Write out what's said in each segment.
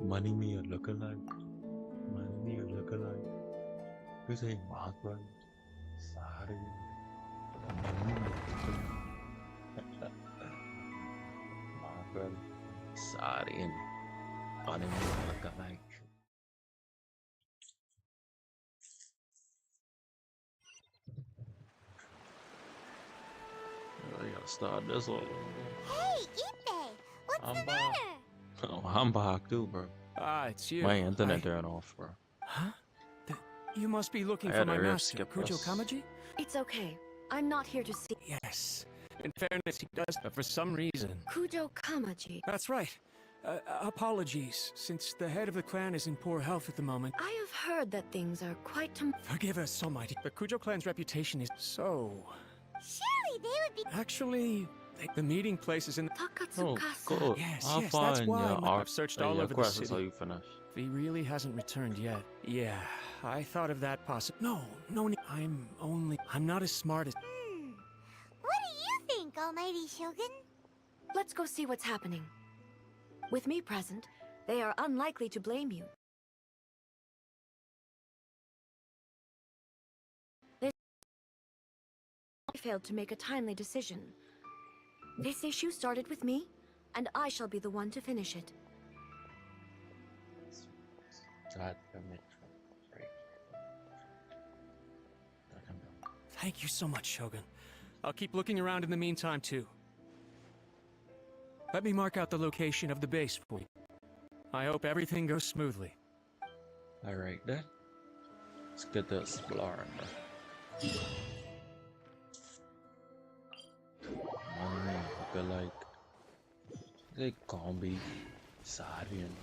Money me a lookalike. Money me a lookalike. Who's a Margaret? Sorry. Money me a lookalike. Margaret. Sorry. Money me a lookalike. I gotta start this one. Hey, Ipe! What's I'm the back. matter? Oh, I'm back too, bro. Ah, it's you. My internet turned off, bro. Huh? You must be looking I for had my to rip master, skip Kujo us. Kamaji? It's okay. I'm not here to see Yes. In fairness, he does, but for some reason. Kujo Kamaji. That's right. Apologies, since the head of the clan is in poor health at the moment. I have heard that things are quite Forgive us, Almighty. The Kujo clan's reputation is so... Surely they would be. Actually, the meeting place is in... Oh, Takatsukasa. cool. Yes, I'll yes, that's find why your I've searched all your over the quest is how city. you finish. He really hasn't returned yet. Yeah, I thought of that No, I'm not as smart as... What do you think, Almighty Shogun? Let's go see what's happening. With me present, they are unlikely to blame you. They failed to make a timely decision. This issue started with me, and I shall be the one to finish it. God damn it. Right. Thank you so much, Shogun. I'll keep looking around in the meantime, too. Let me mark out the location of the base for you. I hope everything goes smoothly. Alright then. Let's get to exploring, bro. Money, look like they combi Sarian.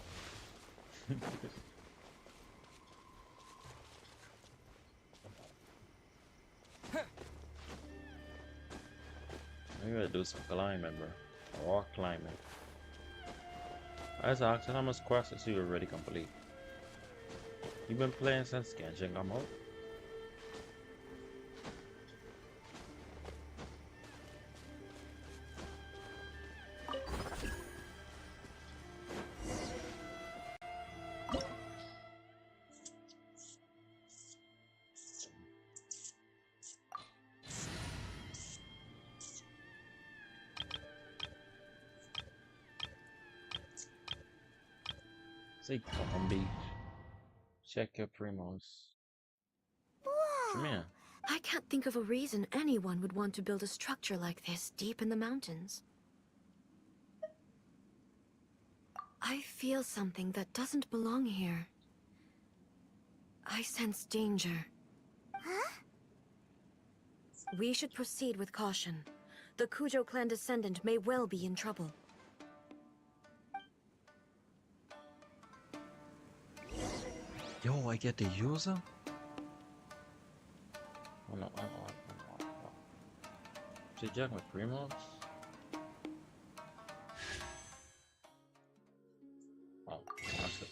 I gotta do some climbing, bro. Rock climbing. I was asking how much quests you already complete. You've been playing since Genshin come out? Say combi. Check your primos. Wow. Come here. I can't think of a reason anyone would want to build a structure like this deep in the mountains. I feel something that doesn't belong here. I sense danger. Huh? We should proceed with caution. The Kujo clan descendant may well be in trouble. Yo, I get the user? Oh no, Did you check my primos? Oh, that's it.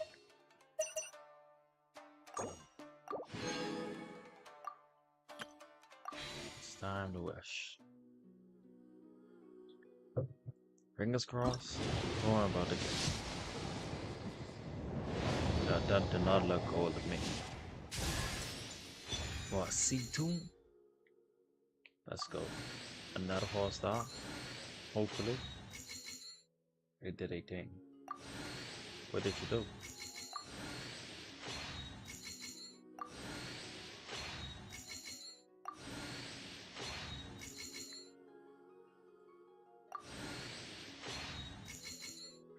It's time to wish. Fingers crossed. Don't worry about it. That did not look old to me. What, C2? Let's go. Another 4-star. Hopefully. It did a thing. What did you do?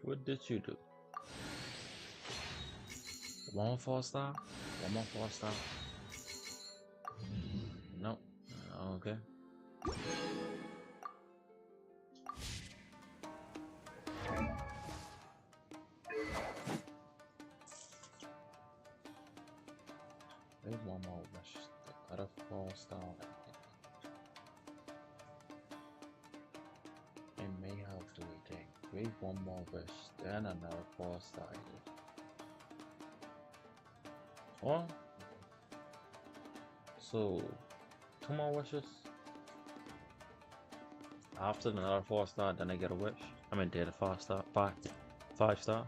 What did you do? One more 4-star? One more 4-star? No. Okay. There's one more wish. Got a 4-star. It may have to retain. Wait one more wish, then another 4-star. Well, so 2 more wishes. After another 4-star, then I get a wish. I mean, did a 5-star, 5-star.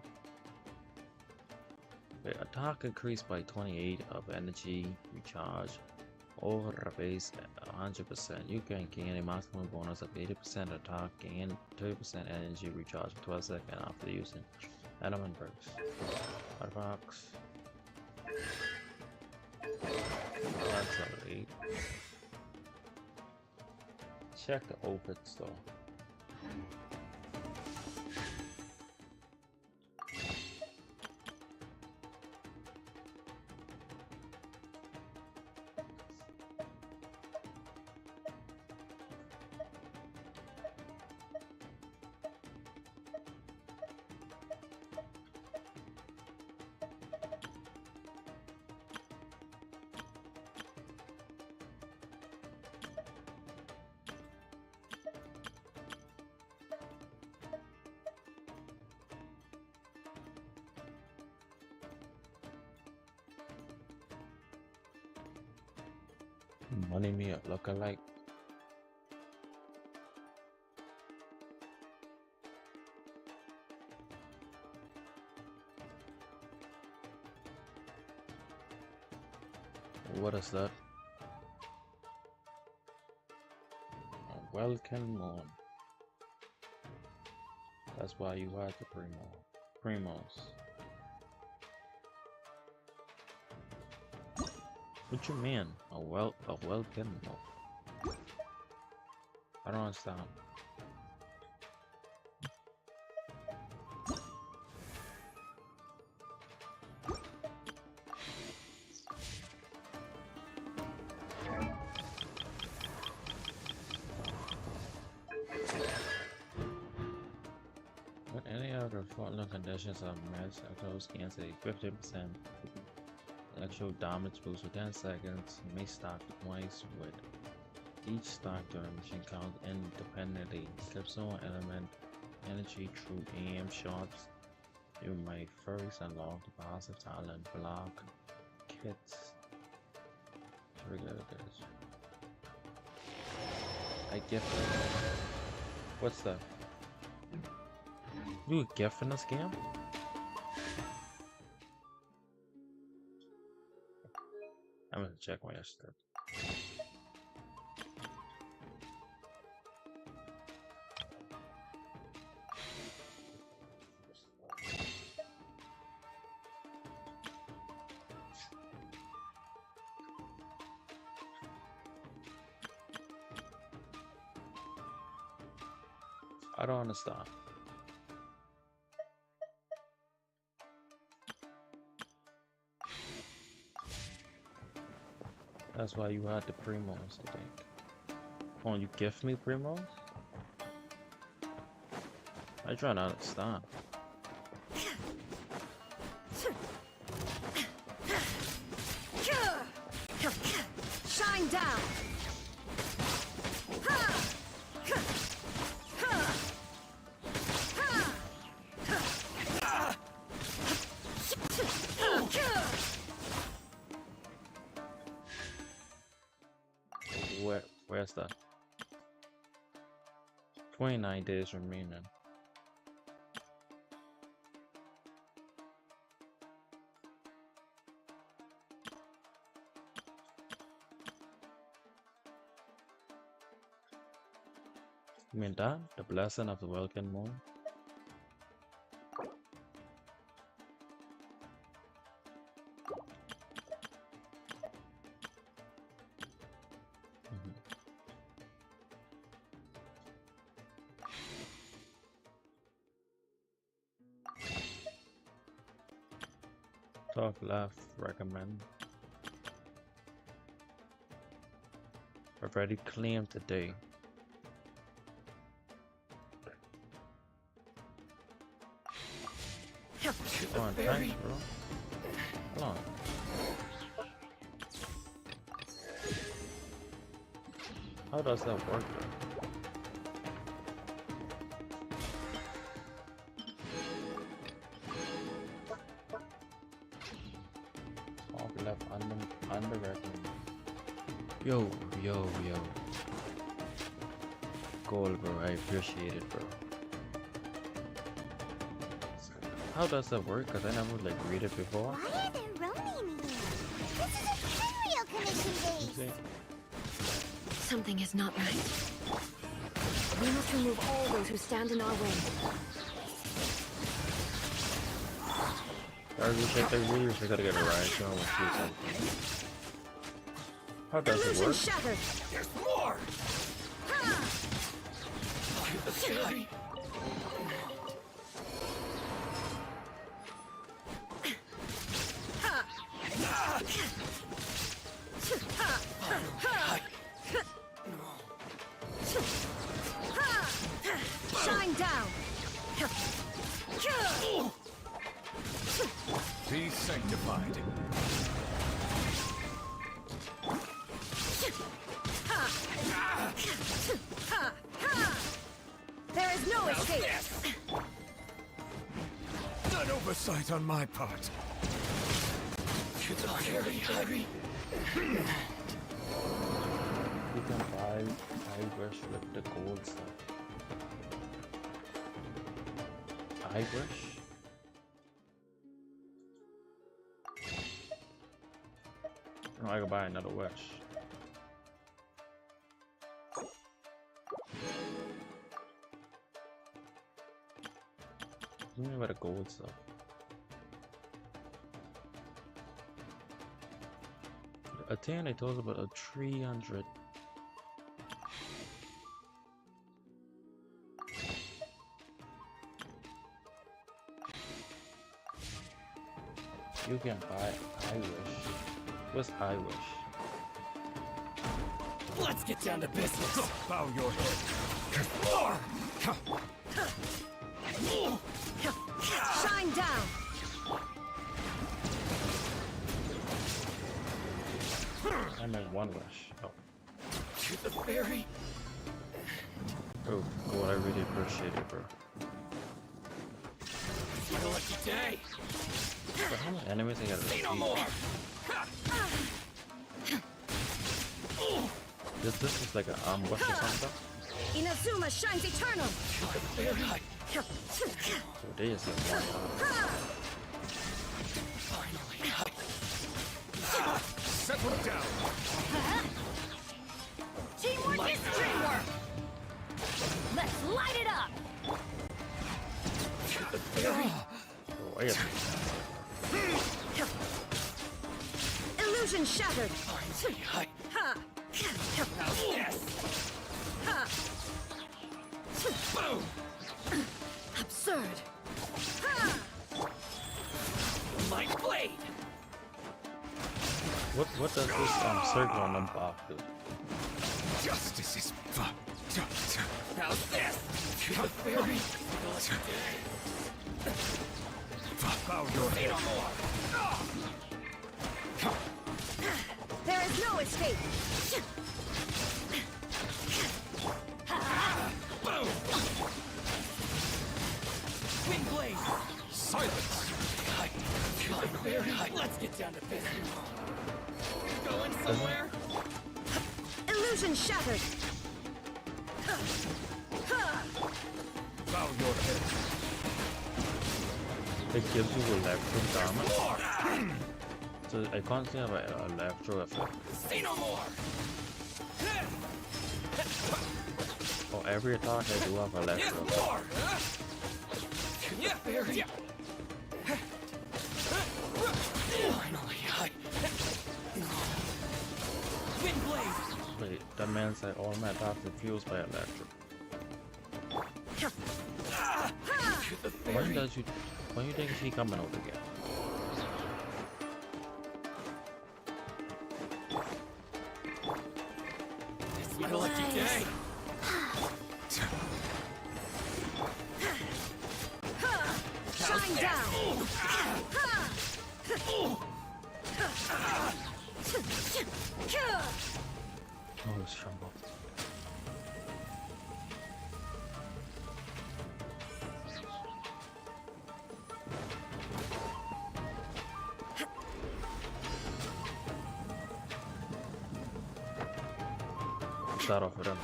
Okay, attack increased by 28 of energy recharge over the base at 100%. You can gain a maximum bonus of 80% attack, gain 30% energy recharge for 12 seconds after using element burst. Artifacts. That's level 8. Check the opens though. Money me a lookalike. What is that? A Welkin Moon. That's why you had the primos. What you mean? A Welkin Moon? I don't understand. When any other following conditions are met, Echoes gains a 15% actual damage boost for 10 seconds. You may stack twice with each stack during mission count independently. Capsule element energy through aim shots. You may first unlock the passive talent block kits. Trigger this. I gift it. What's that? You a gift in this game? I'm gonna check my stuff. I don't understand. That's why you had the primos, I think. Oh, you gift me primos? I try to understand. Shine down! Where's that? 29 days remaining. You mean that? The blessing of the Welkin Moon? Top left, recommend. Already claimed today. Come on, thanks, bro. Hold on. How does that work, though? Left under recommend. Yo. Goal, bro. I appreciate it, bro. How does that work? Cause I never like read it before. Why are there Ronin here? This is a Tenryou commission base. Okay. Something is not right. We must remove all those who stand in our way. I really wish I could get a ride. So I want to see something. How does it Illusion work? shattered! There's more! The sky! Shine down! Be sanctified. There is no escape! An oversight on my part. Hurry. You can buy eyebrush with the gold stuff. Eyebrush? No, I can buy another wish. What do you mean by the gold stuff? I think they told us about a 300. You can buy Irish. What's Irish? Let's get down to business. Bow your head. Shine down! I meant one wish. Oh. To the fairy. Oh, God, I really appreciate it, bro. It's my lucky day. But how many enemies I gotta Say no defeat? more. This is like an ambush or something? Inazuma shines eternal! To the fairy. So they just like one Finally. Settle down. Teamwork is dreamwork! Let's light it up! To the fairy. Oh, I got Illusion shattered! Finally. Ha! How's this? Ha! Boom. Absurd! My blade. what does this circle on the box do? Justice is how's this? To the fairy. Bow your head. No more. There is no escape! Boom. Wind blade. Silence. Let's get down to business. Going somewhere? Illusion shattered! Bow your head. It gives you electro damage. So I can't see about electro effect. Say no more. Oh, every attack I do have electro effect. More. Fairy. Finally, Wind blade. Wait, that means that all my attacks are fused by electro. To the fairy. When you think she coming out again? It's my lucky day. Shine down! Oh, it's Shumble. Start off with him.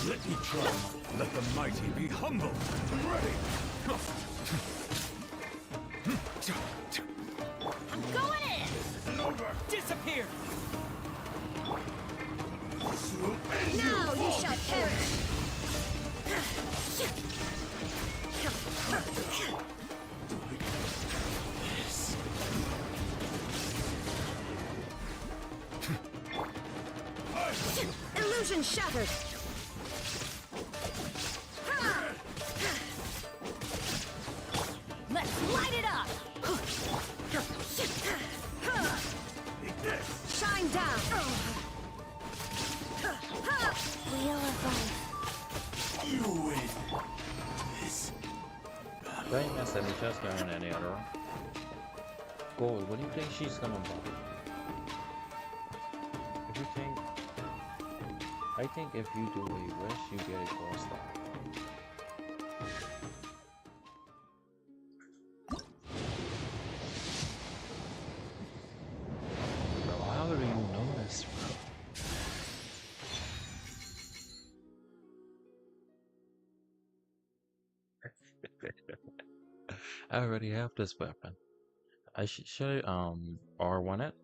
Let me try. Let the mighty be humble. I'm ready. shattered! Let's light it up! Shine down! Wheel of life. They ain't messed any chest going any other one. Gold, what do you think she's coming by? If you think... I think if you do a wish, you get a gold star. Bro, how do you know this, bro? I already have this weapon. I should R1 it.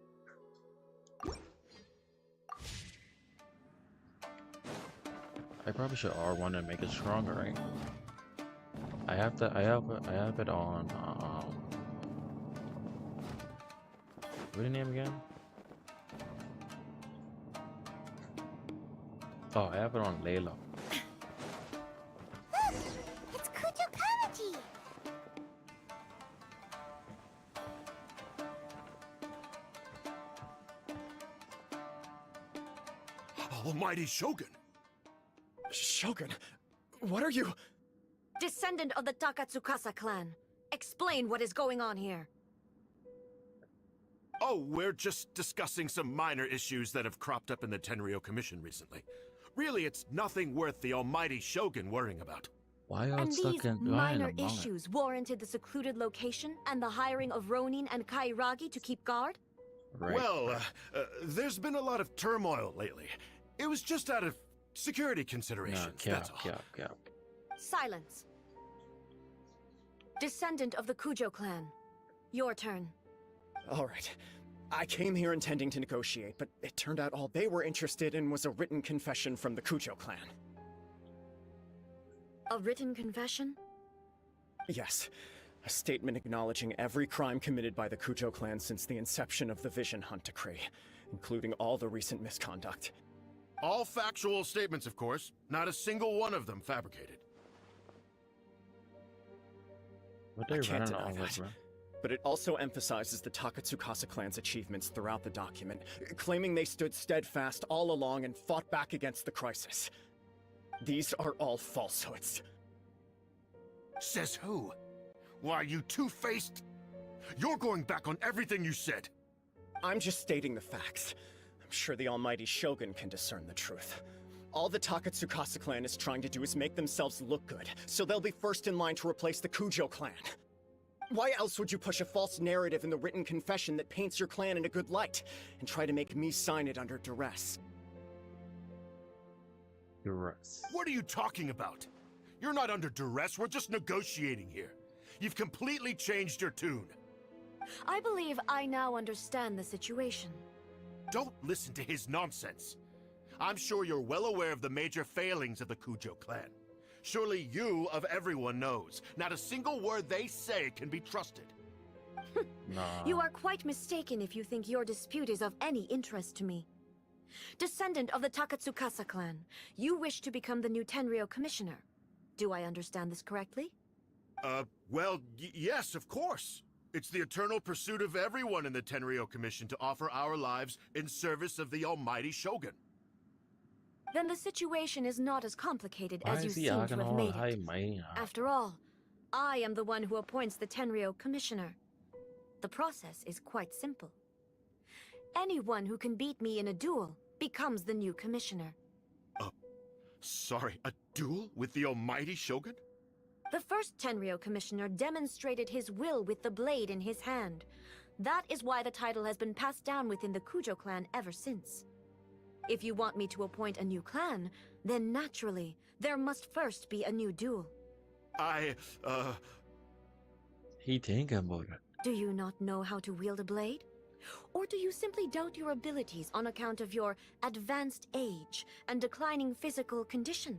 I probably should R1 and make it stronger, right? I have it on what's the name again? Oh, I have it on Layla. Look! It's Kujo Kamaji! Almighty Shogun! Shogun, what are you? Descendant of the Takatsukasa clan. Explain what is going on here. Oh, we're just discussing some minor issues that have cropped up in the Tenryo Commission recently. Really, it's nothing worth the almighty Shogun worrying about. Why are And it stuck these in minor issues warranted the secluded location and the hiring of Ronin and Kairagi to keep guard? Right. Well, there's been a lot of turmoil lately. It was just out of security considerations, that's all. Silence. Descendant of the Kujo clan. Your turn. All right. I came here intending to negotiate, but it turned out all they were interested in was a written confession from the Kujo clan. A written confession? Yes. A statement acknowledging every crime committed by the Kujo clan since the inception of the Vision Hunt Decree, including all the recent misconduct. All factual statements, of course. Not a single one of them fabricated. What they I can't running deny all that. of, bro? But it also emphasizes the Takatsukasa clan's achievements throughout the document, claiming they stood steadfast all along and fought back against the crisis. These are all falsehoods. Says who? Why, you two-faced? You're going back on everything you said. I'm just stating the facts. I'm sure the almighty Shogun can discern the truth. All the Takatsukasa clan is trying to do is make themselves look good, so they'll be first in line to replace the Kujo clan. Why else would you push a false narrative in the written confession that paints your clan in a good light, and try to make me sign it under duress? Duress. What are you talking about? You're not under duress, we're just negotiating here. You've completely changed your tune. I believe I now understand the situation. Don't listen to his nonsense. I'm sure you're well aware of the major failings of the Kujo clan. Surely you, of everyone, knows. Not a single word they say can be trusted. Nah. You are quite mistaken if you think your dispute is of any interest to me. Descendant of the Takatsukasa clan, you wish to become the new Tenryo commissioner. Do I understand this correctly? Well, yes, of course. It's the eternal pursuit of everyone in the Tenryo Commission to offer our lives in service of the almighty Shogun. Then the situation is not as complicated Why as you is he seem to acting have all made high it. mighty? After all, I am the one who appoints the Tenryo commissioner. The process is quite simple. Anyone who can beat me in a duel becomes the new commissioner. Sorry, a duel with the almighty Shogun? The first Tenryo commissioner demonstrated his will with the blade in his hand. That is why the title has been passed down within the Kujo clan ever since. If you want me to appoint a new clan, then naturally, there must first be a new duel. He thinking about it. Do you not know how to wield a blade? Or do you simply doubt your abilities on account of your advanced age and declining physical condition?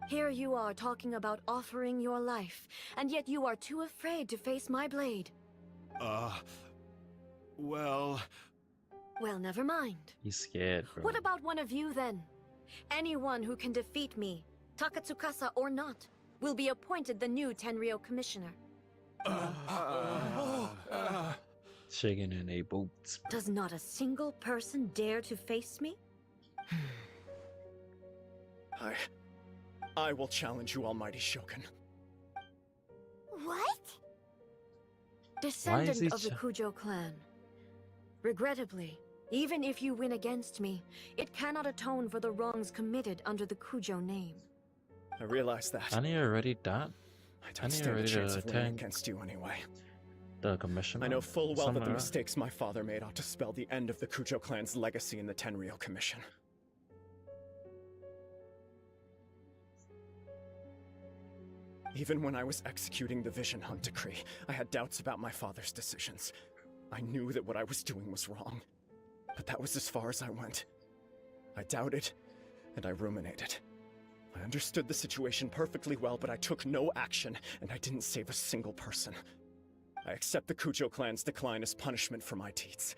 Here you are talking about offering your life, and yet you are too afraid to face my blade. Well... Well, never mind. He's scared, bro. What about one of you then? Anyone who can defeat me, Takatsukasa or not, will be appointed the new Tenryo Commissioner. Shaking in a boots. Does not a single person dare to face me? I will challenge you, Almighty Shogun. What? Descendant he of the Kujo clan. Regrettably, even if you win against me, it cannot atone for the wrongs committed under the Kujo name. I realize that. And he already done. I don't stand a chance of winning against you anyway. The commissioner. I know full well that the Somewhere. mistakes my father made ought to spell the end of the Kujo clan's legacy in the Tenryo Commission. Even when I was executing the Vision Hunt decree, I had doubts about my father's decisions. I knew that what I was doing was wrong. But that was as far as I went. I doubted, and I ruminated. I understood the situation perfectly well, but I took no action, and I didn't save a single person. I accept the Kujo clan's decline as punishment for my deeds.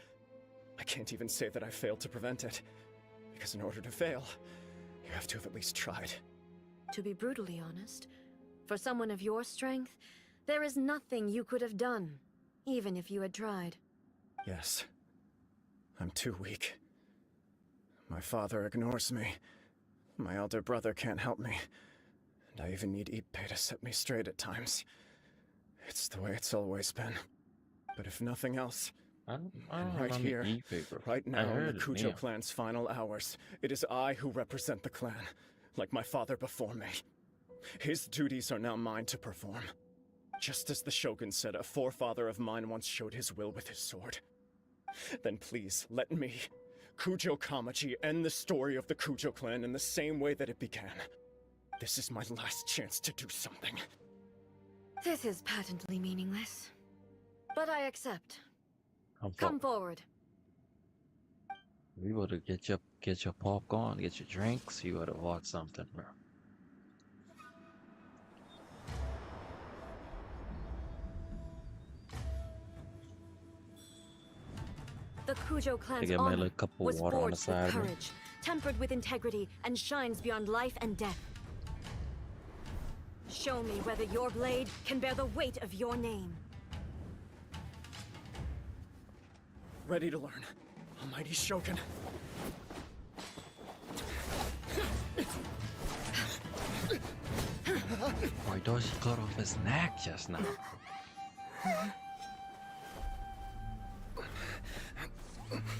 I can't even say that I failed to prevent it, because in order to fail, you have to have at least tried. To be brutally honest, for someone of your strength, there is nothing you could have done, even if you had tried. Yes. I'm too weak. My father ignores me. My elder brother can't help me. And I even need Ippei to set me straight at times. It's the way it's always been. But if nothing else, I don't right remember here, Ippei, bro. right I now in the heard it, Kujo yeah. clan's final hours, it is I who represent the clan, like my father before me. His duties are now mine to perform. Just as the Shogun said, a forefather of mine once showed his will with his sword. Then please, let me, Kujo Kamaji, end the story of the Kujo clan in the same way that it began. This is my last chance to do something. This is patently meaningless. But I accept. Come Come forward. We gotta get your popcorn, get your drinks. You gotta watch something, bro. The Kujo clan's get my honor little cup of was water on the forged with side, man. courage, tempered with integrity, and shines beyond life and death. Show me whether your blade can bear the weight of your name. Ready to learn. Almighty Shogun. Why does he cut off his neck just now?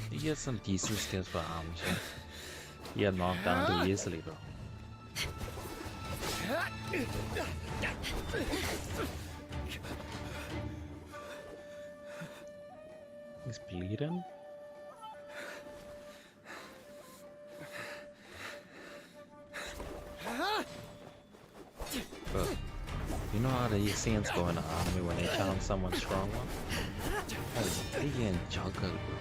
He has some decent skills for arms. Yeah. He had knocked down too easily, bro. He's bleeding. Bro, you know how the scenes go in the anime when they challenge someone stronger? He getting juggled, bro.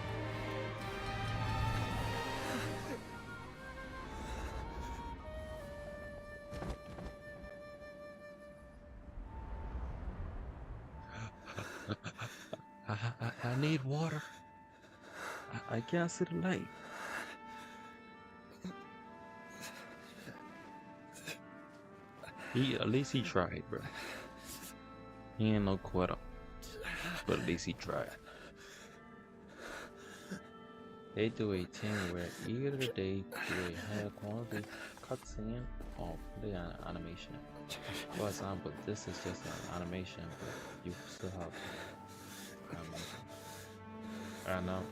I need water. I can't see the light. At least he tried, bro. He ain't no quitter. But at least he tried. They do a thing where either they do a high quality cutscene or play an animation. For example, this is just an animation, but you still have animation. I know.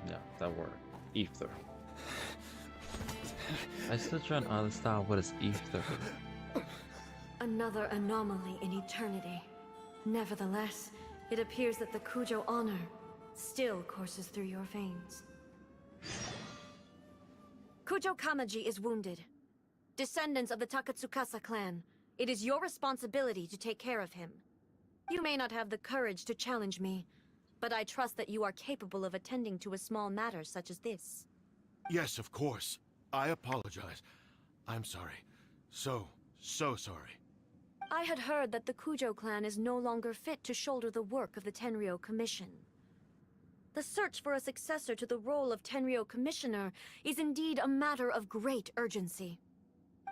Yeah, that word. Ether. I still trying to understand what is ether. Another anomaly in eternity. Nevertheless, it appears that the Kujo honor still courses through your veins. Kujo Kamaji is wounded. Descendants of the Takatsukasa clan, it is your responsibility to take care of him. You may not have the courage to challenge me, but I trust that you are capable of attending to a small matter such as this. Yes, of course. I apologize. I'm sorry. So sorry. I had heard that the Kujo clan is no longer fit to shoulder the work of the Tenryo Commission. the search for a successor to the role of Tenryo Commissioner is indeed a matter of great urgency.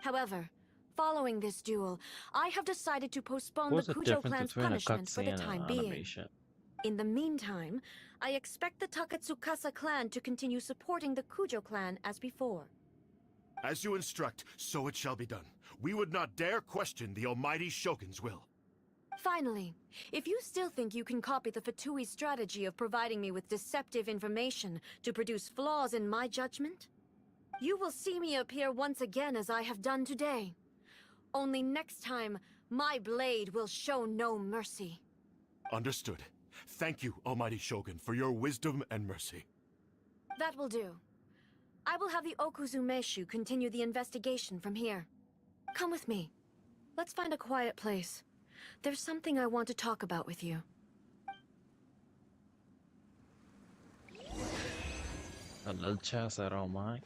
However, following this duel, I have decided to postpone What's the the Kujo difference clan's between a punishment for the cutscene and time an being. animation? In the meantime, I expect the Takatsukasa clan to continue supporting the Kujo clan as before. As you instruct, so it shall be done. We would not dare question the almighty Shogun's will. Finally, if you still think you can copy the Fatui strategy of providing me with deceptive information to produce flaws in my judgment, you will see me appear once again as I have done today. Only next time, my blade will show no mercy. Understood. Thank you, almighty Shogun, for your wisdom and mercy. That will do. I will have the Okuzumeshu continue the investigation from here. Come with me. Let's find a quiet place. There's something I want to talk about with you. A little chest I don't mind.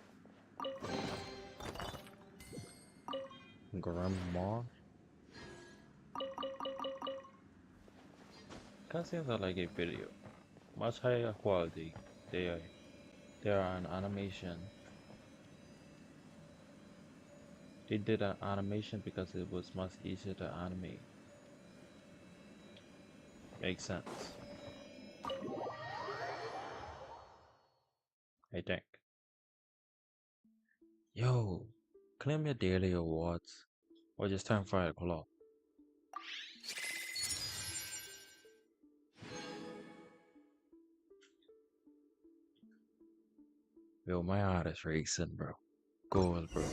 Grandma. Cutscenes are like a video. Much higher quality. They are an animation. They did an animation because it was much easier to animate. Makes sense. I think. Yo, claim your daily awards. Or just time 5 o'clock. Yo, my heart is racing, bro. Goal, bro.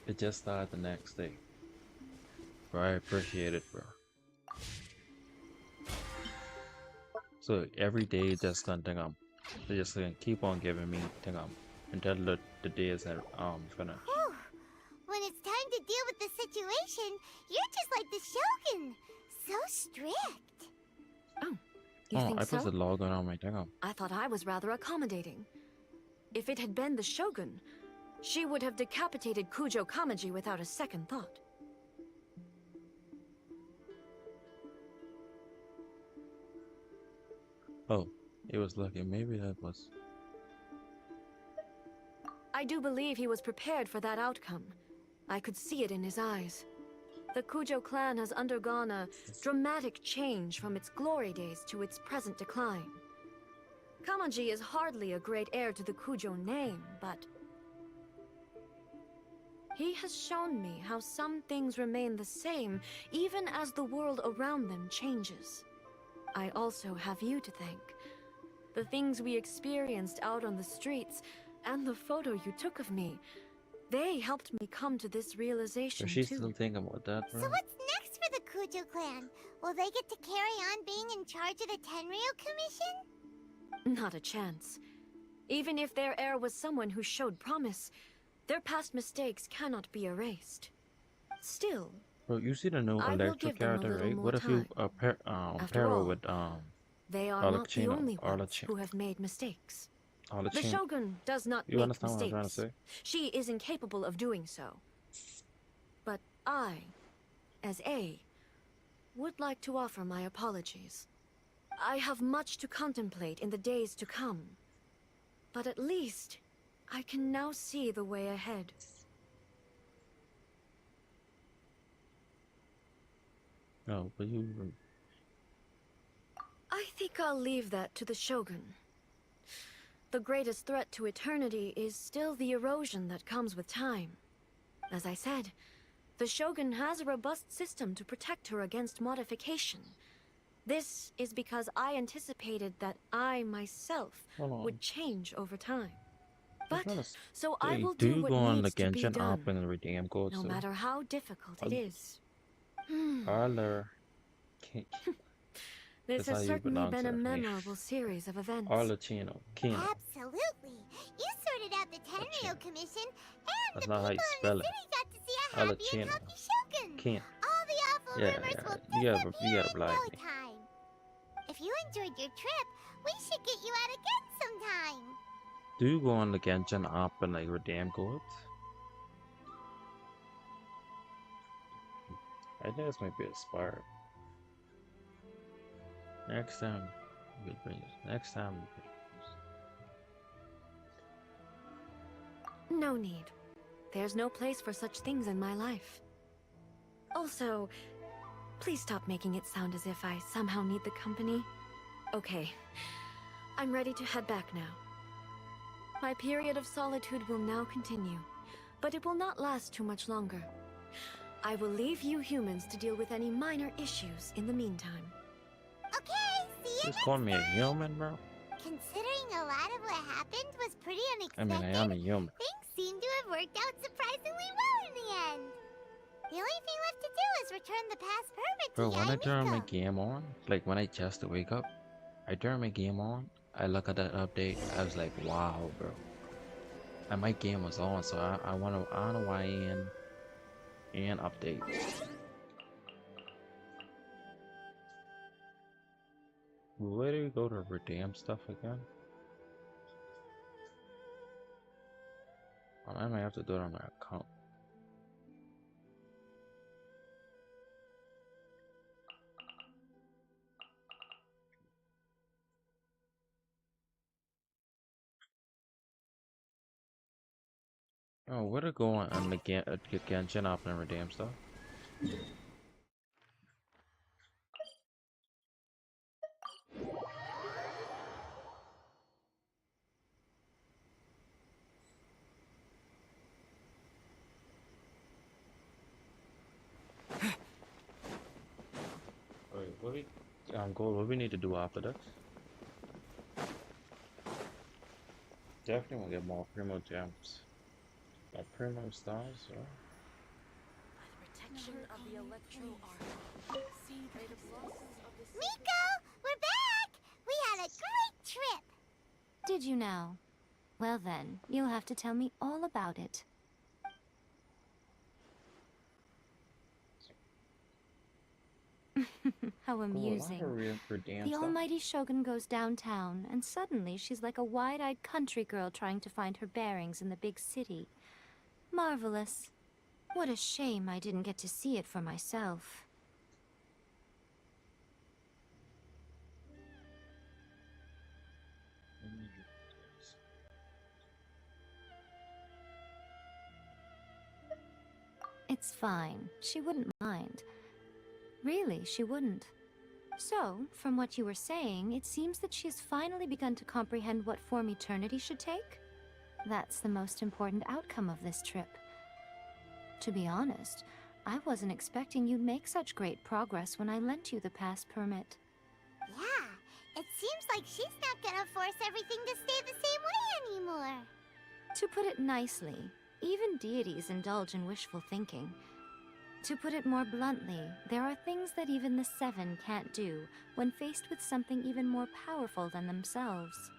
It just started the next day. Bro, I appreciate it, bro. So every day just gonna think they're just gonna keep on giving me think until the day is finished. Whew. When it's time to deal with the situation, you're just like the Shogun. So strict. Oh, you Oh, think I so? put the logo on my thing. I thought I was rather accommodating. If it had been the Shogun, she would have decapitated Kujo Kamaji without a second thought. Oh, it was lucky. Maybe that was. I do believe he was prepared for that outcome. I could see it in his eyes. The Kujo clan has undergone a dramatic change from its glory days to its present decline. Kamaji is hardly a great heir to the Kujo name, but he has shown me how some things remain the same even as the world around them changes. I also have you to thank. The things we experienced out on the streets and the photo you took of me, they helped me come to this realization Is she too. still thinking about that, bro? So what's next for the Kujo clan? Will they get to carry on being in charge of the Tenryo Commission? Not a chance. Even if their heir was someone who showed promise, their past mistakes cannot be erased. Still, Bro, you see the new I will electric give them a character, little right? more What if you time. pair After her all, with they are not the Arlecchino, only ones Arlecchino. who have made mistakes. The Arlecchino? Shogun does not You make understand what I'm mistakes. trying to say? She is incapable of doing so. But I, as A, would like to offer my apologies. I have much to contemplate in the days to come. But at least, I can now see the way ahead. No, but you. I think I'll leave that to the Shogun. The greatest threat to eternity is still the erosion that comes with time. As I said, the Shogun has a robust system to protect her against modification. This is because I anticipated that I myself Hold on. would change over time. I'm But, trying to so I say, will do do you what go on the needs to be Genshin done, app and redeem codes? no matter how difficult it is. Arler. This That's how has you certainly pronounce been a her name. memorable series of events. Arlecchino. Kino. Absolutely. You sorted out the Tenryo Commission, and That's the not how people you in spell the it. city got to see a happy and Arlecchino. healthy Shogun. Kino. All the awful Yeah, rumors yeah, will you gotta disappear in block no me. time. If you enjoyed your trip, we should get you out again sometime. Do you go on the Genshin app and like redeem codes? I think this might be expired. Next time, we bring it. Next time, we bring No need. There's no place for such things in my life. Also, please stop making it sound as if I somehow need the company. Okay, I'm ready to head back now. My period of solitude will now continue, but it will not last too much longer. I will leave you humans to deal with any minor issues in the meantime. Okay, see you Just call me a human, bro. Considering a lot of what happened was pretty I unexpected, mean, I am a human. things seem to have worked out surprisingly well in the end. The only thing left to do is return the past permit Bro, to when I turn my Yaimiko. game on, like when I just wake up, I turn my game on, I look at that update, I was like, wow, bro. And my game was on, so I wanna why and update. Where do we go to redeem stuff again? I might have to do it on my account. Oh, where to go on the Genshin up and redeem stuff? Wait, what we need to do after this? Definitely want to get more primo gems. Like primo stars, or Protection of the Electro Miko, we're back! We had a great trip! Did you now? Well then, you'll have to tell me all about it. How amusing. The almighty Shogun goes downtown, and suddenly she's like a wide-eyed country girl trying to find her bearings in the big city. Marvelous. What a shame I didn't get to see it for myself. It's fine. She wouldn't mind. Really, she wouldn't. So, from what you were saying, it seems that she's finally begun to comprehend what form eternity should take? That's the most important outcome of this trip. To be honest, I wasn't expecting you'd make such great progress when I lent you the pass permit. Yeah, it seems like she's not gonna force everything to stay the same way anymore. To put it nicely, even deities indulge in wishful thinking. To put it more bluntly, there are things that even the Seven can't do when faced with something even more powerful than themselves.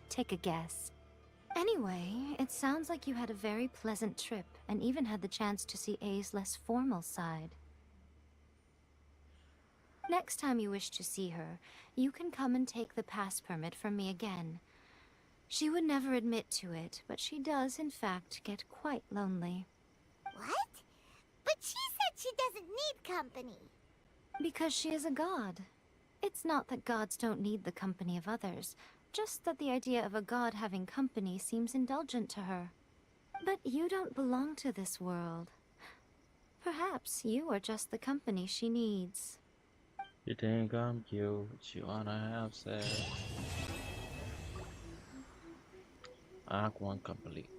Take a guess. Anyway, it sounds like you had a very pleasant trip and even had the chance to see A's less formal side. Next time you wish to see her, you can come and take the pass permit from me again. She would never admit to it, but she does, in fact, get quite lonely. What? But she said she doesn't need company. Because she is a god. It's not that gods don't need the company of others, just that the idea of a god having company seems indulgent to her. But you don't belong to this world. Perhaps you are just the company she needs. You think I'm cute? You wanna have sex? Act 1 complete.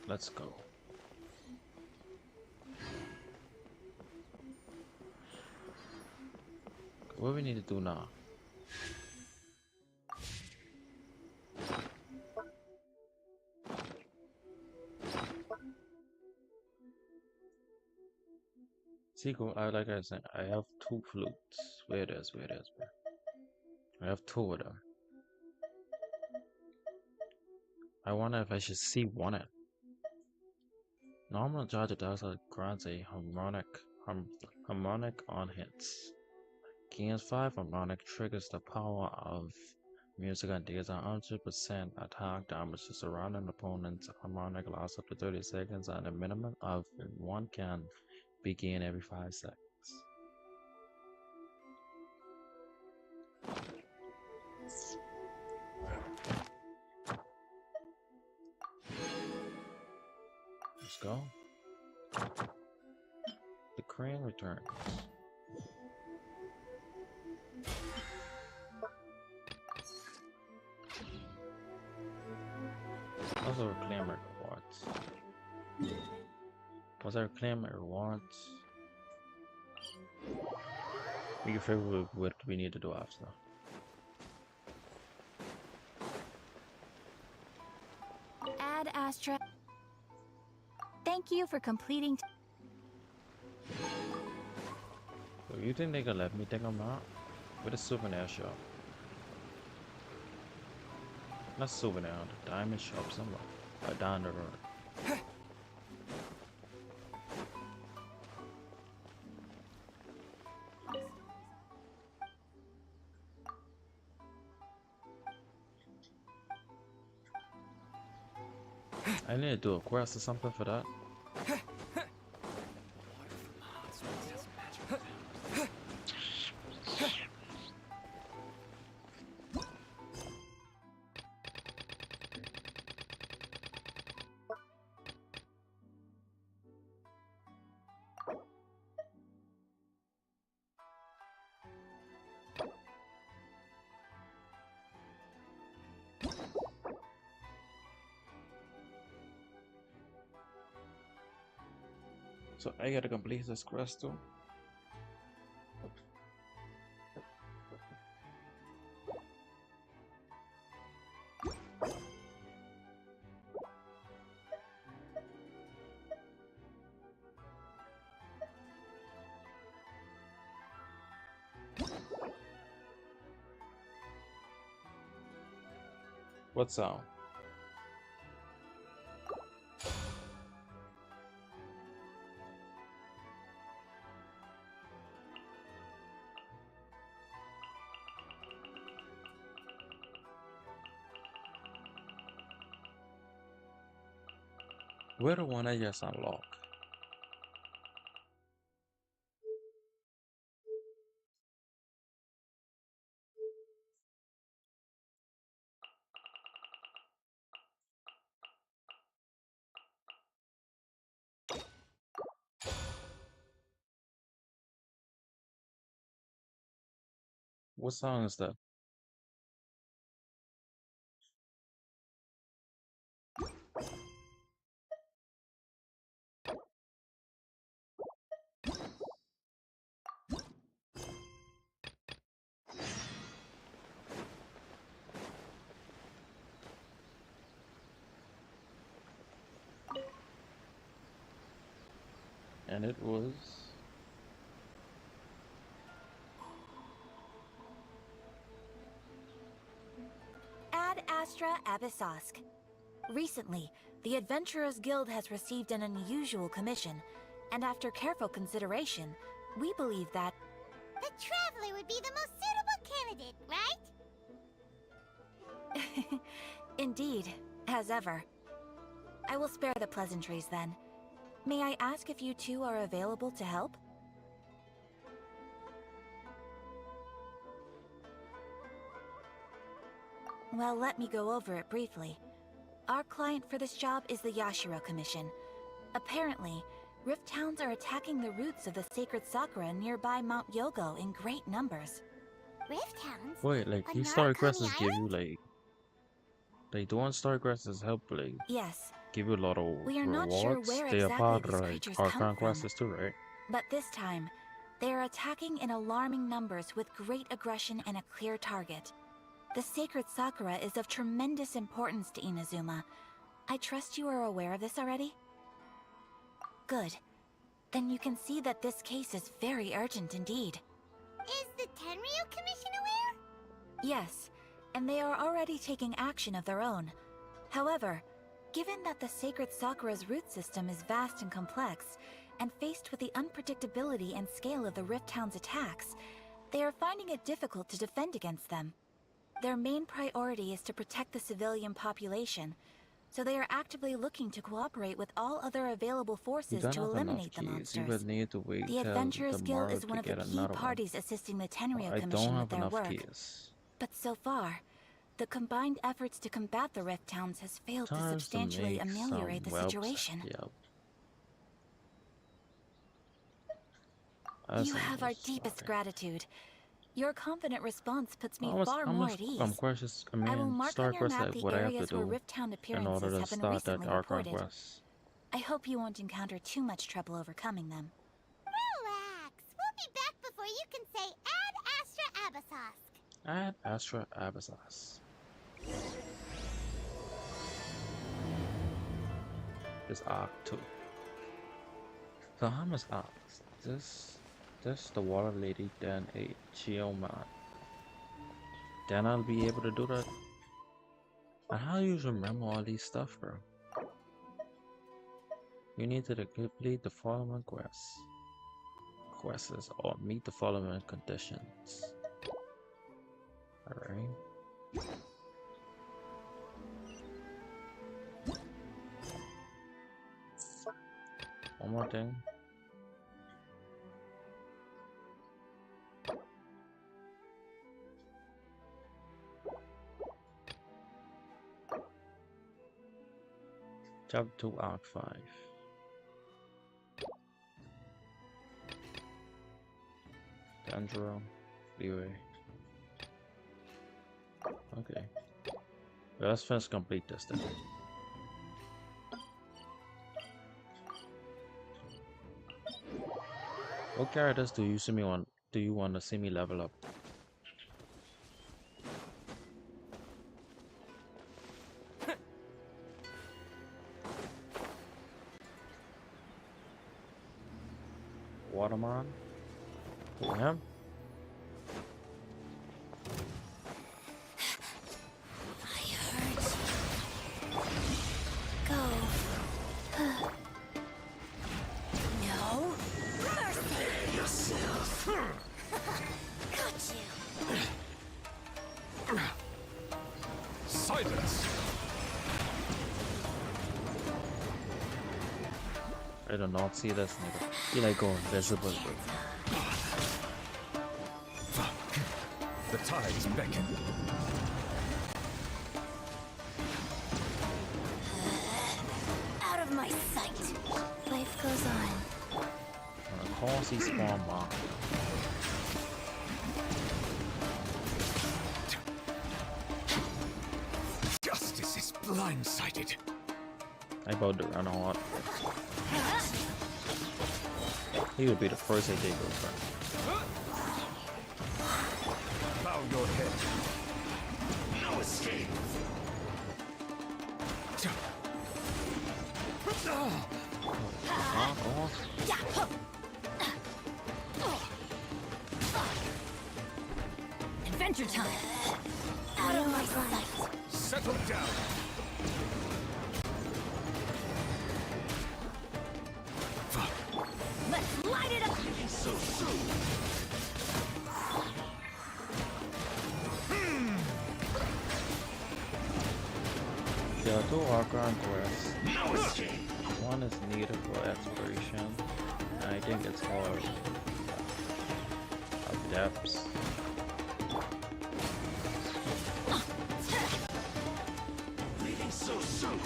Let's go. What we need to do now? Sequel, like I said, I have 2 flutes. Where it is. I have 2 of them. I wonder if I should see one it. Normal charge attacks grants a harmonic on hits. Gains 5 harmonic, triggers the power of Music deals 100% attack damage to surrounding opponents. Harmonic lasts up to 30 seconds, and a minimum of one can be gained every 5 seconds. Let's go. The crane returns. Also reclaim rewards. Was I reclaim rewards? We can figure out what we need to do after. Ad Astra. Thank you for completing. So you think they can let me take them out? With a souvenir shop. Not souvenir, the diamond shop somewhere. Down the road. I need to do a quest or something for that. So I gotta complete this quest too. What's up? Where the one I just unlocked? What song is that? And it was Ad Astra Abyssosk. Recently, the Adventurers Guild has received an unusual commission, and after careful consideration, we believe that The Traveler would be the most suitable candidate, right? indeed, as ever. I will spare the pleasantries then. May I ask if you two are available to help? Well, let me go over it briefly. Our client for this job is the Yashiro Commission. Apparently, Rift Towns are attacking the roots of the sacred sakura nearby Mount Yogo in great numbers. Rift Hounds? wait, like On these story Narukami quests give you Island? like the one story quests help like Yes, give you a lot of we are not sure rewards. where They are exactly part these of like creatures our come from. conquests too, right? but this time, they are attacking in alarming numbers with great aggression and a clear target. The sacred sakura is of tremendous importance to Inazuma. I trust you are aware of this already? Good. Then you can see that this case is very urgent indeed. Is the Tenryu Commission aware? Yes, and they are already taking action of their own. However, given that the sacred sakura's root system is vast and complex, and faced with the unpredictability and scale of the Rift Town's attacks, they are finding it difficult to defend against them. Their main priority is to protect the civilian population, so they are actively looking to cooperate with all other available You forces don't to have enough eliminate the keys. You monsters. will need to wait The till Adventurers Guild tomorrow is to one of the get key another one. parties assisting the Tenryou I don't Commission with have their enough work. keys. But so far, the combined efforts to combat the Rift Towns has failed to Times to substantially make ameliorate some the webs. situation. Yep. You have our deepest gratitude. Your confident response puts me far more at ease. Questions. I will mark on Star your quest map like the what I have to areas where do Rift Town in order appearances to have been start that recently Arc reported. quest. I hope you won't encounter too much trouble overcoming them. Relax. We'll be back before you can say Ad Astra Abyssosque. Add Astra Abyssos. This Arc 2. So how much Arcs? This the Water Lady, then a Geoman. Then I'll be able to do that. And how do you remember all these stuff, bro? You need to complete the following quests. Quests or meet the following conditions. Alright. One more thing. Chapter 2, Arc 5. Dandro, Leeway. Okay. Well, let's first complete this then. What characters do you want to see me level up? Waterman? Who, him? I do not see this nigga. He like go invisible, bro. The tides beckon. Out of my sight. Life goes on. Of course he spawn bomb. Justice is blindsided. I about to run out. He would be the first AJ go for. Bow your head. No escape. Adventure time. Out of my sight. Settle down. Let's light it up. So soon. There are two Archon quests. No escape. One is needed for exploration. And I think it's called Depths. Leaving so soon.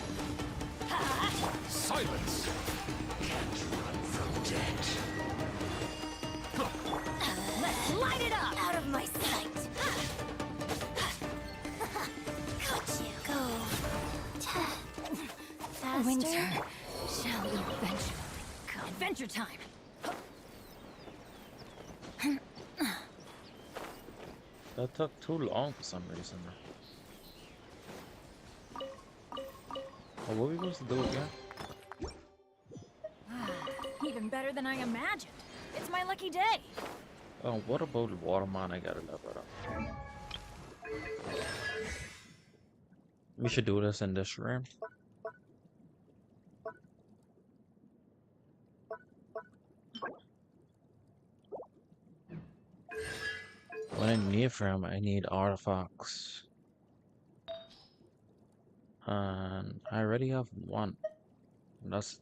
Silence. Can't run from death. Let's light it up. Out of my sight. Got you. Go. Faster. Winter shall eventually come. Adventure time. That took too long for some reason. Oh, what were we supposed to do again? Even better than I imagined. It's my lucky day. Oh, what about the Waterman? I gotta level up. We should do this in this room. What I need from, I need artifacts. And I already have one. That's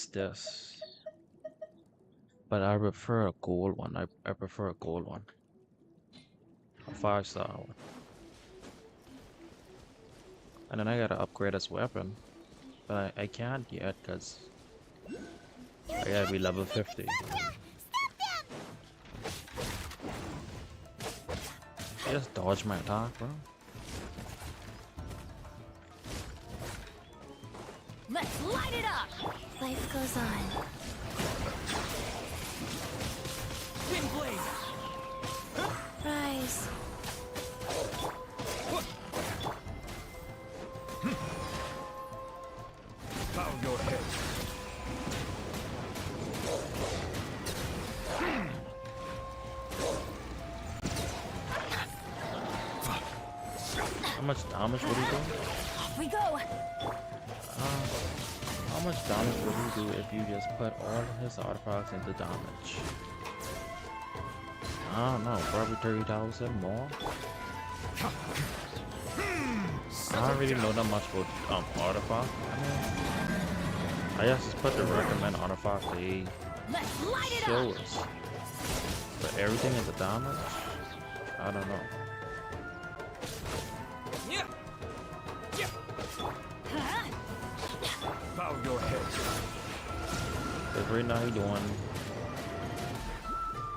this. But I prefer a gold one. I prefer a gold one. A 5-star one. And then I gotta upgrade this weapon. But I can't yet because I gotta be level 50. I just dodged my attack, bro. Let's light it up! Life goes on. Wind blade! Rise. Bow your head. How much damage would he do? Off we go! How much damage would he do if you just put all his artifacts into damage? I don't know, probably 30,000 more? I don't really know that much about artifact. I just put the recommend artifact they show us. But everything is a damage? I don't know. Bow your head. Because right now he's doing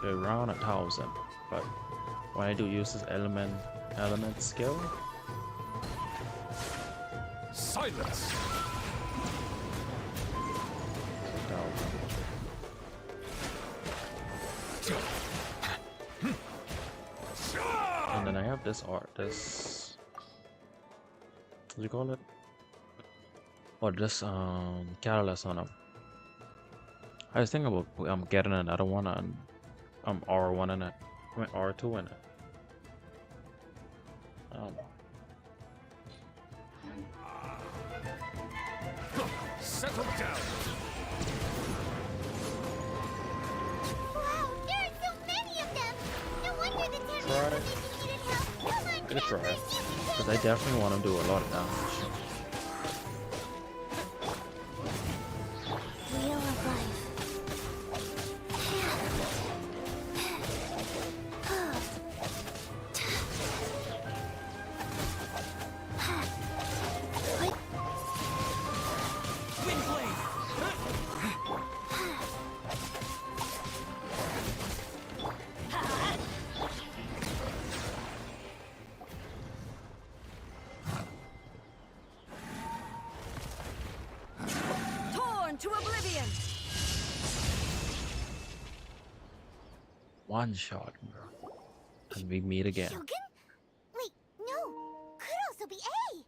around 1,000. But when I do use this element skill, Silence. 1,000. And then I have this this what do you call it? Or this catalyst on him. I was thinking about getting another one and R1 in it. I mean R2 in it. I don't know. Settle down. Wow, there are so many of them! No wonder the Terran Try. Commission needed help! Come on, I'm gonna try Campers, it. you can Because take I definitely want to do a lot of damage. Wheel of life. Wind blade. Torn to oblivion! One shot, bro. And we meet again. Shogun? Wait, no. Could also be A.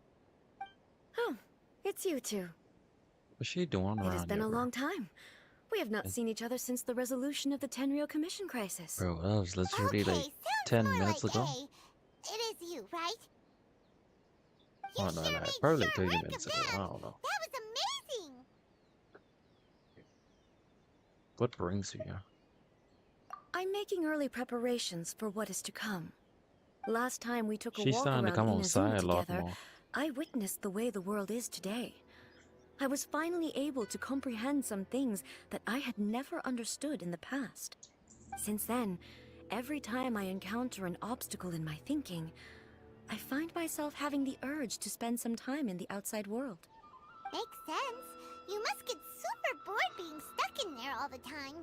Oh, it's you two. What's she doing It has around been here, a bro? long time. We have not seen each other since the resolution of the Tenryou Commission crisis. Bro, that was literally Okay, like sounds 10 more minutes like ago. A. It is you, right? You Oh, no, sure no, made probably short 30 work minutes of ago. I that. don't know. That was amazing. What brings you here? I'm making early preparations for what is to come. Last time we took a She's walk starting to around come Inazuma outside a lot together, more. I witnessed the way the world is today. I was finally able to comprehend some things that I had never understood in the past. Since then, every time I encounter an obstacle in my thinking, I find myself having the urge to spend some time in the outside world. Makes sense. You must get super bored being stuck in there all the time.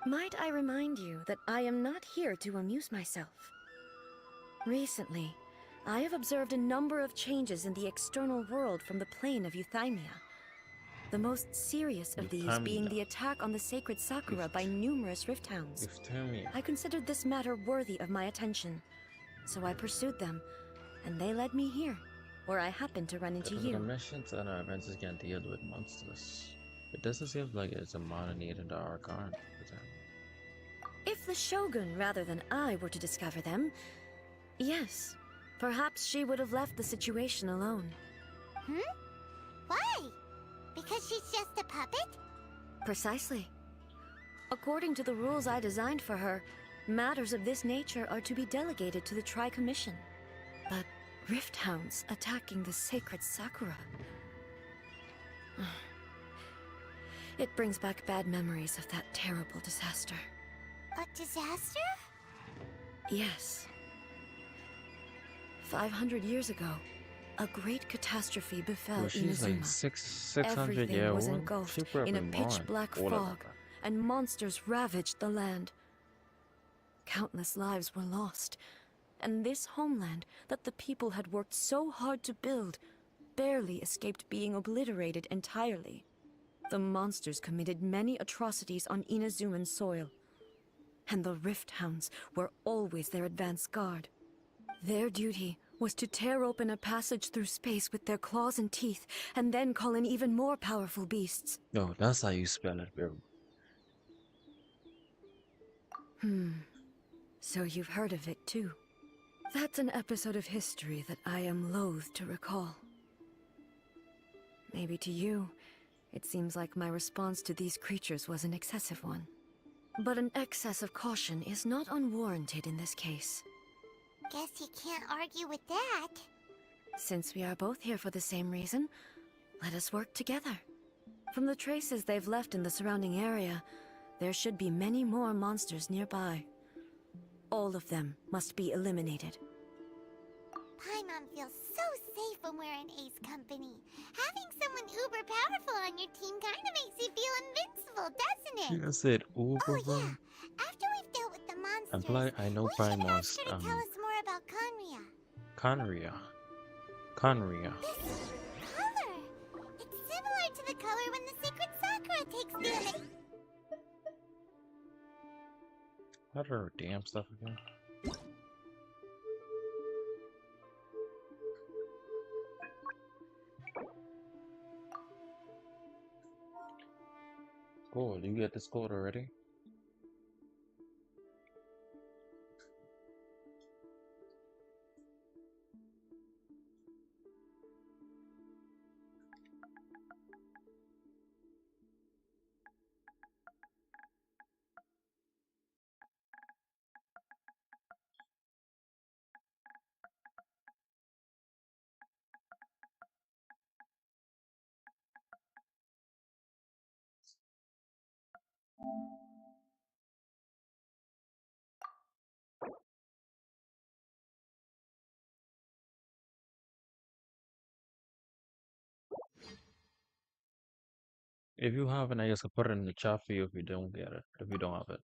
Might I remind you that I am not here to amuse myself. Recently, I have observed a number of changes in the external world from the plane of Euthymia. The most serious of these being Euthymia. the attack on the sacred Sakura by numerous rift hounds. Euthymia. I considered this matter worthy of my attention, so I pursued them, and they led me here, where I happened to run into The you. missions and our events can deal with monsters. It doesn't seem like it's a minor need in the Archon. If the Shogun rather than I were to discover them, yes, perhaps she would have left the situation alone. Hmm? Why? Because she's just a puppet? Precisely. According to the rules I designed for her, Matters of this nature are to be delegated to the Tri-Commission. But Rift Hounds attacking the sacred Sakura... It brings back bad memories of that terrible disaster. A disaster? Yes. 500 years ago, a great catastrophe befell Well, she's like Inazuma. 600 Everything years was old. engulfed She in a probably pitch-black born older than fog, that. and monsters ravaged the land. Countless lives were lost, and this homeland that the people had worked so hard to build barely escaped being obliterated entirely. The monsters committed many atrocities on Inazuman soil, and the Rift Hounds were always their advance guard. Their duty was to tear open a passage through space with their claws and teeth, and then call in even more powerful beasts. No, that's how you spell it, bro. So you've heard of it too. That's an episode of history that I am loath to recall. Maybe to you, it seems like my response to these creatures was an excessive one. But an excess of caution is not unwarranted in this case. Guess you can't argue with that. Since we are both here for the same reason, let us work together. From the traces they've left in the surrounding area, there should be many more monsters nearby. All of them must be eliminated. Paimon feels so safe when we're in Ace company. Having someone uber powerful on your team kind of makes you feel invincible, doesn't it? She just said, "Ooh, Oh yeah, after we've dealt with the monsters, I know we should ask Primal's her to tell us more about Conria. Conria. This color! It's similar to the color when the sacred Sakura takes the... What are her damn stuff again? Cool, you get this code already? If you have it, I just put it in the chat for you if you don't get it. If you don't have it.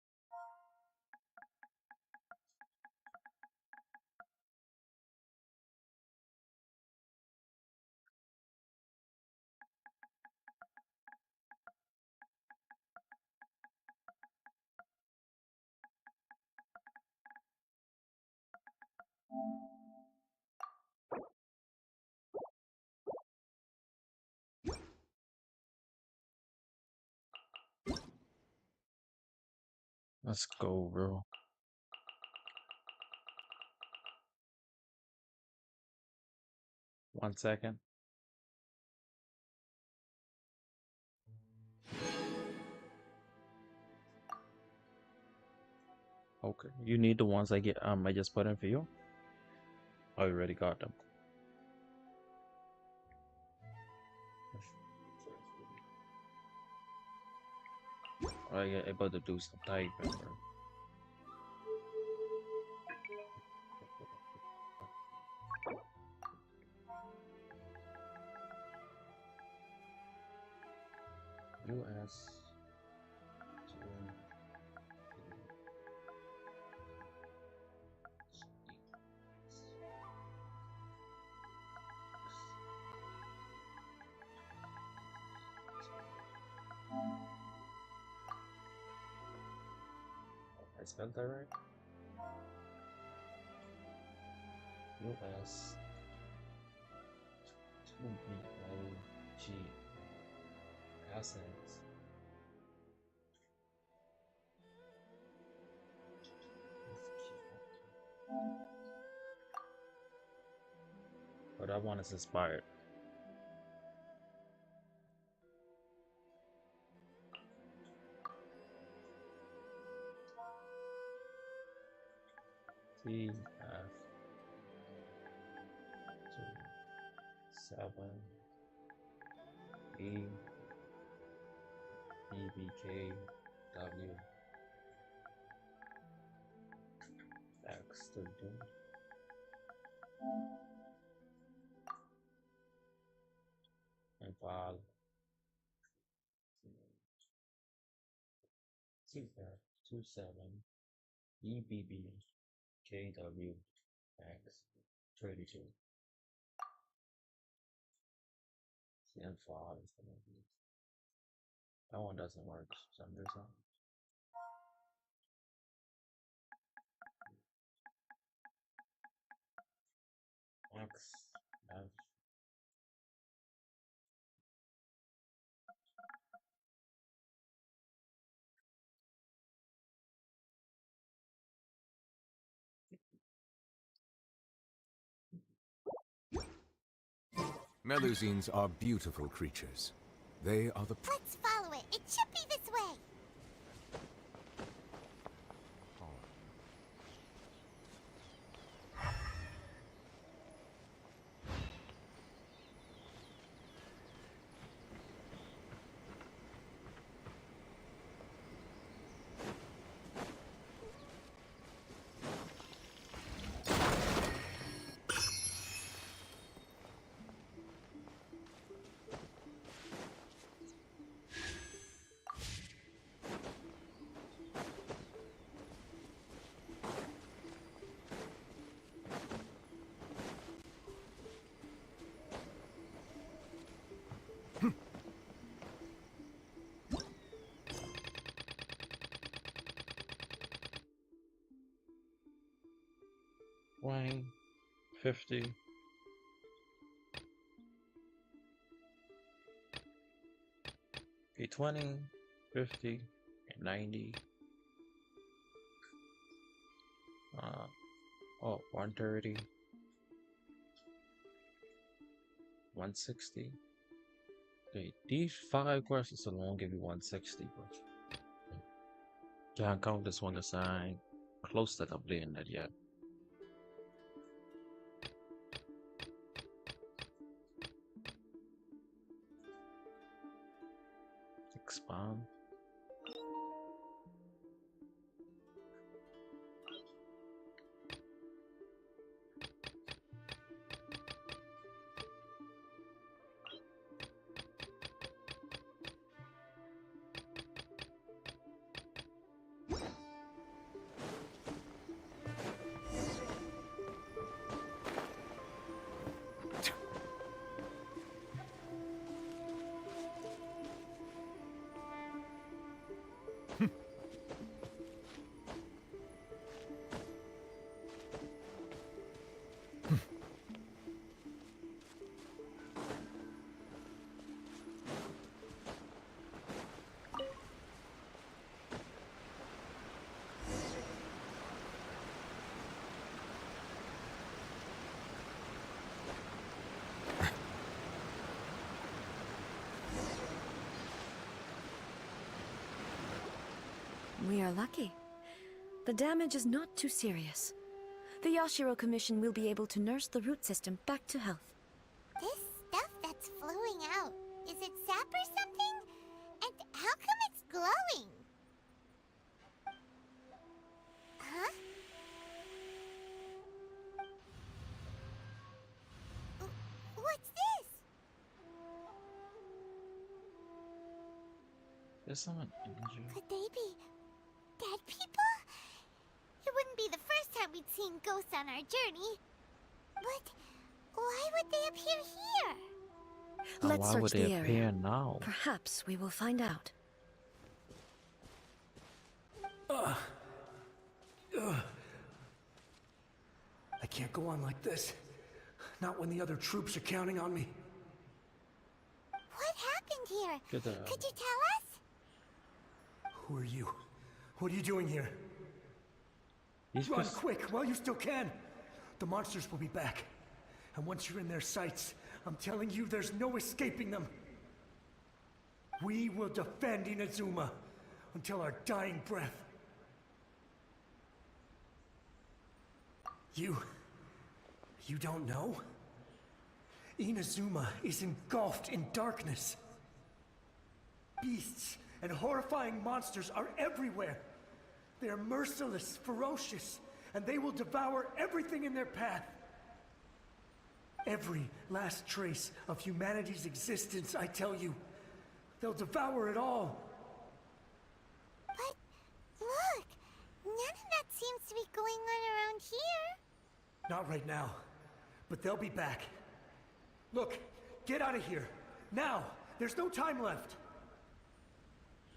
Let's go, bro. One second. Okay. You need the ones I just put in for you? I already got them. I get able to do some typing, bro. US. I spelled that right? US 2BLG assets. But that one is inspired. T F 7 E E B K W X 32 and file T F 27 E B B K W X 32. And file is gonna be that one doesn't work for some reason. X F Melusines are beautiful creatures. They are the... Let's follow it. It should be this way. Twenty, 50. Okay, 20, 50, 90. Oh, 130. 160. Okay, these 5 questions alone give you 160, but can't count this one because I ain't close to completing that yet. Expand. We are lucky. The damage is not too serious. The Yashiro Commission will be able to nurse the root system back to health. This stuff that's flowing out, is it sap or something? And how come it's glowing? Huh? What's this? There's someone injured. Could they be dead people? It wouldn't be the first time we'd seen ghosts on our journey. But why would they appear here? And Let's why search would the they appear area. now? Perhaps we will find out. I can't go on like this. Not when the other troops are counting on me. What happened here? Good, Could you tell us? Who are you? What are you doing here? He's Run just quick while you still can. The monsters will be back. And once you're in their sights, I'm telling you, there's no escaping them. We will defend Inazuma until our dying breath. You don't know? Inazuma is engulfed in darkness. Beasts and horrifying monsters are everywhere. They are merciless, ferocious, and they will devour everything in their path. Every last trace of humanity's existence, I tell you. They'll devour it all. But look, none of that seems to be going on around here. Not right now, but they'll be back. Look, get out of here. Now! There's no time left!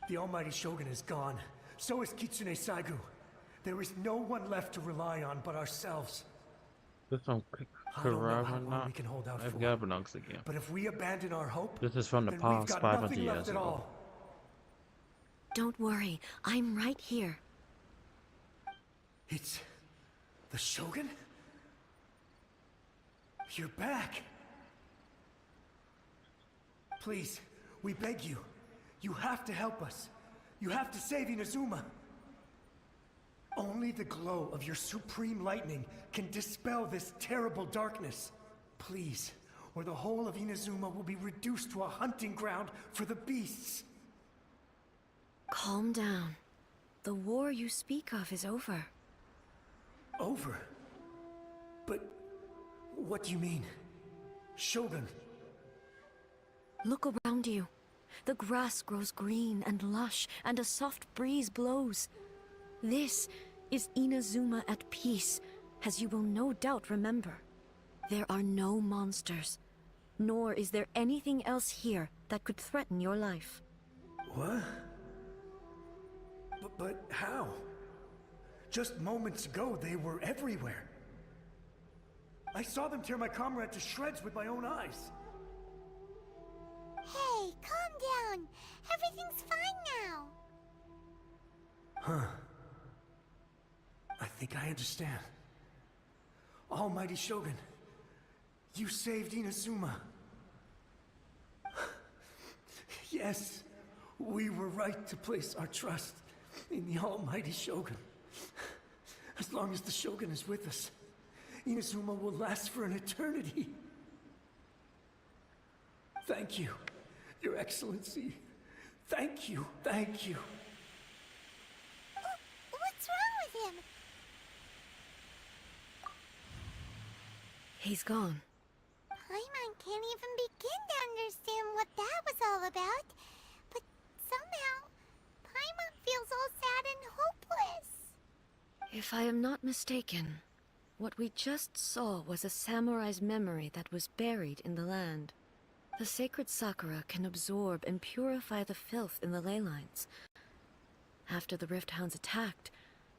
The almighty Shogun is gone. So is Kitsune Saigu. There is no one left to rely on but ourselves. This from I don't know how long Karama. we can hold out I've for. got pronounce again. But if we abandon our hope, This is from the then we've past got 500 nothing years left at ago. all. Don't worry, I'm right here. It's the Shogun? You're back. Please, we beg you. You have to help us. You have to save Inazuma. Only the glow of your supreme lightning can dispel this terrible darkness. Please, or the whole of Inazuma will be reduced to a hunting ground for the beasts. Calm down. The war you speak of is over. Over? But what do you mean? Shogun? Look around you. The grass grows green and lush, and a soft breeze blows. This is Inazuma at peace, as you will no doubt remember. There are no monsters, nor is there anything else here that could threaten your life. What? But how? Just moments ago, they were everywhere. I saw them tear my comrade to shreds with my own eyes. Hey, calm down. Everything's fine now. Huh. I think I understand. Almighty Shogun, you saved Inazuma. Yes, we were right to place our trust in the Almighty Shogun. As long as the Shogun is with us, Inazuma will last for an eternity. Thank you, Your Excellency. Thank you, thank you. What's wrong with him? He's gone. Paimon can't even begin to understand what that was all about. But somehow, Paimon feels all sad and hopeless. If I am not mistaken, what we just saw was a samurai's memory that was buried in the land. The sacred sakura can absorb and purify the filth in the ley lines. After the Rift Hounds attacked,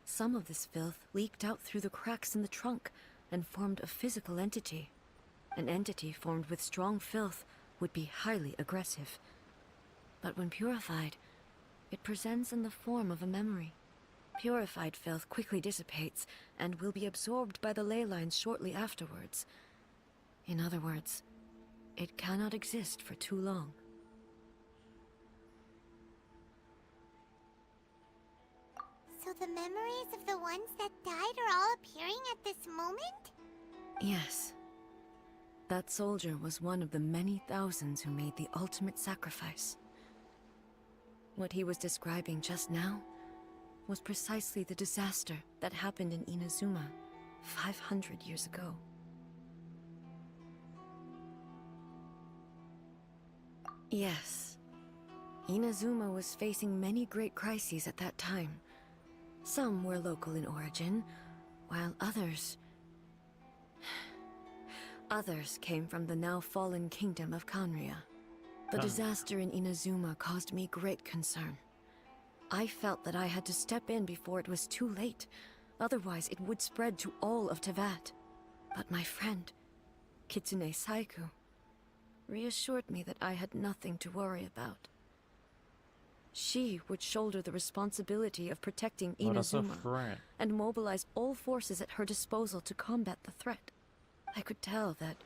some of this filth leaked out through the cracks in the trunk and formed a physical entity. An entity formed with strong filth would be highly aggressive. But when purified, it presents in the form of a memory. Purified filth quickly dissipates and will be absorbed by the ley lines shortly afterwards. In other words, it cannot exist for too long. So the memories of the ones that died are all appearing at this moment? Yes. That soldier was one of the many thousands who made the ultimate sacrifice. What he was describing just now was precisely the disaster that happened in Inazuma 500 years ago. Yes. Inazuma was facing many great crises at that time. Some were local in origin, while others came from the now fallen kingdom of Kanria. The disaster in Inazuma caused me great concern. I felt that I had to step in before it was too late, otherwise it would spread to all of Tevat. But my friend, Kitsune Saigu, reassured me that I had nothing to worry about. She would shoulder the responsibility of protecting Inazuma and mobilize all forces at her disposal to combat the threat. I could tell that,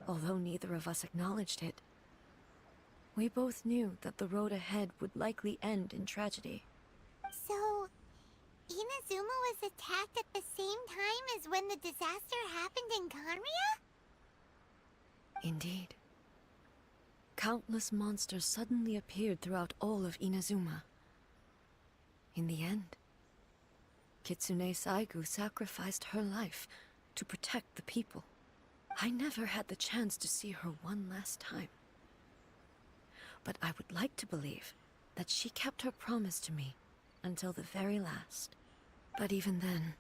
although neither of us acknowledged it, we both knew that the road ahead would likely end in tragedy. So, Inazuma Inazuma was attacked at the same time as when the disaster happened in Kanria? Indeed. Countless monsters suddenly appeared throughout all of Inazuma. In the end, Kitsune Saigu sacrificed her life to protect the people. I never had the chance to see her one last time. But I would like to believe that she kept her promise to me until the very last. But even then,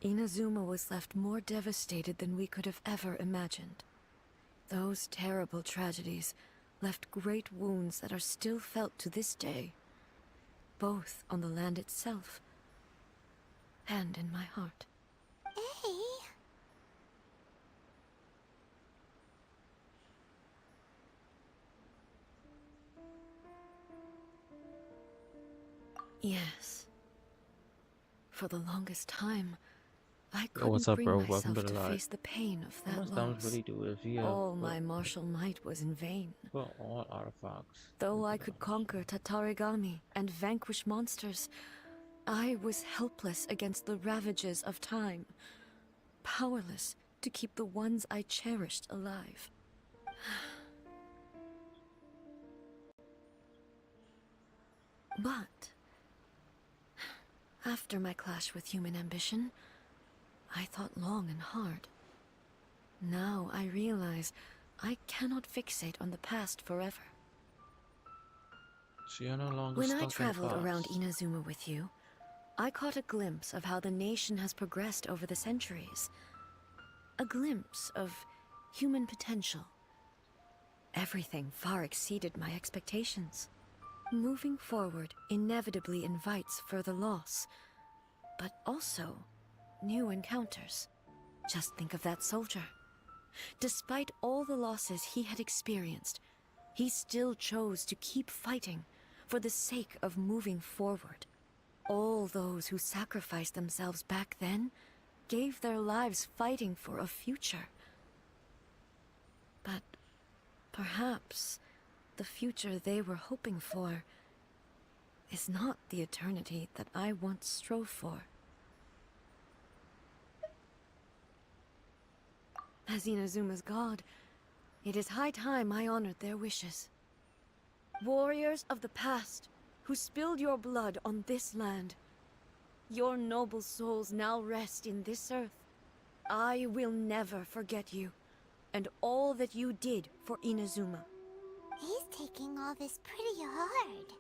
Inazuma was left more devastated than we could have ever imagined. Those terrible tragedies left great wounds that are still felt to this day, both on the land itself and in my heart. Hey. Yes. For the longest time, I Yo, couldn't what's up, bring bro? Welcome myself to the to live. face the pain of How that much damage loss. would he do if he All my martial might was in vain. put all artifacts? Though I could conquer Tatarigami and vanquish monsters, I was helpless against the ravages of time, powerless to keep the ones I cherished alive. But after my clash with human ambition, I thought long and hard. Now I realize I cannot fixate on the past forever. So you're no longer When stuck I in the traveled around past. Inazuma with you, I caught a glimpse of how the nation has progressed over the centuries. A glimpse of human potential. Everything far exceeded my expectations. Moving forward inevitably invites further loss, but also new encounters. Just think of that soldier. Despite all the losses he had experienced, he still chose to keep fighting for the sake of moving forward. All those who sacrificed themselves back then gave their lives fighting for a future. But perhaps the future they were hoping for is not the eternity that I once strove for. As Inazuma's god, it is high time I honored their wishes. Warriors of the past, who spilled your blood on this land, your noble souls now rest in this earth. I will never forget you, and all that you did for Inazuma. He's taking all this pretty hard.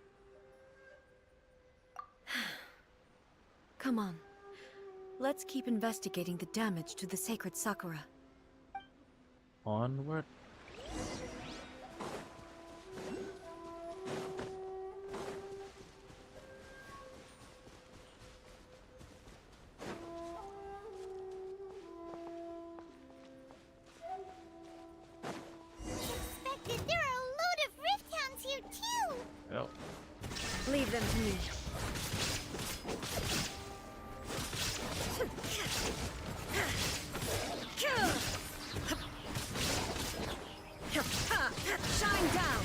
Come on. Let's keep investigating the damage to the sacred Sakura. Onward. Expected there are a load of Rift Hounds here too! Yep. Leave them to me. Shine down!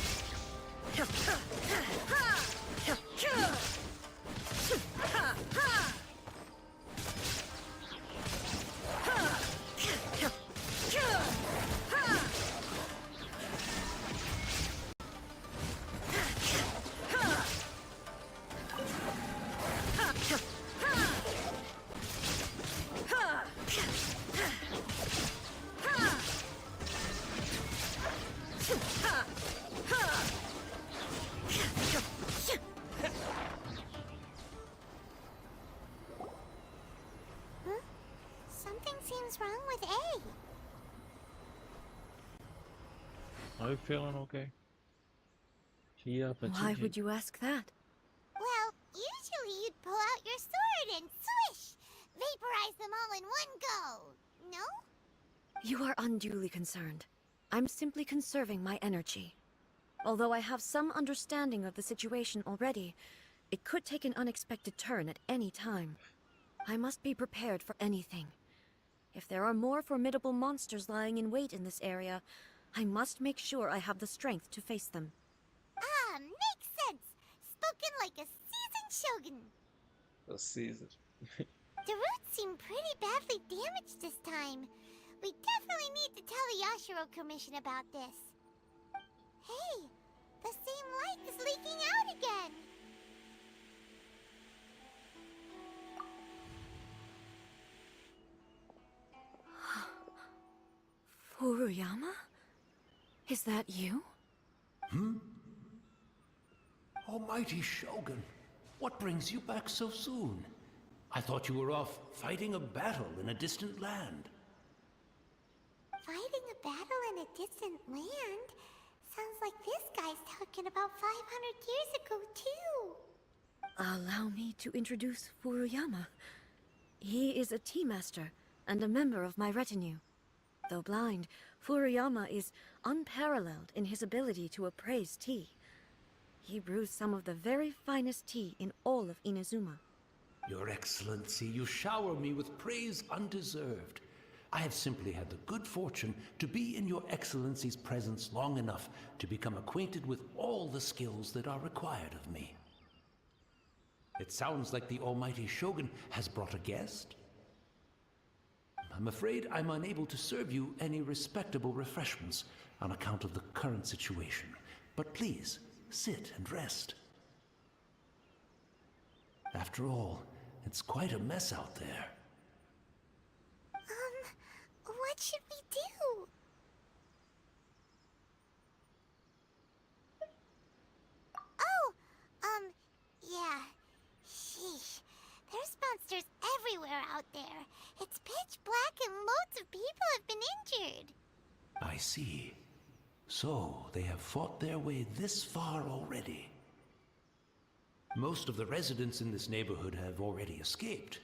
Something seems wrong with A. Are you feeling okay? Yeah, but Why would you ask that? Well, usually you'd pull out your sword and swish! Vaporize them all in one go! No? You are unduly concerned. I'm simply conserving my energy. Although I have some understanding of the situation already, it could take an unexpected turn at any time. I must be prepared for anything. If there are more formidable monsters lying in wait in this area, I must make sure I have the strength to face them. Ah, makes sense! Spoken like a seasoned shogun! The season. The roots seem pretty badly damaged this time. We definitely need to tell the Yashiro Commission about this. Hey, the same light is leaking out again. Furuyama? Is that you? Almighty Shogun, what brings you back so soon? I thought you were off fighting a battle in a distant land. Fighting a battle in a distant land? Sounds like this guy's talking about 500 years ago, too. Allow me to introduce Furuyama. He is a tea master and a member of my retinue. Though blind, Furuyama is unparalleled in his ability to appraise tea. He brews some of the very finest tea in all of Inazuma. Your Excellency, you shower me with praise undeserved. I have simply had the good fortune to be in your Excellency's presence long enough to become acquainted with all the skills that are required of me. It sounds like the Almighty Shogun has brought a guest. I'm afraid I'm unable to serve you any respectable refreshments on account of the current situation. But please, sit and rest. After all, it's quite a mess out there. What should we do? Oh, yeah. Sheesh. There's monsters everywhere out there. It's pitch black and loads of people have been injured. I see. So, they have fought their way this far already. Most of the residents in this neighborhood have already escaped.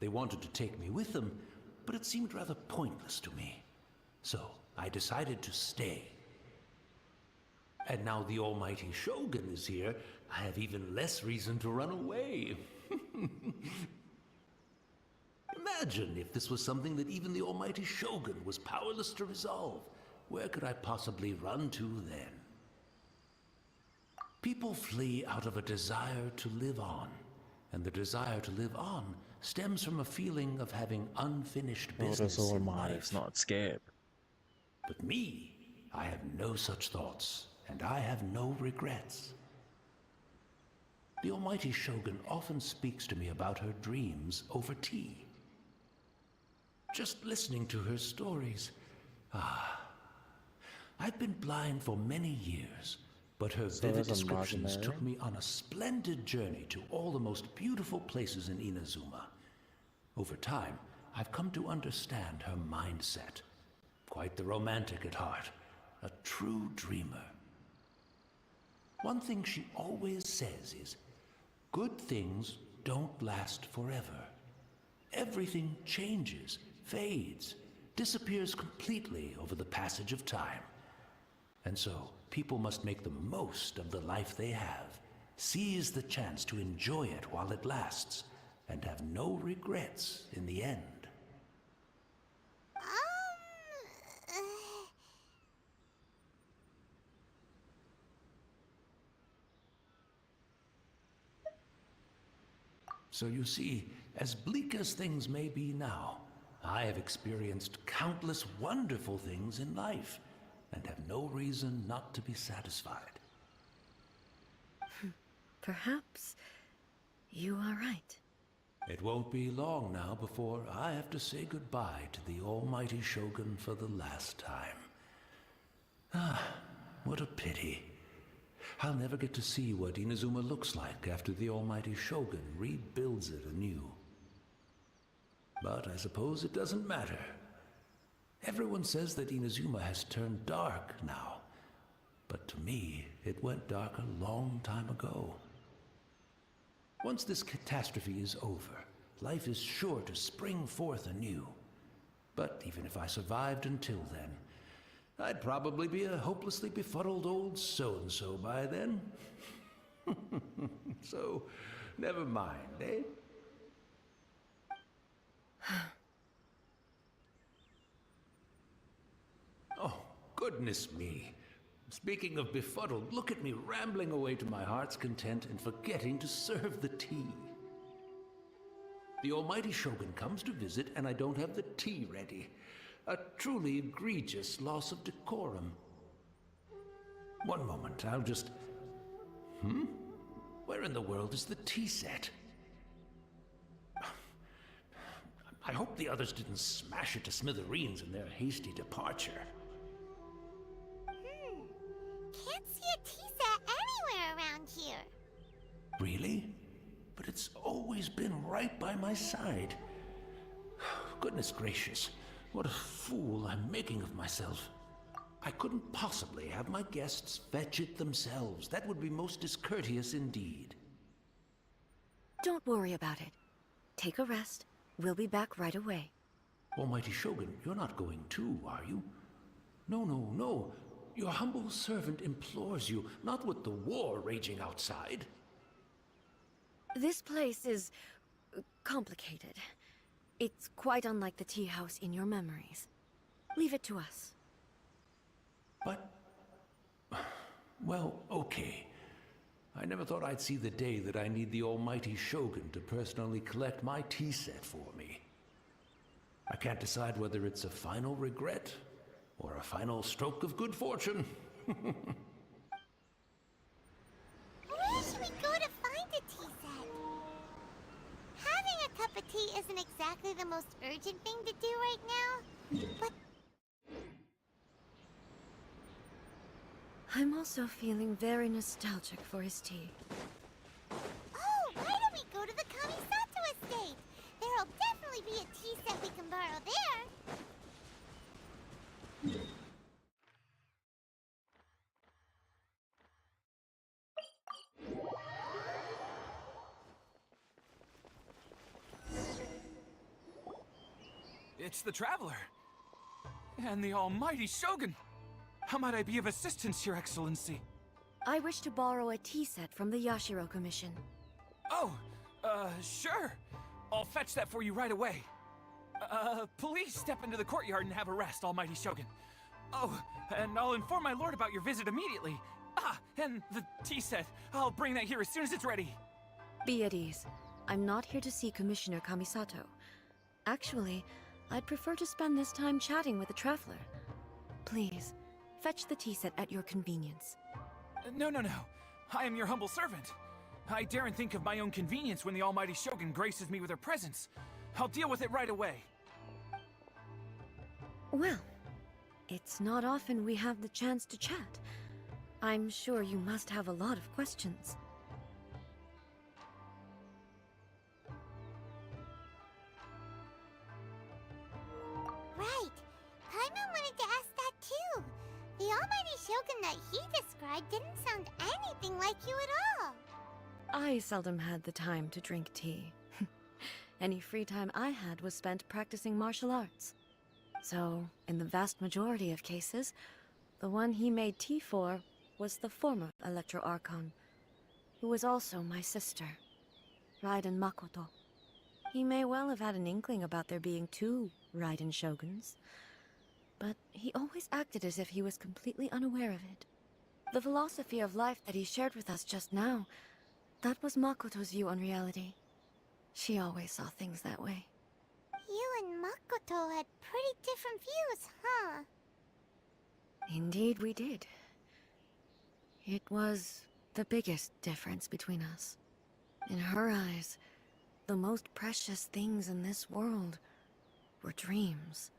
They wanted to take me with them, but it seemed rather pointless to me. So, I decided to stay. And now the Almighty Shogun is here, I have even less reason to run away. Imagine if this was something that even the Almighty Shogun was powerless to resolve. Where could I possibly run to then? People flee out of a desire to live on, and the desire to live on stems from a feeling of having unfinished business All in mine life. is not scared. But me, I have no such thoughts, and I have no regrets. The Almighty Shogun often speaks to me about her dreams over tea. Just listening to her stories, I've been blind for many years, but her vivid there's a descriptions took imaginary? me on a splendid journey to all the most beautiful places in Inazuma. Over time, I've come to understand her mindset. Quite the romantic at heart, a true dreamer. One thing she always says is, good things don't last forever. Everything changes, fades, disappears completely over the passage of time. And so, people must make the most of the life they have, seize the chance to enjoy it while it lasts, and have no regrets in the end. So you see, as bleak as things may be now, I have experienced countless wonderful things in life, and have no reason not to be satisfied. Perhaps you are right. It won't be long now before I have to say goodbye to the Almighty Shogun for the last time. What a pity. I'll never get to see what Inazuma looks like after the Almighty Shogun rebuilds it anew. But I suppose it doesn't matter. Everyone says that Inazuma has turned dark now, but to me, it went dark a long time ago. Once this catastrophe is over, life is sure to spring forth anew. But even if I survived until then, I'd probably be a hopelessly befuddled old so-and-so by then. So, never mind, eh? Oh, goodness me. Speaking of befuddled, look at me rambling away to my heart's content and forgetting to serve the tea. The almighty Shogun comes to visit and I don't have the tea ready. A truly egregious loss of decorum. One moment, I'll just... Where in the world is the tea set? I hope the others didn't smash it to smithereens in their hasty departure. Can't see a tea set anywhere around here. Really? But it's always been right by my side. Goodness gracious, what a fool I'm making of myself. I couldn't possibly have my guests fetch it themselves. That would be most discourteous indeed. Don't worry about it. Take a rest. We'll be back right away. Almighty Shogun, you're not going too, are you? No, no, no. Your humble servant implores you, not with the war raging outside. This place is complicated. It's quite unlike the tea house in your memories. Leave it to us. But... well, okay. I never thought I'd see the day that I need the almighty Shogun to personally collect my tea set for me. I can't decide whether it's a final regret or a final stroke of good fortune. Where should we go to find a tea set? Having a cup of tea isn't exactly the most urgent thing to do right now, but I'm also feeling very nostalgic for his tea. oh, why don't we go to the Kamisato estate? There'll definitely be a tea set we can borrow there. It's the Traveler. And the almighty Shogun. How might I be of assistance, Your Excellency? I wish to borrow a tea set from the Yashiro Commission. Oh, sure. I'll fetch that for you right away. Please step into the courtyard and have a rest, almighty Shogun. Oh, and I'll inform my lord about your visit immediately. Ah, and the tea set. I'll bring that here as soon as it's ready. Be at ease. I'm not here to see Commissioner Kamisato. Actually, I'd prefer to spend this time chatting with the Traveler. Please, fetch the tea set at your convenience. No. I am your humble servant. I daren't think of my own convenience when the almighty Shogun graces me with her presence. I'll deal with it right away. Well, it's not often we have the chance to chat. I'm sure you must have a lot of questions. Right. Paimon wanted to ask that too. The almighty Shogun that he described didn't sound anything like you at all. I seldom had the time to drink tea. Any free time I had was spent practicing martial arts. So, in the vast majority of cases, the one he made tea for was the former Electro Archon, who was also my sister, Raiden Makoto. He may well have had an inkling about there being two Raiden Shoguns, but he always acted as if he was completely unaware of it. The philosophy of life that he shared with us just now, that was Makoto's view on reality. She always saw things that way. You and Makoto had pretty different views, huh? Indeed we did. It was the biggest difference between us. In her eyes, the most precious things in this world were dreams.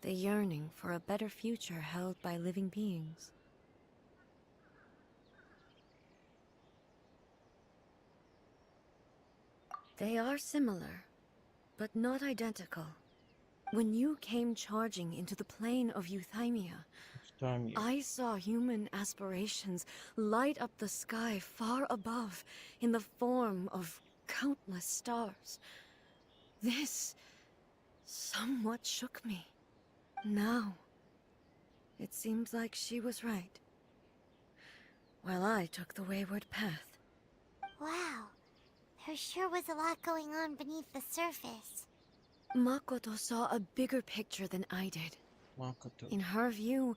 The yearning for a better future held by living beings. They are similar, but not identical. When you came charging into the plane of Euthymia, I saw human aspirations light up the sky far above in the form of countless stars. This somewhat shook me. Now, it seems like she was right, while I took the wayward path. Wow. There sure was a lot going on beneath the surface. Makoto saw a bigger picture than I did. Makoto. In her view,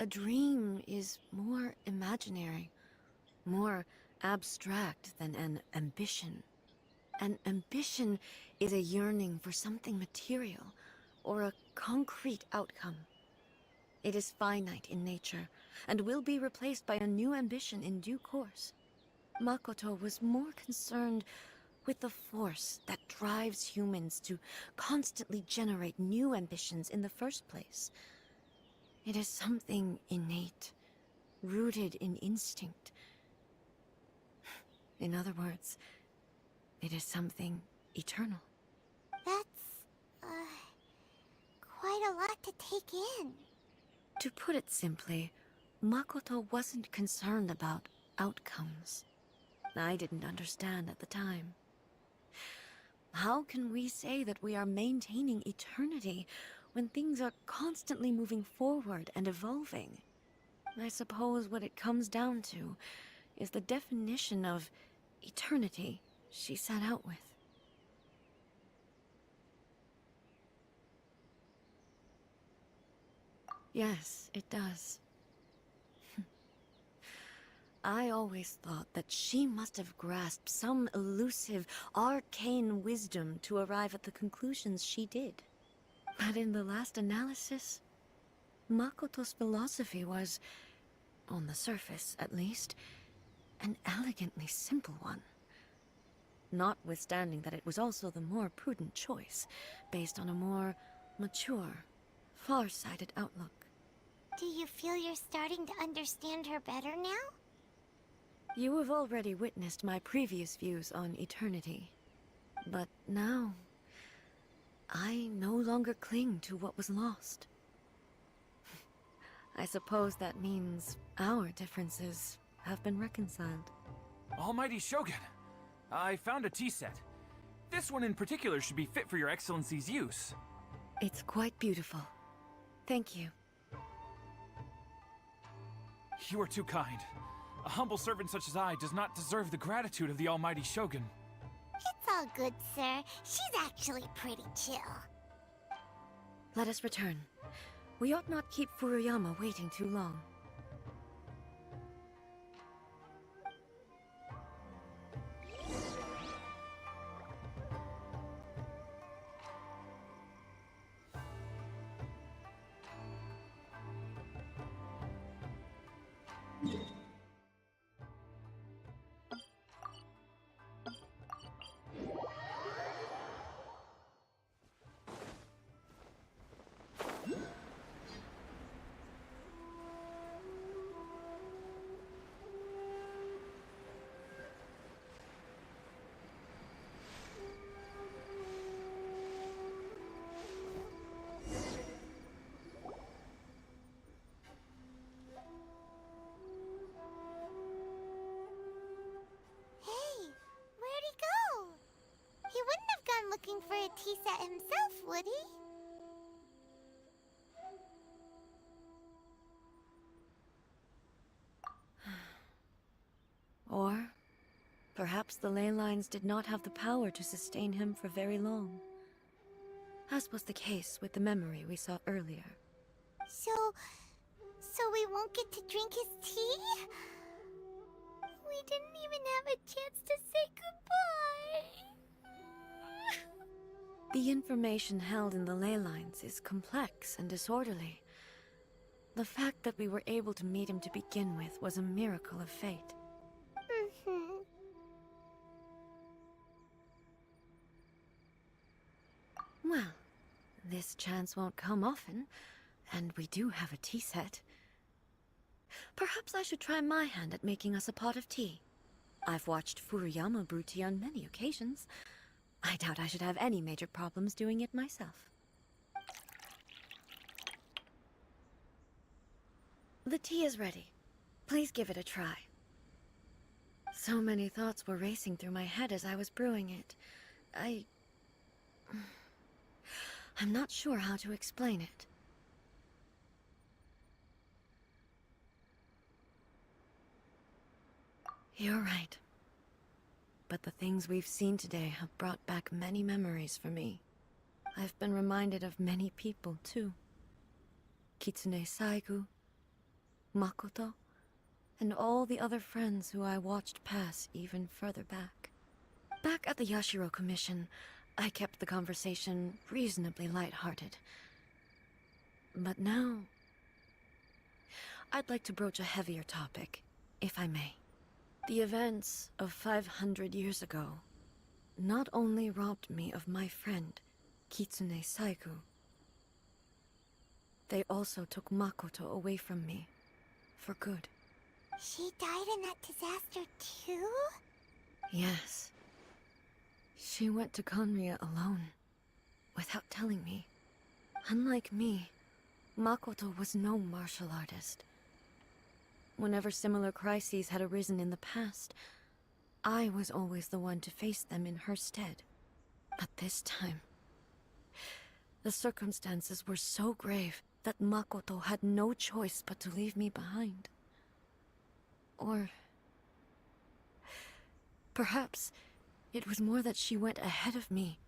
a dream is more imaginary, more abstract than an ambition. An ambition is a yearning for something material, or a concrete outcome. It is finite in nature, and will be replaced by a new ambition in due course. Makoto was more concerned with the force that drives humans to constantly generate new ambitions in the first place. It is something innate, rooted in instinct. In other words, it is something eternal. That's, quite a lot to take in. To put it simply, Makoto wasn't concerned about outcomes. I didn't understand at the time. How can we say that we are maintaining eternity when things are constantly moving forward and evolving? I suppose what it comes down to is the definition of eternity she set out with. Yes, it does. I always thought that she must have grasped some elusive, arcane wisdom to arrive at the conclusions she did. But in the last analysis, Makoto's philosophy was, on the surface at least, an elegantly simple one. Notwithstanding that it was also the more prudent choice, based on a more mature, far-sighted outlook. Do you feel you're starting to understand her better now? You have already witnessed my previous views on eternity. But now, I no longer cling to what was lost. I suppose that means our differences have been reconciled. Almighty Shogun, I found a tea set. This one in particular should be fit for your Excellency's use. It's quite beautiful. Thank you. You are too kind. A humble servant such as I does not deserve the gratitude of the Almighty Shogun. It's all good, sir. She's actually pretty chill. Let us return. We ought not keep Furuyama waiting too long. Hey, where'd he go? He wouldn't have gone looking for a tea set himself, would he? Or perhaps the ley lines did not have the power to sustain him for very long, as was the case with the memory we saw earlier. So we won't get to drink his tea? We didn't even have a chance to say goodbye. The information held in the ley lines is complex and disorderly. The fact that we were able to meet him to begin with was a miracle of fate. Well, this chance won't come often, and we do have a tea set. Perhaps I should try my hand at making us a pot of tea. I've watched Furuyama brew tea on many occasions. I doubt I should have any major problems doing it myself. The tea is ready. Please give it a try. So many thoughts were racing through my head as I was brewing it. I'm not sure how to explain it. You're right. But the things we've seen today have brought back many memories for me. I've been reminded of many people, too. Kitsune Saigu, Makoto, and all the other friends who I watched pass even further back. Back at the Yashiro Commission, I kept the conversation reasonably lighthearted. But now, I'd like to broach a heavier topic, if I may. The events of 500 years ago not only robbed me of my friend, Kitsune Saigu, they also took Makoto away from me, for good. She died in that disaster too? Yes. She went to Conria alone, without telling me. Unlike me, Makoto was no martial artist. Whenever similar crises had arisen in the past, I was always the one to face them in her stead. But this time, the circumstances were so grave that Makoto had no choice but to leave me behind. Or perhaps it was more that she went ahead of me,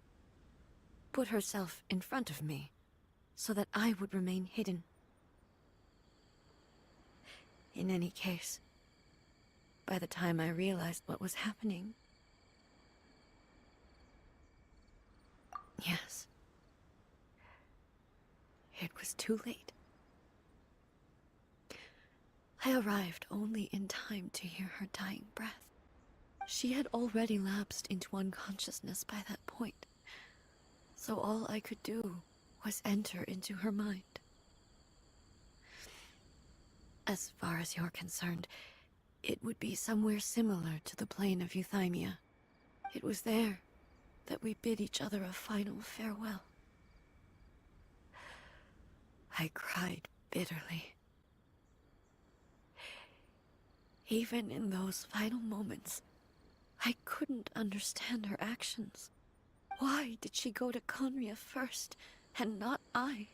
put herself in front of me, so that I would remain hidden. In any case, by the time I realized what was happening... Yes. It was too late. I arrived only in time to hear her dying breath. She had already lapsed into unconsciousness by that point, so all I could do was enter into her mind. As far as you're concerned, it would be somewhere similar to the plane of Euthymia. It was there that we bid each other a final farewell. I cried bitterly. Even in those final moments, I couldn't understand her actions. Why did she go to Conria first, and not I?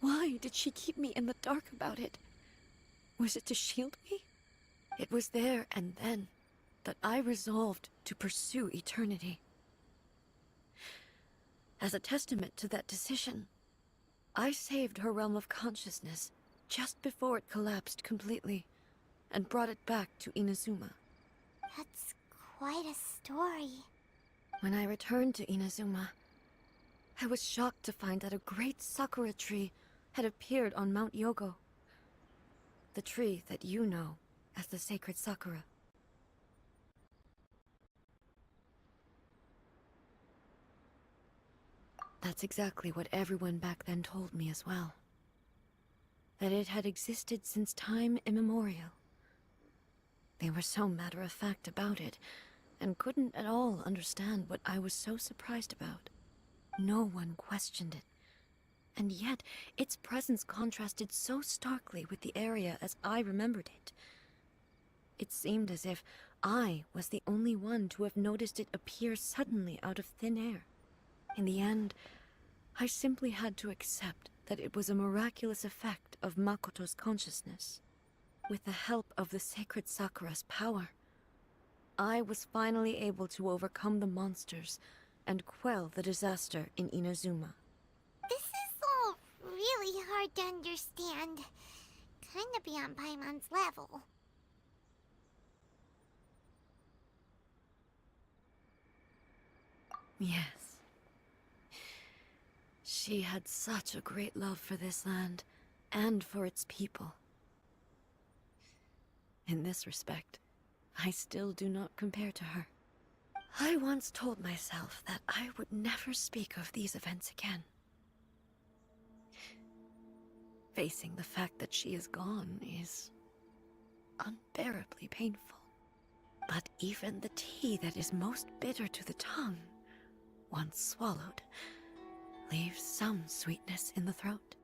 Why did she keep me in the dark about it? Was it to shield me? It was there and then that I resolved to pursue eternity. As a testament to that decision, I saved her realm of consciousness just before it collapsed completely, and brought it back to Inazuma. That's quite a story. When I returned to Inazuma, I was shocked to find that a great sakura tree had appeared on Mount Yogo. The tree that you know as the sacred sakura. That's exactly what everyone back then told me as well. That it had existed since time immemorial. They were so matter-of-fact about it, and couldn't at all understand what I was so surprised about. No one questioned it. And yet, its presence contrasted so starkly with the area as I remembered it. It seemed as if I was the only one to have noticed it appear suddenly out of thin air. In the end, I simply had to accept that it was a miraculous effect of Makoto's consciousness. With the help of the sacred Sakura's power, I was finally able to overcome the monsters and quell the disaster in Inazuma. This is all really hard to understand. Kinda beyond Paimon's level. Yes. She had such a great love for this land, and for its people. In this respect, I still do not compare to her. I once told myself that I would never speak of these events again. Facing the fact that she is gone is unbearably painful. But even the tea that is most bitter to the tongue, once swallowed, leaves some sweetness in the throat.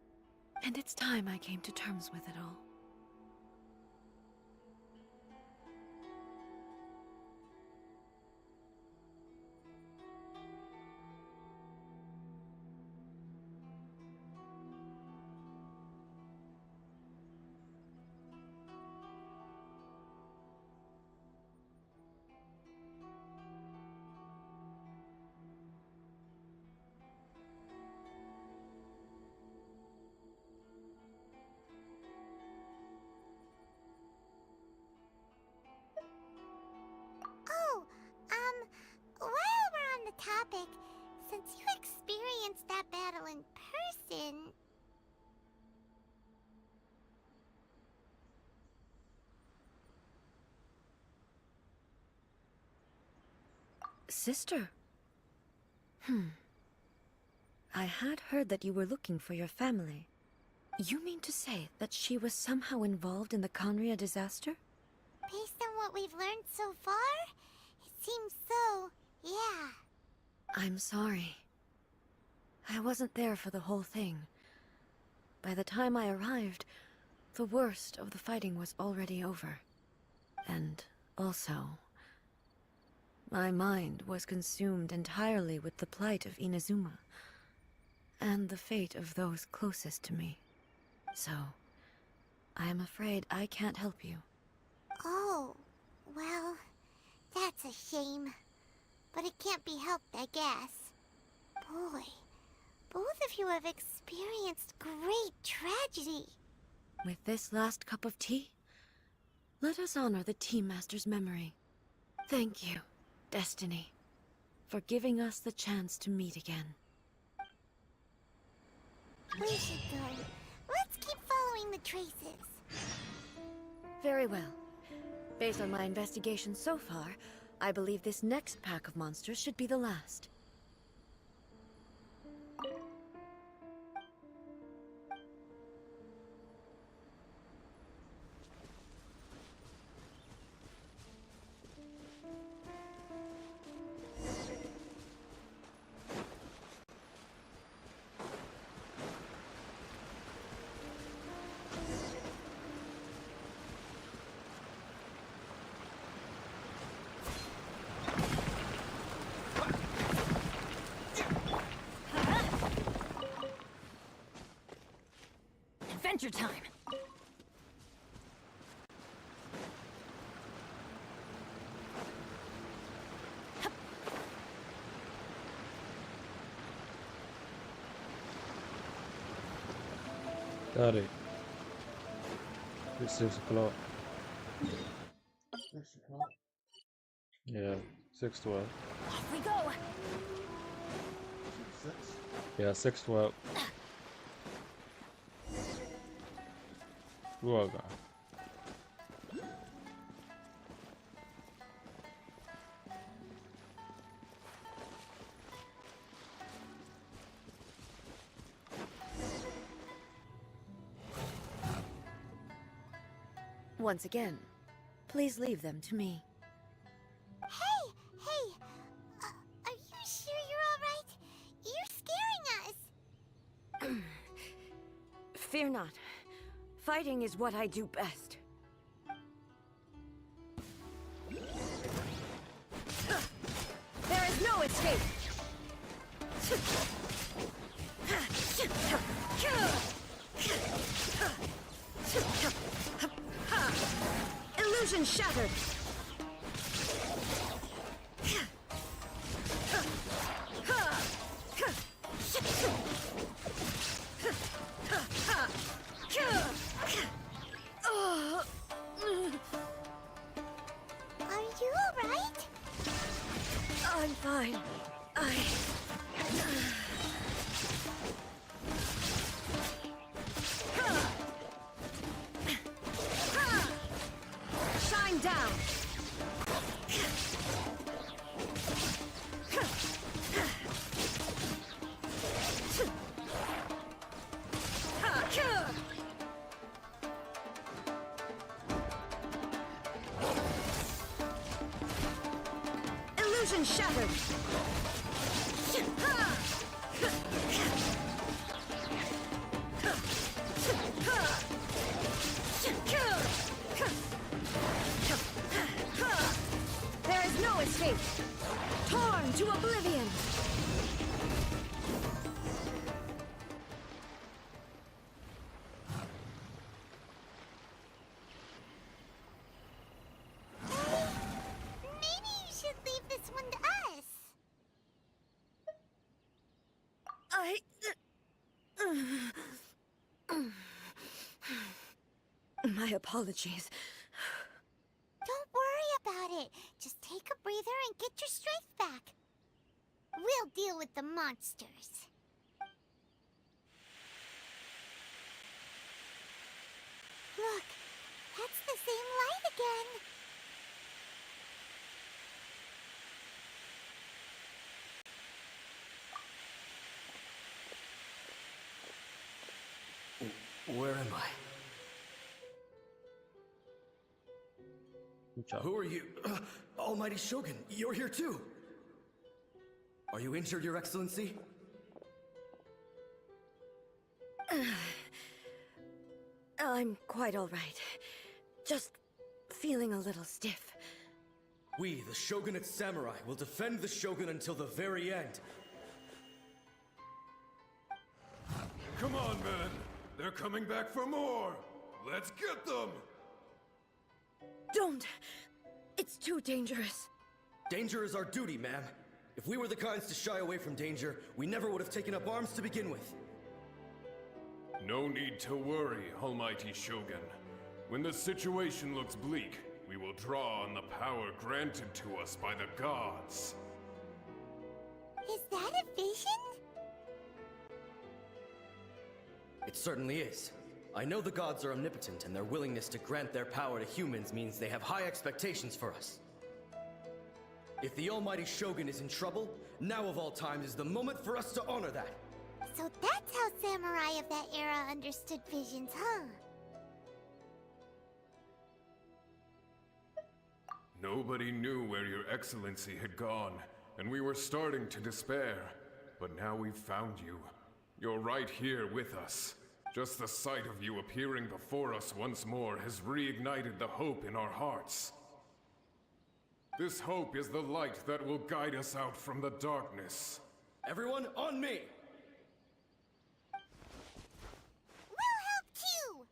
And it's time I came to terms with it all. Sister? I had heard that you were looking for your family. You mean to say that she was somehow involved in the Conria disaster? Based on what we've learned so far, it seems so, yeah. I'm sorry. I wasn't there for the whole thing. By the time I arrived, the worst of the fighting was already over. And also, my mind was consumed entirely with the plight of Inazuma, and the fate of those closest to me. So, I am afraid I can't help you. Oh, well, that's a shame. But it can't be helped, I guess. Boy, both of you have experienced great tragedy. With this last cup of tea, let us honor the Tea Master's memory. Thank you, Destiny, for giving us the chance to meet again. We should go. Let's keep following the traces. Very well. Based on my investigation so far, I believe this next pack of monsters should be the last. Adventure time! Got it. It's 6 o'clock. 6 o'clock. Yeah, 6:12. Off we go! 6. Yeah, 6:12. Uoga. Once again, please leave them to me. Hey! Are you sure you're alright? You're scaring us! Fear not. Fighting is what I do best. There is no escape! Illusion shattered! Are you alright? I'm fine. Shine down! Illusion shattered! There is no escape! Torn to oblivion! Maybe you should leave this one to us. My apologies. Don't worry about it. Just take a breather and get your strength back. We'll deal with the monsters. Look, that's the same light again. Where am I? Good job. Who are you? Almighty Shogun, you're here too! Are you injured, Your Excellency? I'm quite all right. Just feeling a little stiff. We, the Shogunate Samurai, will defend the Shogun until the very end. Come on, men! They're coming back for more! Let's get them! Don't! It's too dangerous. Danger is our duty, ma'am. If we were the kinds to shy away from danger, we never would have taken up arms to begin with. No need to worry, Almighty Shogun. When the situation looks bleak, we will draw on the power granted to us by the gods. Is that a vision? It certainly is. I know the gods are omnipotent, and their willingness to grant their power to humans means they have high expectations for us. If the Almighty Shogun is in trouble, now of all times is the moment for us to honor that. So that's how samurai of that era understood visions, huh? Nobody knew where Your Excellency had gone, and we were starting to despair. But now we've found you. You're right here with us. Just the sight of you appearing before us once more has reignited the hope in our hearts. This hope is the light that will guide us out from the darkness. Everyone, on me! We'll help too!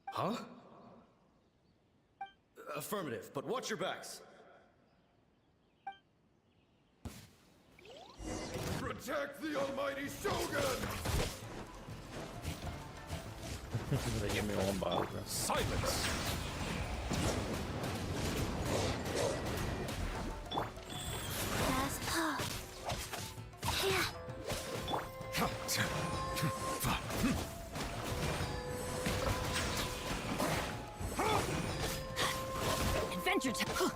Huh? Affirmative, but watch your backs. Protect the Almighty Shogun! They give me one bottle. Silence! Adventure time!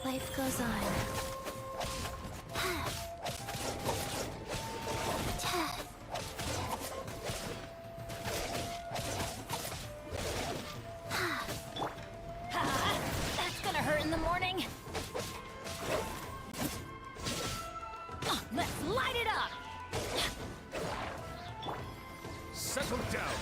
Life goes on. That's gonna hurt in the morning. Let's light it up! Settle down!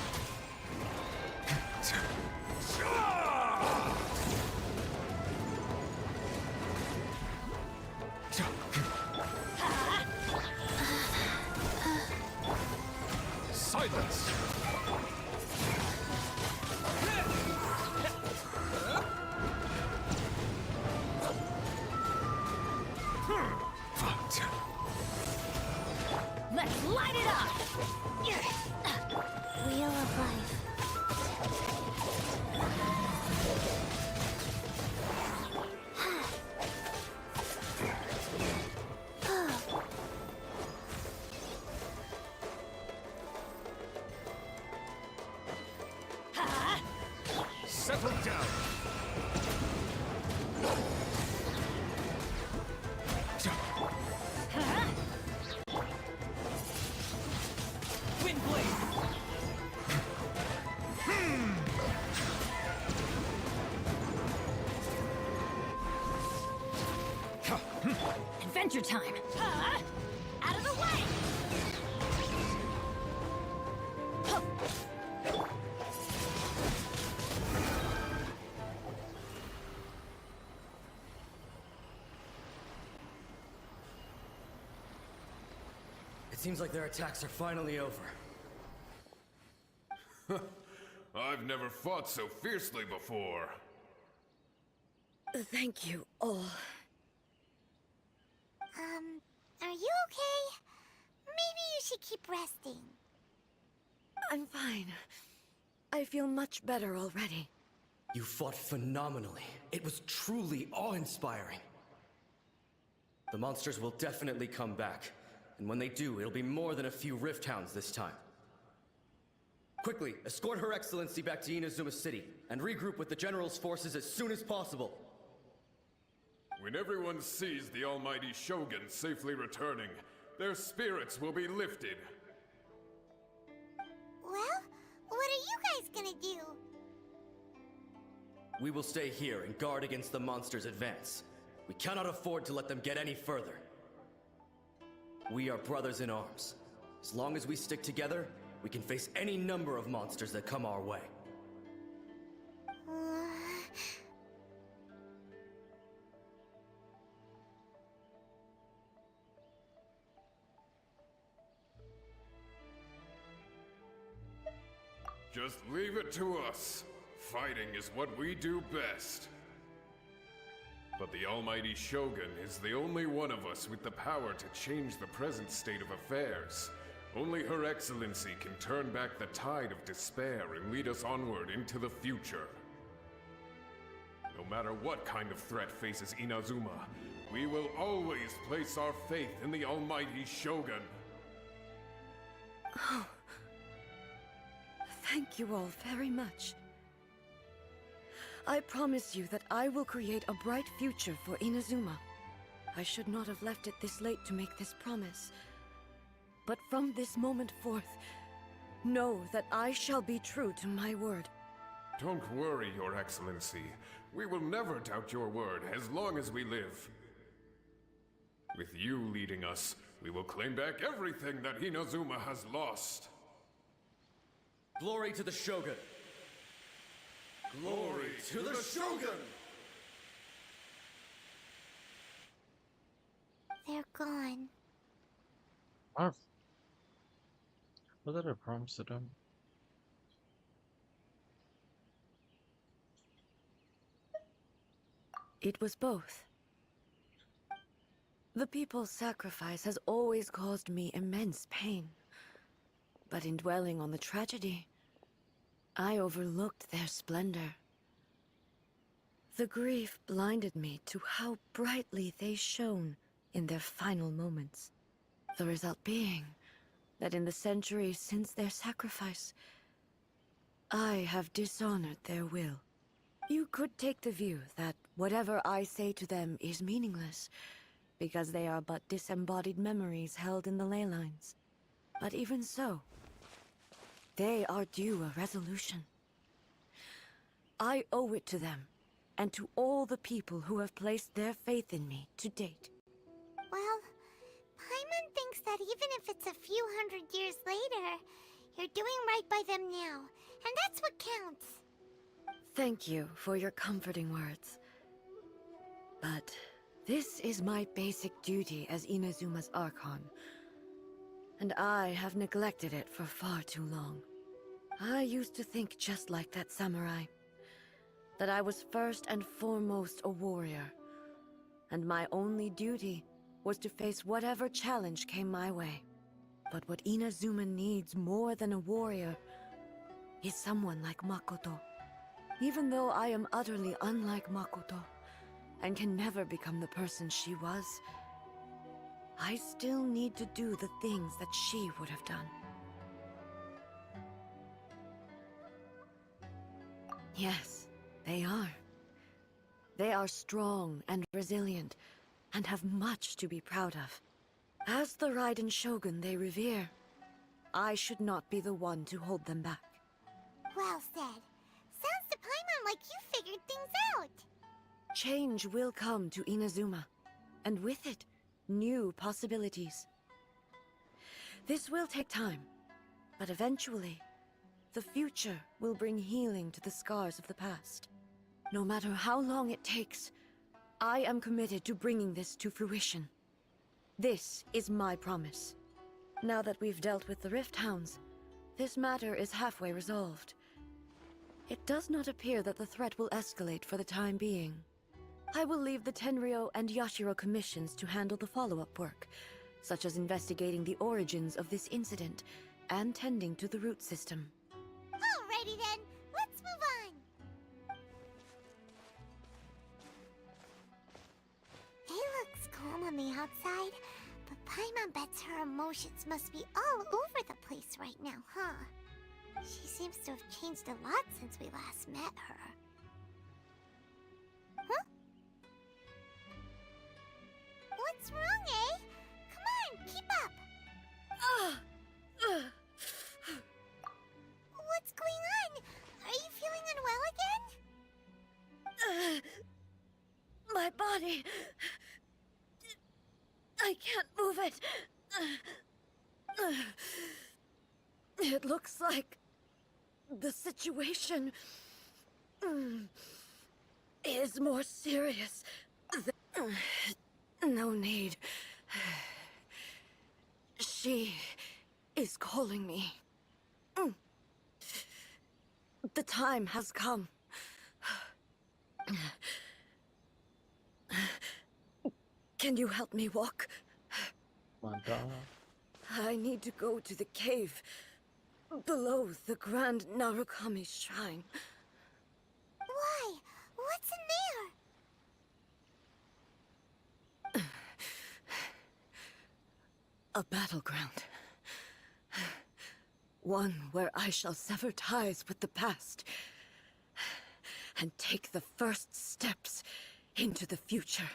Silence! Let's light it up! Wheel of life. Settle down! Wind blade! Adventure time! Out of the way! It seems like their attacks are finally over. I've never fought so fiercely before. Thank you all. Are you okay? Maybe you should keep resting. I'm fine. I feel much better already. You fought phenomenally. It was truly awe-inspiring. The monsters will definitely come back. And when they do, it'll be more than a few Rift Hounds this time. Quickly, escort Her Excellency back to Inazuma City, and regroup with the General's forces as soon as possible. When everyone sees the Almighty Shogun safely returning, their spirits will be lifted. Well, what are you guys gonna do? We will stay here and guard against the monster's advance. We cannot afford to let them get any further. We are brothers in arms. As long as we stick together, we can face any number of monsters that come our way. Just leave it to us. Fighting is what we do best. But the Almighty Shogun is the only one of us with the power to change the present state of affairs. Only Her Excellency can turn back the tide of despair and lead us onward into the future. No matter what kind of threat faces Inazuma, we will always place our faith in the Almighty Shogun. Oh. Thank you all very much. I promise you that I will create a bright future for Inazuma. I should not have left it this late to make this promise. But from this moment forth, know that I shall be true to my word. Don't worry, Your Excellency. We will never doubt your word as long as we live. With you leading us, we will claim back everything that Inazuma has lost. Glory to the Shogun! Glory to the Shogun! They're gone. What? What did I promise to them? It was both. The people's sacrifice has always caused me immense pain. But in dwelling on the tragedy, I overlooked their splendor. The grief blinded me to how brightly they shone in their final moments. The result being that in the centuries since their sacrifice, I have dishonored their will. You could take the view that whatever I say to them is meaningless, because they are but disembodied memories held in the ley lines. But even so, they are due a resolution. I owe it to them, and to all the people who have placed their faith in me to date. Well, Paimon thinks that even if it's a few hundred years later, you're doing right by them now, and that's what counts. Thank you for your comforting words. But this is my basic duty as Inazuma's Archon, and I have neglected it for far too long. I used to think just like that samurai, that I was first and foremost a warrior, and my only duty was to face whatever challenge came my way. But what Inazuma needs more than a warrior is someone like Makoto. Even though I am utterly unlike Makoto, and can never become the person she was, I still need to do the things that she would have done. Yes, they are. They are strong and resilient, and have much to be proud of. As the Raiden Shogun they revere, I should not be the one to hold them back. Well said. Sounds to Paimon like you figured things out. Change will come to Inazuma, and with it, new possibilities. This will take time, but eventually, the future will bring healing to the scars of the past. No matter how long it takes, I am committed to bringing this to fruition. This is my promise. Now that we've dealt with the Rift Hounds, this matter is halfway resolved. It does not appear that the threat will escalate for the time being. I will leave the Tenryou and Yashiro commissions to handle the follow-up work, such as investigating the origins of this incident and tending to the root system. Alrighty then, let's move on. It looks calm on the outside, but Paimon bets her emotions must be all over the place right now, huh? She seems to have changed a lot since we last met her. Huh? What's wrong, eh? Come on, keep up! What's going on? Are you feeling unwell again? My body. I can't move it. It looks like the situation is more serious than... No need. She is calling me. The time has come. Can you help me walk? My dog. I need to go to the cave below the Grand Narukami Shrine. Why? What's in there? A battleground. One where I shall sever ties with the past and take the first steps into the future.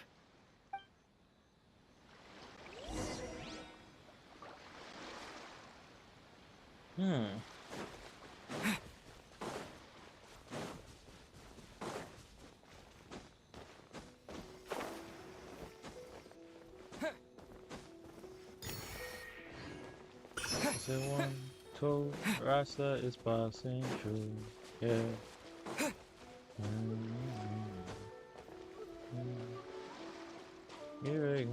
Say one, two, Rasta is passing through. Yeah. Here.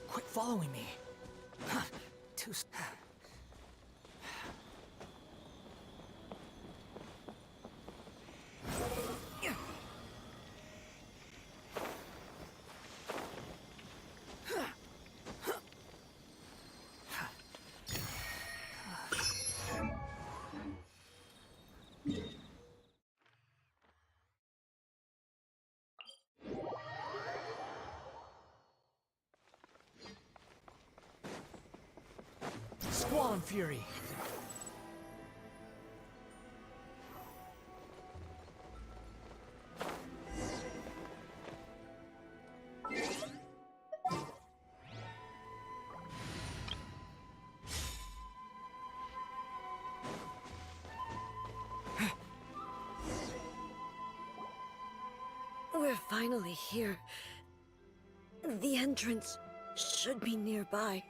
Quit following me. Too... Squall Fury. We're finally here. The entrance should be nearby.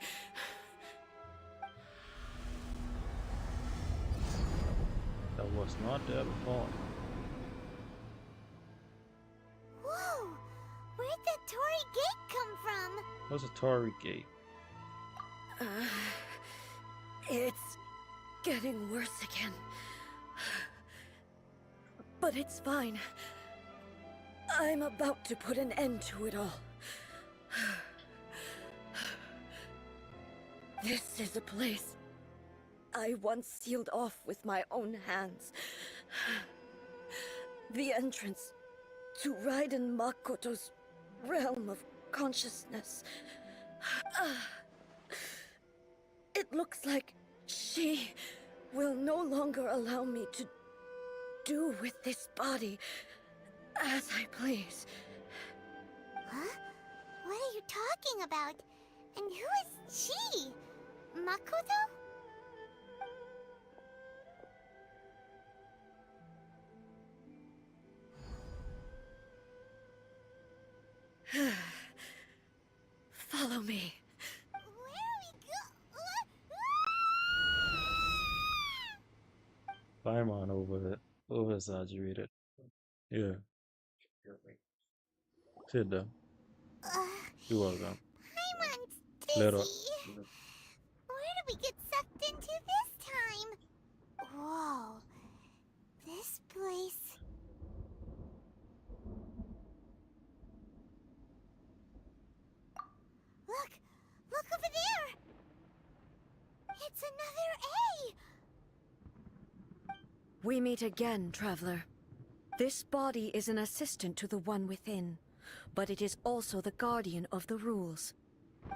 That was not there before. Whoa! Where'd that Torii gate come from? What's a Torii gate? It's getting worse again. But it's fine. I'm about to put an end to it all. This is a place I once sealed off with my own hands. The entrance to Raiden Makoto's realm of consciousness. It looks like she will no longer allow me to do with this body as I please. Huh? What are you talking about? And who is she? Makoto? Follow me. Where are we Paimon over exaggerated. Yeah. Sit down. You're welcome. Paimon's dizzy. Little. Where did we get sucked into this time? Whoa. We meet again, traveler. This body is an assistant to the One Within, but it is also the guardian of the rules.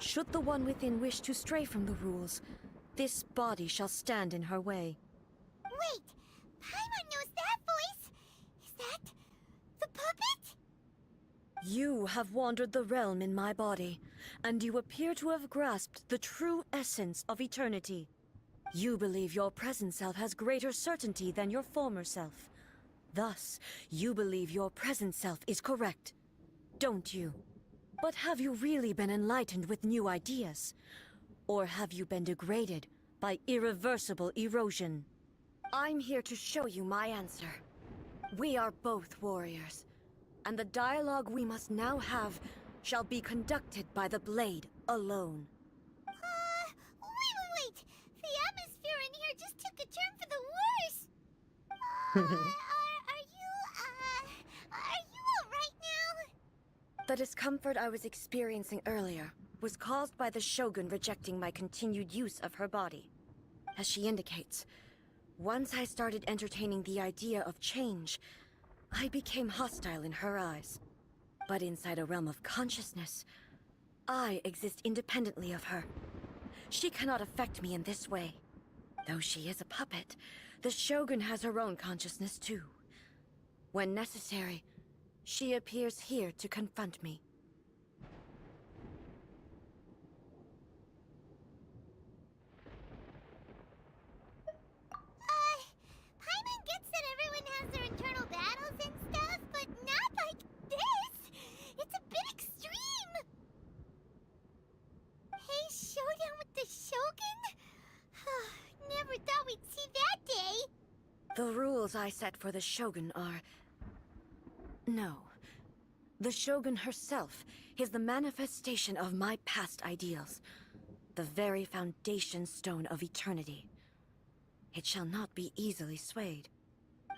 Should the One Within wish to stray from the rules, this body shall stand in her way. Wait! Paimon knows that voice! Is that the puppet? You have wandered the realm in my body, and you appear to have grasped the true essence of eternity. You believe your present self has greater certainty than your former self. Thus, you believe your present self is correct, don't you? But have you really been enlightened with new ideas? Or have you been degraded by irreversible erosion? I'm here to show you my answer. We are both warriors, and the dialogue we must now have shall be conducted by the blade alone. Wait! The atmosphere in here just took a turn for the worse! Are you alright now? The discomfort I was experiencing earlier was caused by the Shogun rejecting my continued use of her body. As she indicates, once I started entertaining the idea of change, I became hostile in her eyes. But inside a realm of consciousness, I exist independently of her. She cannot affect me in this way. Though she is a puppet, the Shogun has her own consciousness too. When necessary, she appears here to confront me. Paimon gets that everyone has their internal battles and stuff, but not like this! It's a bit extreme! Hey, showdown with the Shogun? Never thought we'd see that day! The rules I set for the Shogun are... No. The Shogun herself is the manifestation of my past ideals. The very foundation stone of eternity. It shall not be easily swayed.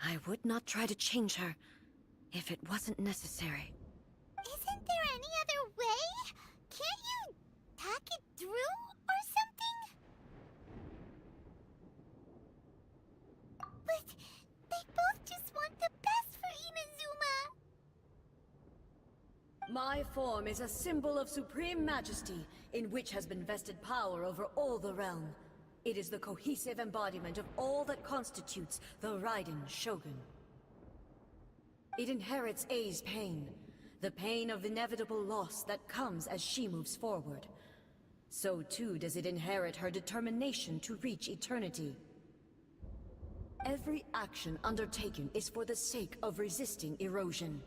I would not try to change her if it wasn't necessary. Isn't there any other way? Can't you talk it through or something? But they both just want the best for Inazuma. My form is a symbol of supreme majesty, in which has been vested power over all the realm. It is the cohesive embodiment of all that constitutes the Raiden Shogun. It inherits Ei's pain, the pain of inevitable loss that comes as she moves forward. So too does it inherit her determination to reach eternity. Every action undertaken is for the sake of resisting erosion.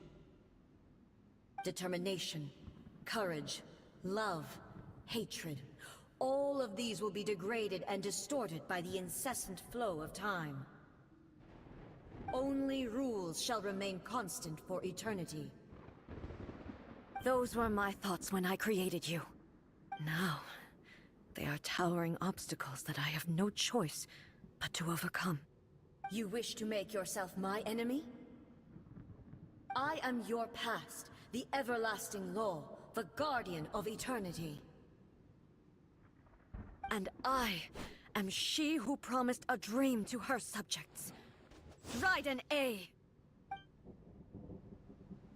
Determination, courage, love, hatred, all of these will be degraded and distorted by the incessant flow of time. Only rules shall remain constant for eternity. Those were my thoughts when I created you. Now, they are towering obstacles that I have no choice but to overcome. You wish to make yourself my enemy? I am your past, the everlasting law, the guardian of eternity. And I am she who promised a dream to her subjects. Raiden A.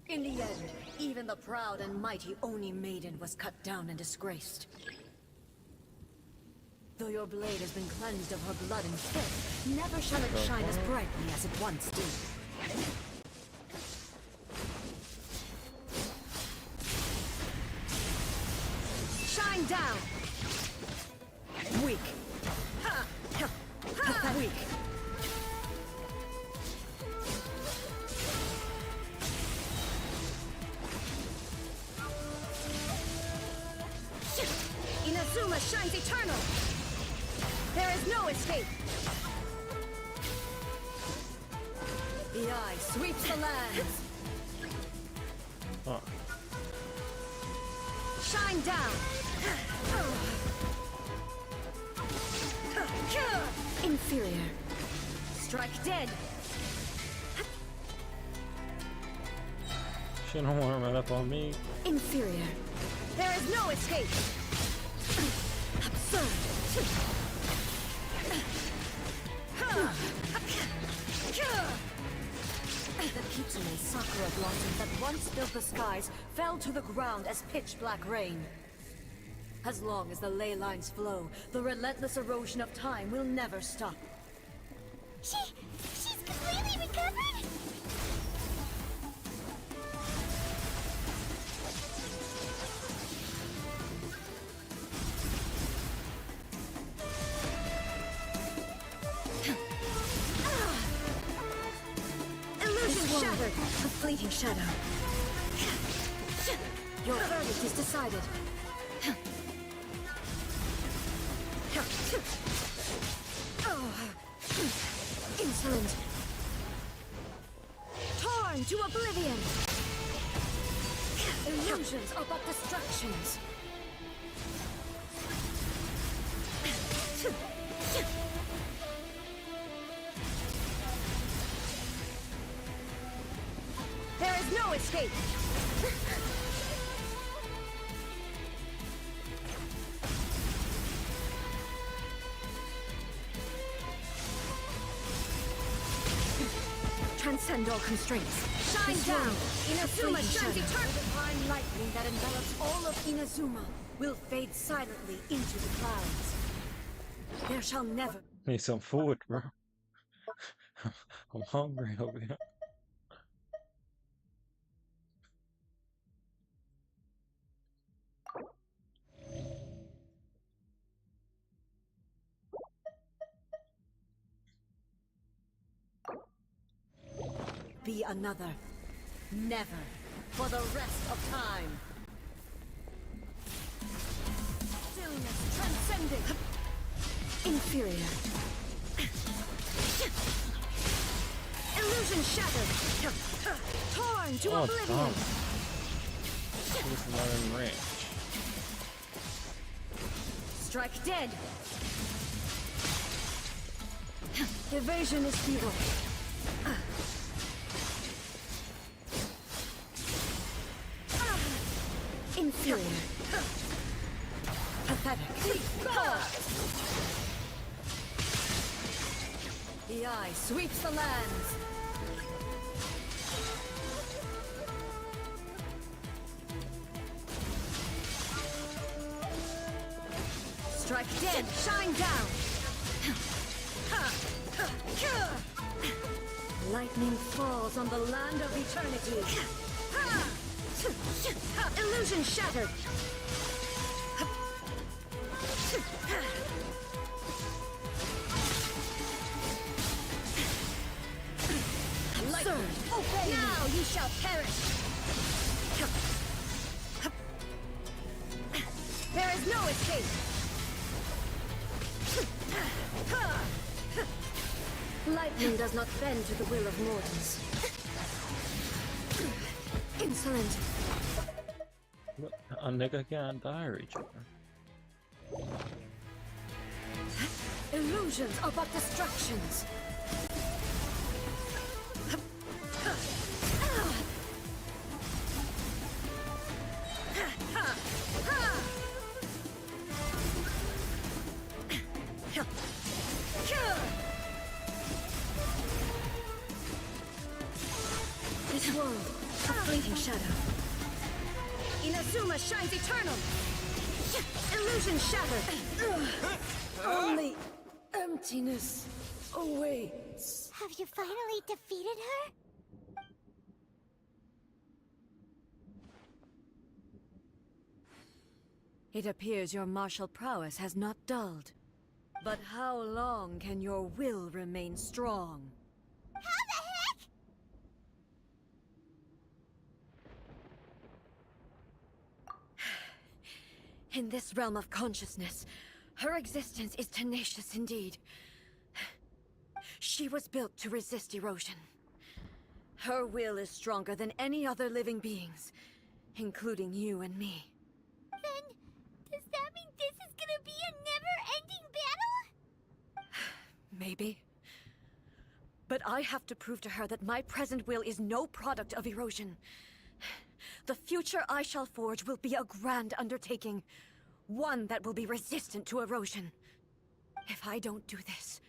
In the end, even the proud and mighty Oni Maiden was cut down and disgraced. Though your blade has been cleansed of her blood and filth, never shall it shine as brightly as it once did. Shine down! Weak. Ha! Ha! Ha! Weak. Inazuma shines eternal! There is no escape! The eye sweeps the lands! Oh. Shine down! Inferior. Strike dead! She don't want to run up on me. Inferior. There is no escape! Absurd! The Kitsune Sakura blossoms that once filled the skies fell to the ground as pitch-black rain. As long as the ley lines flow, the relentless erosion of time will never stop. She's completely recovered? Illusion shattered! A fleeting shadow. Your verdict is decided. Insolent. Torn to oblivion. Illusions are but distractions. There is no escape. Transcend all constraints. Shine down! Inazuma shines eternal! The divine lightning that envelops all of Inazuma will fade silently into the clouds. There shall never... Need some food, bro. I'm hungry over here. Be another. Never. For the rest of time. Stillness transcending. Inferior. Illusion shattered. Torn to oblivion. Who's not in range? Strike dead. Evasion is futile. Inferior. Pathetic. The eye sweeps the lands. Strike dead. Shine down. Lightning falls on the land of eternity. Illusion shattered. Surge. Obey. Now you shall perish. There is no escape. Lightning does not bend to the will of mortals. Insolent. A nigga can't die, each other. Illusions are but distractions. This world, a fleeting shadow. Inazuma shines eternal. Illusion shattered. Only emptiness awaits. Have you finally defeated her? It appears your martial prowess has not dulled. But how long can your will remain strong? How the heck? In this realm of consciousness, her existence is tenacious indeed. She was built to resist erosion. Her will is stronger than any other living being's, including you and me. Then, does that mean this is gonna be a never-ending battle? Maybe. But I have to prove to her that my present will is no product of erosion. The future I shall forge will be a grand undertaking. One that will be resistant to erosion. If I don't do this,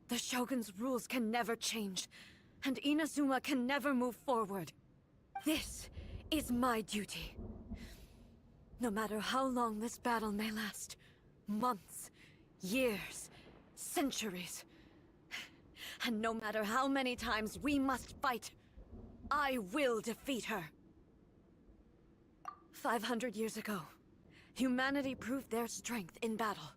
the Shogun's rules can never change. and Inazuma can never move forward. This is my duty. No matter how long this battle may last, months, years, centuries, and no matter how many times we must fight, I will defeat her. 500 years ago, humanity proved their strength in battle.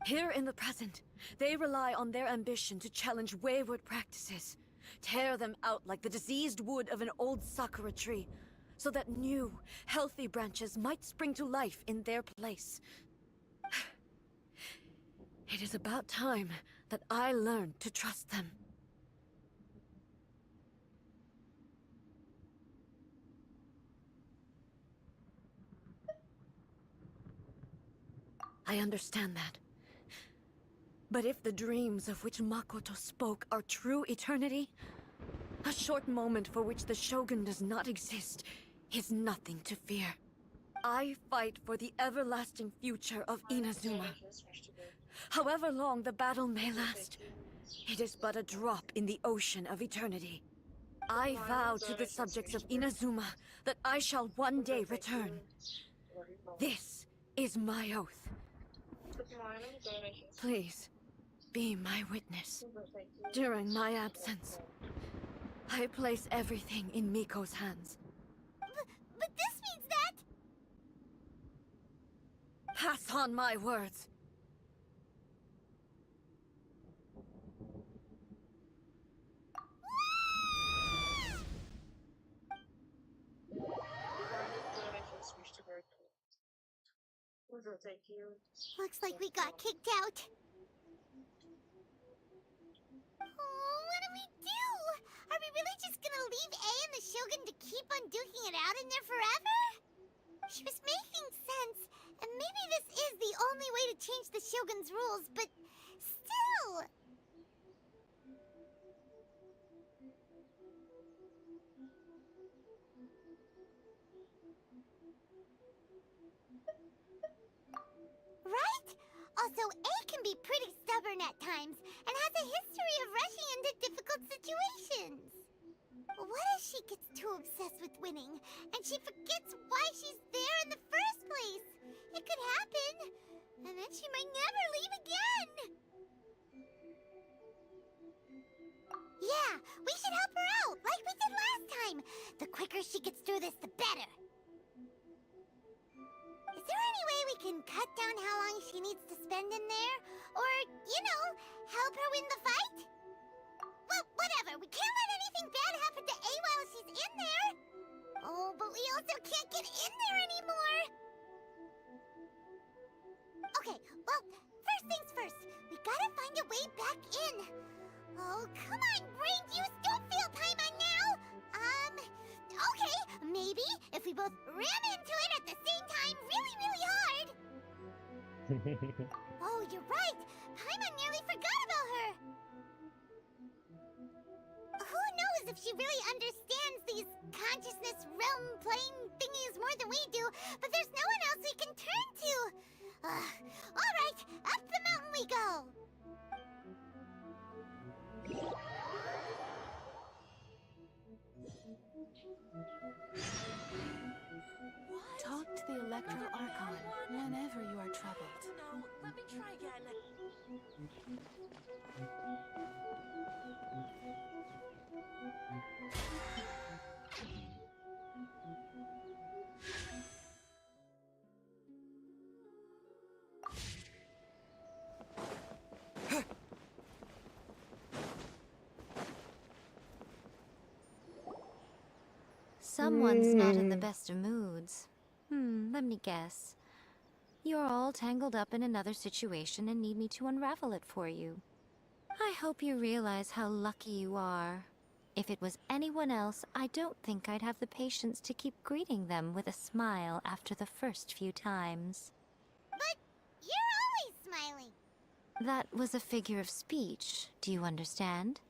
Here in the present, they rely on their ambition to challenge wayward practices, tear them out like the diseased wood of an old sakura tree, so that new, healthy branches might spring to life in their place. It is about time that I learned to trust them. I understand that. But if the dreams of which Makoto spoke are true eternity, a short moment for which the Shogun does not exist is nothing to fear. I fight for the everlasting future of Inazuma. However long the battle may last, it is but a drop in the ocean of eternity. I vow to the subjects of Inazuma that I shall one day return. This is my oath. Please, be my witness. During my absence, I place everything in Miko's hands. But this means that... Pass on my words. Looks like we got kicked out. Oh, what do we do? Are we really just gonna leave A and the Shogun to keep on duking it out in there forever? She was making sense, and maybe this is the only way to change the Shogun's rules, but still... Right? Also, A can be pretty stubborn at times, and has a history of rushing into difficult situations. What if she gets too obsessed with winning, and she forgets why she's there in the first place? It could happen, and then she might never leave again. Yeah, we should help her out, like we did last time. The quicker she gets through this, the better. Is there any way we can cut down how long she needs to spend in there? Or, you know, help her win the fight? Well, whatever. We can't let anything bad happen to A while she's in there. Oh, but we also can't get in there anymore. Okay, well, first things first. We gotta find a way back in. Oh, come on, brain juice. Don't feel Paimon now. Okay, maybe if we both ram into it at the same time really, really hard. Oh, you're right. Paimon nearly forgot about her. Who knows if she really understands these consciousness realm plane thingies more than we do, but there's no one else we can turn to. All right, up the mountain we go. Talk to the Electro Archon whenever you are troubled. No, let me try again. Someone's not in the best of moods. Let me guess. You're all tangled up in another situation and need me to unravel it for you. I hope you realize how lucky you are. If it was anyone else, I don't think I'd have the patience to keep greeting them with a smile after the first few times. But you're always smiling. That was a figure of speech, do you understand?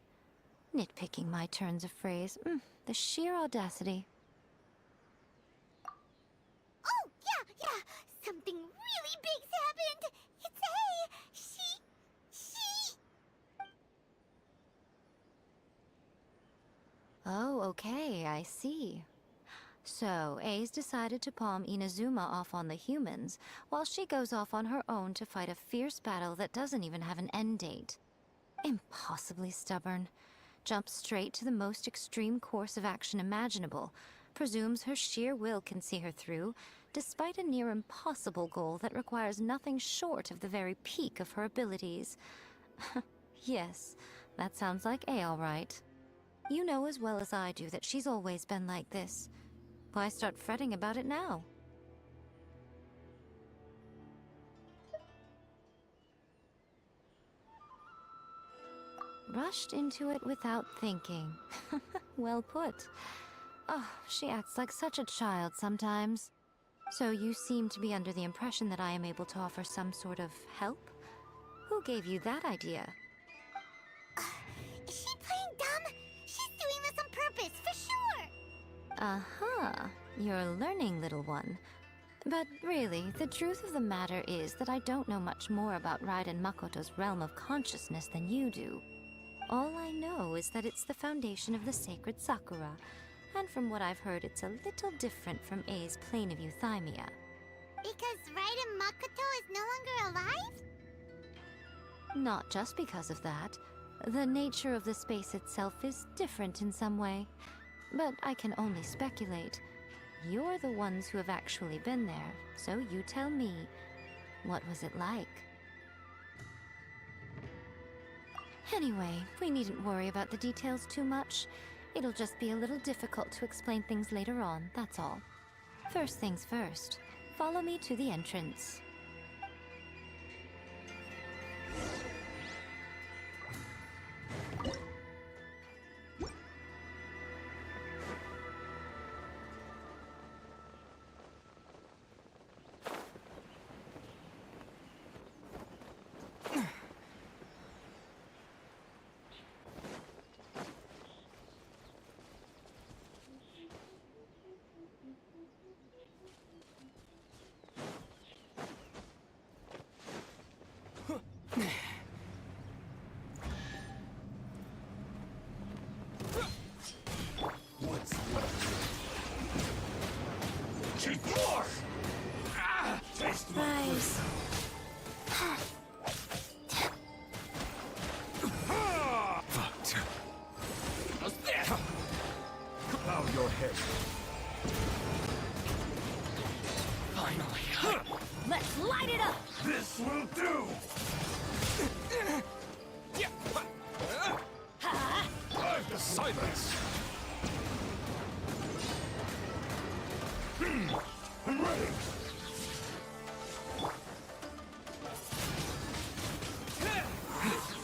Nitpicking my turns of phrase. The sheer audacity. Oh, yeah. Something really big's happened. It's A. She... okay, I see. So, A's decided to palm Inazuma off on the humans, while she goes off on her own to fight a fierce battle that doesn't even have an end date. Impossibly stubborn. Jumps straight to the most extreme course of action imaginable, presumes her sheer will can see her through, despite a near impossible goal that requires nothing short of the very peak of her abilities. Yes, that sounds like A all right. You know as well as I do that she's always been like this. Why start fretting about it now? Rushed into it without thinking. Well put. Oh, she acts like such a child sometimes. So you seem to be under the impression that I am able to offer some sort of help? Who gave you that idea? Is she playing dumb? She's doing this on purpose, for sure! Uh-huh. You're learning, little one. But really, the truth of the matter is that I don't know much more about Raiden Makoto's realm of consciousness than you do. All I know is that it's the foundation of the sacred Sakura, and from what I've heard, it's a little different from A's plane of euthymia. Because Raiden Makoto is no longer alive? Not just because of that. The nature of the space itself is different in some way. But I can only speculate. You're the ones who have actually been there, so you tell me. What was it like? Anyway, we needn't worry about the details too much. It'll just be a little difficult to explain things later on, that's all. First things first. Follow me to the entrance. Rise. Bow your head. Finally. Let's light it up! This will do! Silence! I'm ready!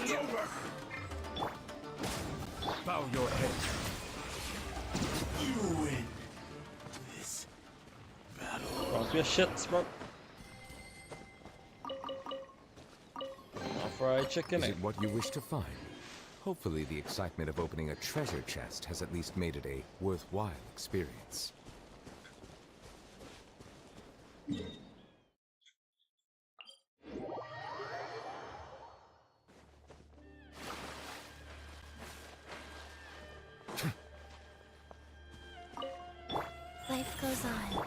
It's over! Bow your head. You win this battle. Drop your shit, smoke. Fried chicken. Is it what you wish to find? Hopefully the excitement of opening a treasure chest has at least made it a worthwhile experience. Life goes on.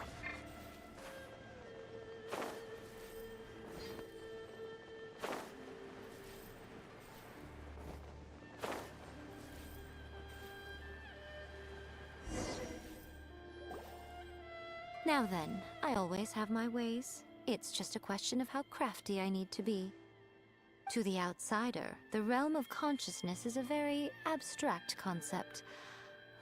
Now then, I always have my ways. It's just a question of how crafty I need to be. To the outsider, the realm of consciousness is a very abstract concept.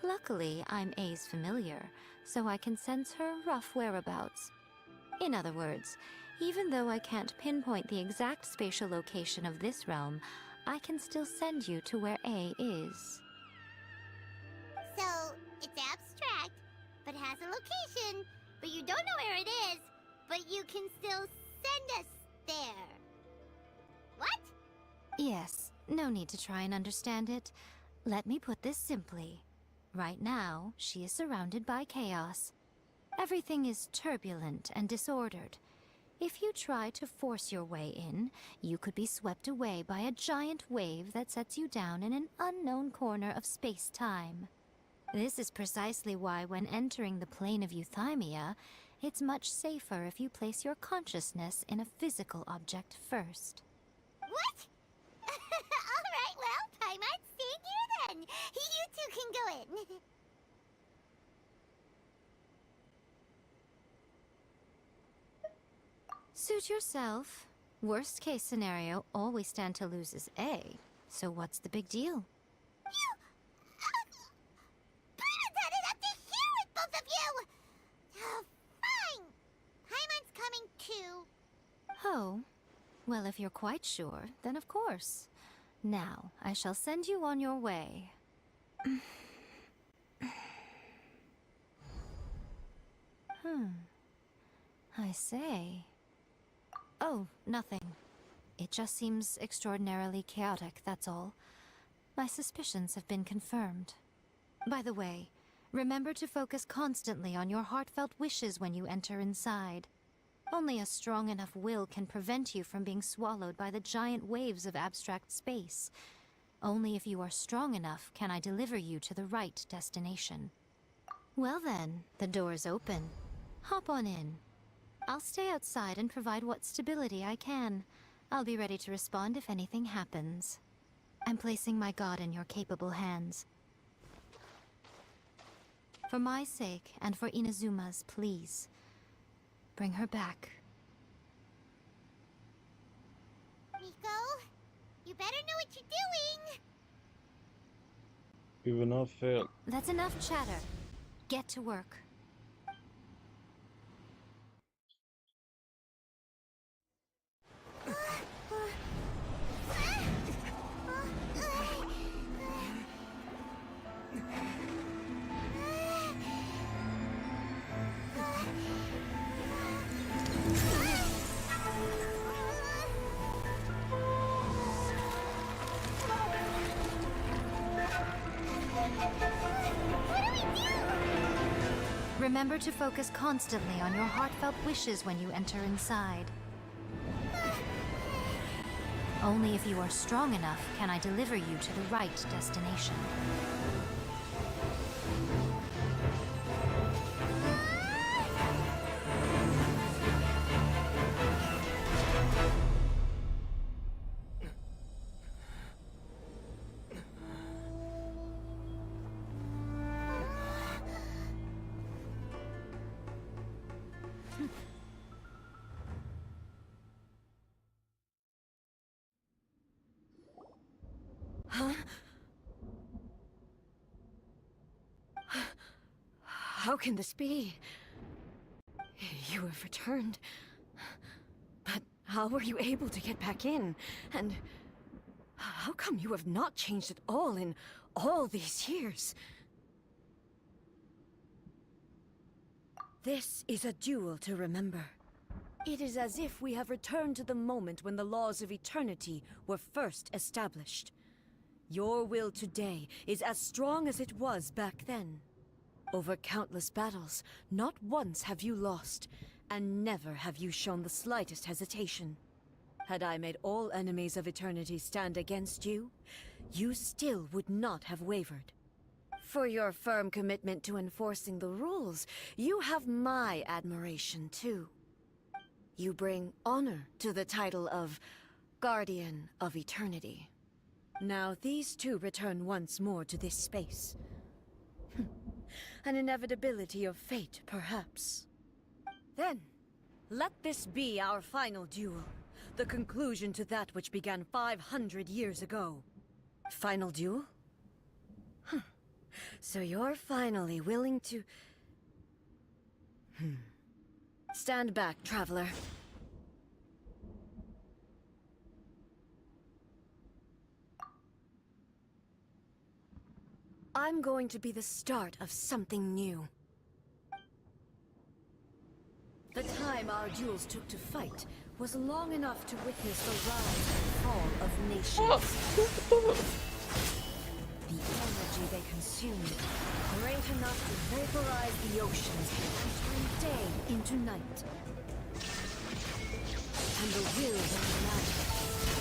Luckily, I'm A's familiar, so I can sense her rough whereabouts. In other words, even though I can't pinpoint the exact spatial location of this realm, I can still send you to where A is. So, it's abstract, but has a location, but you don't know where it is, but you can still send us there. What? Yes, no need to try and understand it. Let me put this simply. Right now, she is surrounded by chaos. Everything is turbulent and disordered. If you try to force your way in, you could be swept away by a giant wave that sets you down in an unknown corner of space-time. This is precisely why, when entering the plane of euthymia, it's much safer if you place your consciousness in a physical object first. What? Alright, well, Paimon, stay here then. You two can go in. Suit yourself. Worst case scenario, all we stand to lose is A. So what's the big deal? Paimon's had it up to here with both of you! Oh, fine. Paimon's coming too. Oh, well, if you're quite sure, then of course. Now, I shall send you on your way. I say. Oh, nothing. It just seems extraordinarily chaotic, that's all. My suspicions have been confirmed. By the way, remember to focus constantly on your heartfelt wishes when you enter inside. Only a strong enough will can prevent you from being swallowed by the giant waves of abstract space. Only if you are strong enough can I deliver you to the right destination. Well then, the door's open. Hop on in. I'll stay outside and provide what stability I can. I'll be ready to respond if anything happens. I'm placing my god in your capable hands. For my sake, and for Inazuma's, please. Bring her back. Miko, you better know what you're doing. We will not fail. That's enough chatter. Get to work. Remember to focus constantly on your heartfelt wishes when you enter inside. Only if you are strong enough can I deliver you to the right destination. How can this be? You have returned. But how were you able to get back in? And how come you have not changed at all in all these years? This is a duel to remember. It is as if we have returned to the moment when the laws of eternity were first established. Your will today is as strong as it was back then. Over countless battles, not once have you lost, and never have you shown the slightest hesitation. Had I made all enemies of eternity stand against you, you still would not have wavered. For your firm commitment to enforcing the rules, you have my admiration too. You bring honor to the title of Guardian of Eternity. Now these two return once more to this space. An inevitability of fate, perhaps. Then, let this be our final duel. The conclusion to that which began 500 years ago. Final duel? So you're finally willing to... Stand back, traveler. I'm going to be the start of something new. The time our duels took to fight was long enough to witness the rise and fall of nations. The energy they consumed, great enough to vaporize the oceans and turn day into night. And the will of magic,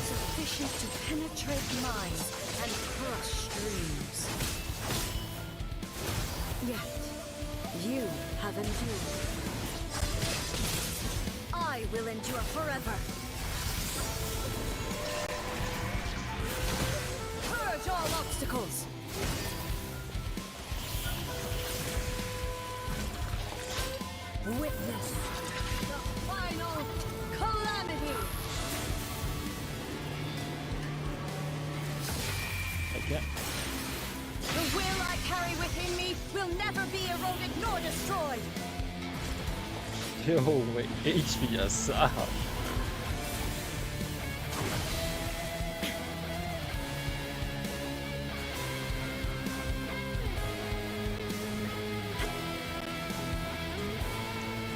sufficient to penetrate minds and crush dreams. Yet, you have endured. I will endure forever. Purge all obstacles. Witness the final calamity. Okay. The will I carry within me will never be eroded nor destroyed. Yo, wait, HP aside.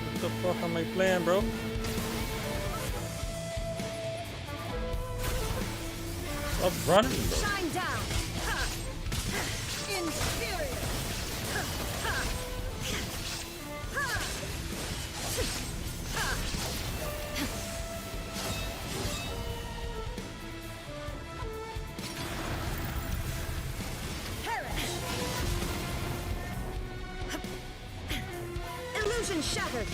What the fuck am I playing, bro? Stop running, bro. Shine down. Inferior. Perish. Illusion shattered.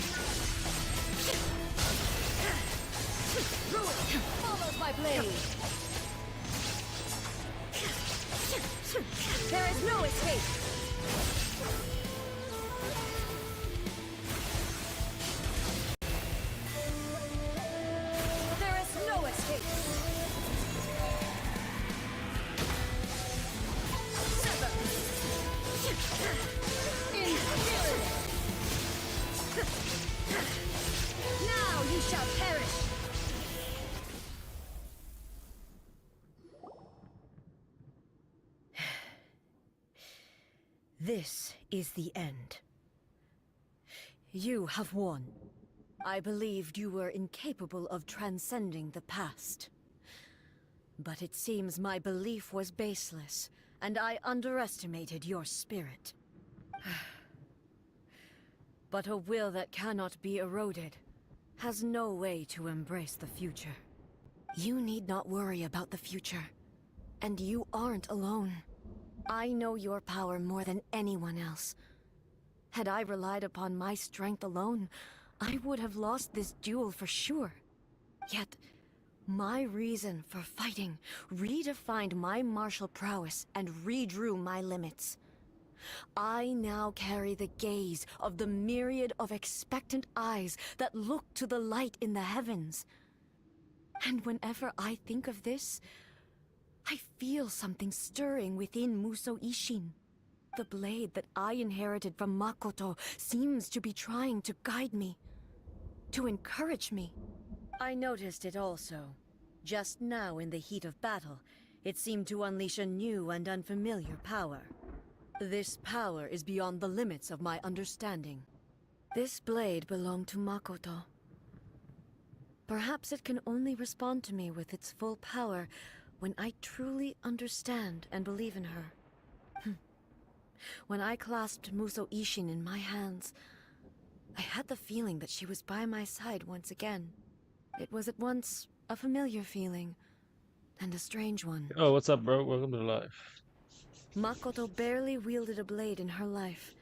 Ruin follows my blade. There is no escape! There is no escape! Sever! Inferior! Now you shall perish! This is the end. You have won. I believed you were incapable of transcending the past. But it seems my belief was baseless, and I underestimated your spirit. But a will that cannot be eroded has no way to embrace the future. You need not worry about the future, and you aren't alone. I know your power more than anyone else. Had I relied upon my strength alone, I would have lost this duel for sure. Yet, my reason for fighting redefined my martial prowess and redrew my limits. I now carry the gaze of the myriad of expectant eyes that look to the light in the heavens. And whenever I think of this, I feel something stirring within Musou Ishin. The blade that I inherited from Makoto seems to be trying to guide me, to encourage me. I noticed it also. Just now in the heat of battle, it seemed to unleash a new and unfamiliar power. This power is beyond the limits of my understanding. This blade belonged to Makoto. Perhaps it can only respond to me with its full power when I truly understand and believe in her. When I clasped Musou Ishin in my hands, I had the feeling that she was by my side once again. It was at once a familiar feeling and a strange one. Oh, what's up, bro? Welcome to the live. Makoto barely wielded a blade in her life,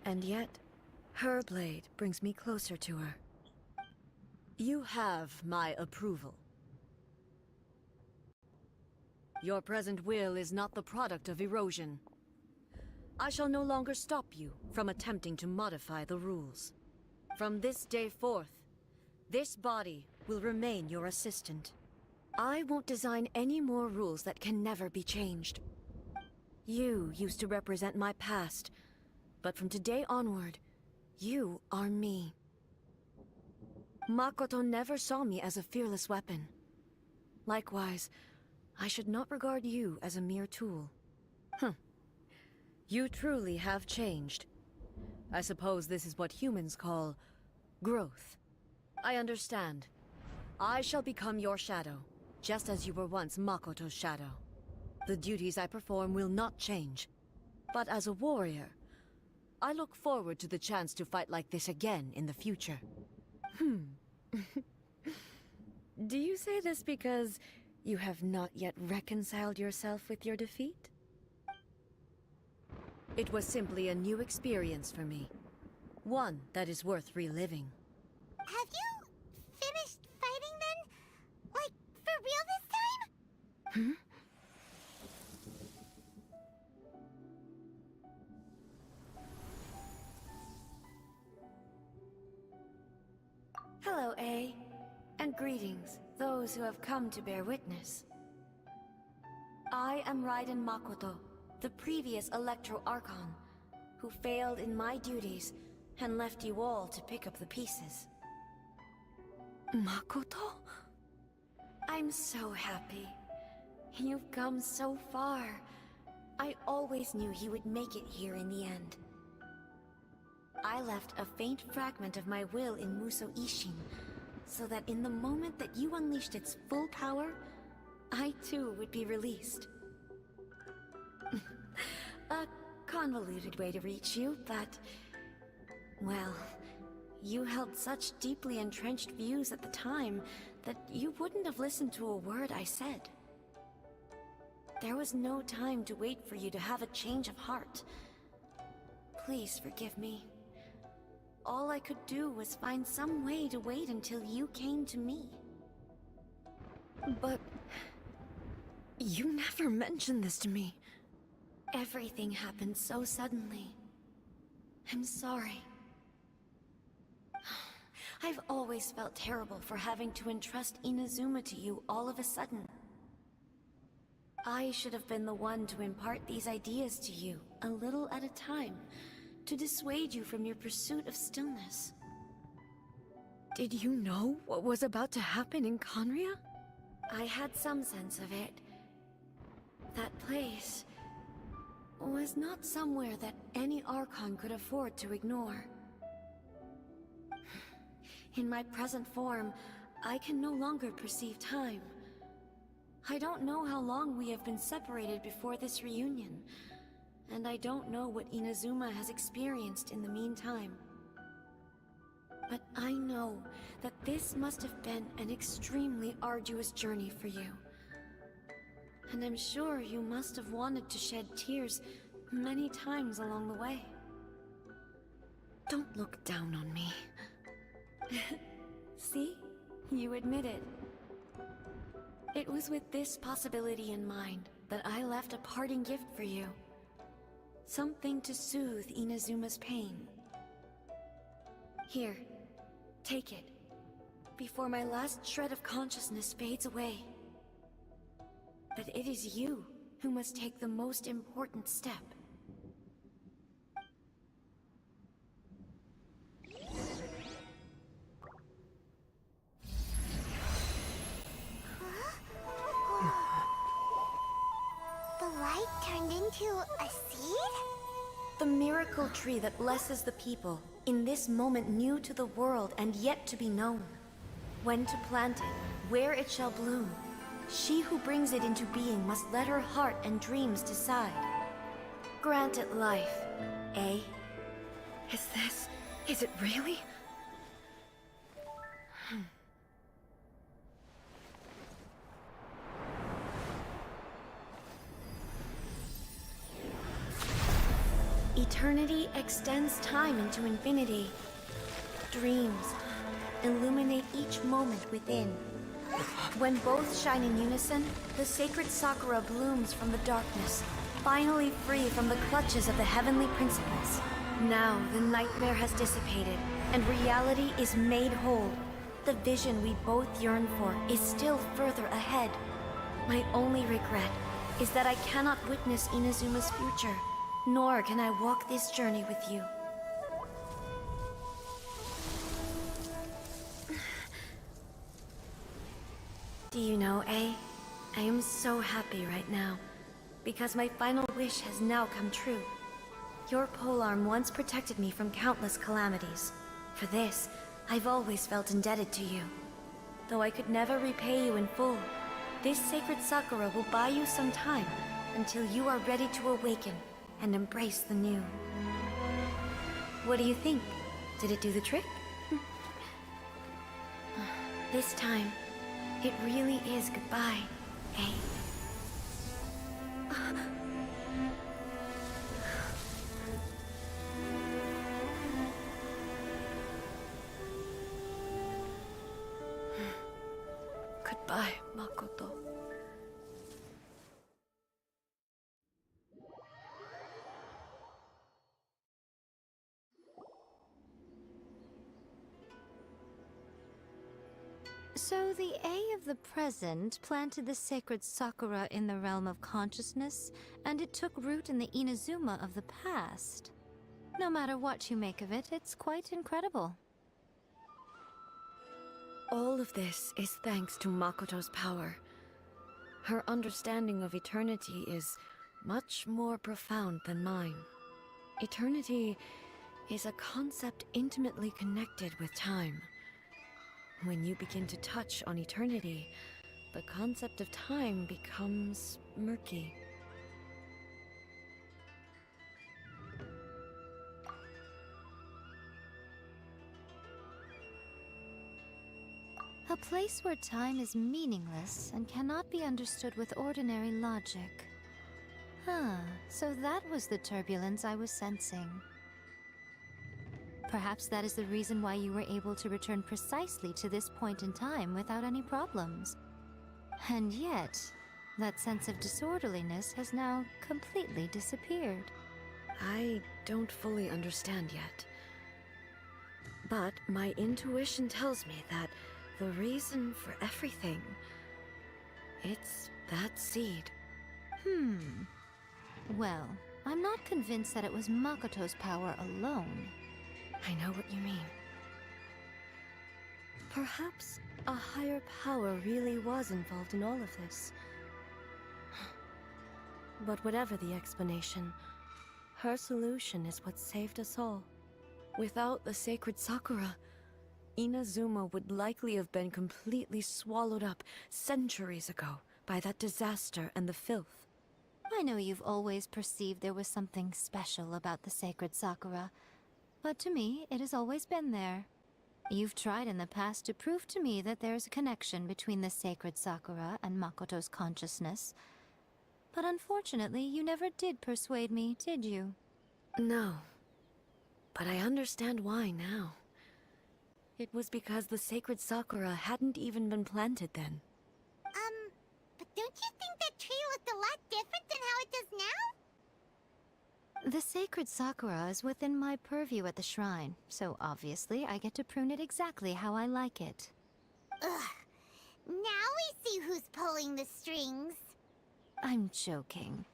and yet her blade brings me closer to her. You have my approval. Your present will is not the product of erosion. I shall no longer stop you from attempting to modify the rules. From this day forth, this body will remain your assistant. I won't design any more rules that can never be changed. You used to represent my past, but from today onward, you are me. Makoto never saw me as a fearless weapon. Likewise, I should not regard you as a mere tool. You truly have changed. I suppose this is what humans call growth. I understand. I shall become your shadow, just as you were once Makoto's shadow. The duties I perform will not change. But as a warrior, I look forward to the chance to fight like this again in the future. Do you say this because you have not yet reconciled yourself with your defeat? It was simply a new experience for me. One that is worth reliving. Have you finished fighting then? Like, for real this time? Hmm? Hello, A. And greetings, those who have come to bear witness. I am Raiden Makoto, the previous Electro Archon, who failed in my duties and left you all to pick up the pieces. Makoto? I'm so happy. You've come so far. I always knew you would make it here in the end. I left a faint fragment of my will in Muso Ishin, so that in the moment that you unleashed its full power, I too would be released. A convoluted way to reach you, but... well, you held such deeply entrenched views at the time that you wouldn't have listened to a word I said. There was no time to wait for you to have a change of heart. Please forgive me. All I could do was find some way to wait until you came to me. But... you never mentioned this to me. Everything happened so suddenly. I'm sorry. I've always felt terrible for having to entrust Inazuma to you all of a sudden. I should have been the one to impart these ideas to you, a little at a time, to dissuade you from your pursuit of stillness. Did you know what was about to happen in Conria? I had some sense of it. That place was not somewhere that any Archon could afford to ignore. In my present form, I can no longer perceive time. I don't know how long we have been separated before this reunion, and I don't know what Inazuma has experienced in the meantime. But I know that this must have been an extremely arduous journey for you. And I'm sure you must have wanted to shed tears many times along the way. Don't look down on me. See? You admit it. It was with this possibility in mind that I left a parting gift for you. Something to soothe Inazuma's pain. Here, take it, before my last shred of consciousness fades away. But it is you who must take the most important step. The light turned into a seed? The miracle tree that blesses the people, in this moment new to the world and yet to be known. When to plant it, where it shall bloom. She who brings it into being must let her heart and dreams decide. Grant it life, eh? Is it really? Eternity extends time into infinity. Dreams illuminate each moment within. When both shine in unison, the sacred Sakura blooms from the darkness, finally free from the clutches of the heavenly principles. Now the nightmare has dissipated, and reality is made whole. The vision we both yearn for is still further ahead. My only regret is that I cannot witness Inazuma's future, nor can I walk this journey with you. Do you know, A? I am so happy right now, because my final wish has now come true. Your polearm once protected me from countless calamities. For this, I've always felt indebted to you. Though I could never repay you in full, this sacred Sakura will buy you some time until you are ready to awaken and embrace the new. What do you think? Did it do the trick? This time, it really is goodbye, eh? So the A of the present planted the sacred Sakura in the realm of consciousness, and it took root in the Inazuma of the past. No matter what you make of it, it's quite incredible. All of this is thanks to Makoto's power. Her understanding of eternity is much more profound than mine. Eternity is a concept intimately connected with time. When you begin to touch on eternity, the concept of time becomes murky. A place where time is meaningless and cannot be understood with ordinary logic. So that was the turbulence I was sensing. Perhaps that is the reason why you were able to return precisely to this point in time without any problems. And yet, that sense of disorderliness has now completely disappeared. I don't fully understand yet. But my intuition tells me that the reason for everything, it's that seed. Well, I'm not convinced that it was Makoto's power alone. I know what you mean. Perhaps a higher power really was involved in all of this. But whatever the explanation, her solution is what saved us all. Without the sacred Sakura, Inazuma would likely have been completely swallowed up centuries ago by that disaster and the filth. I know you've always perceived there was something special about the sacred Sakura, but to me, it has always been there. You've tried in the past to prove to me that there's a connection between the sacred Sakura and Makoto's consciousness, but unfortunately, you never did persuade me, did you? No, but I understand why now. It was because the sacred Sakura hadn't even been planted then. But don't you think that tree looked a lot different than how it does now? The sacred Sakura is within my purview at the shrine, so obviously I get to prune it exactly how I like it. Ugh. Now we see who's pulling the strings. I'm joking.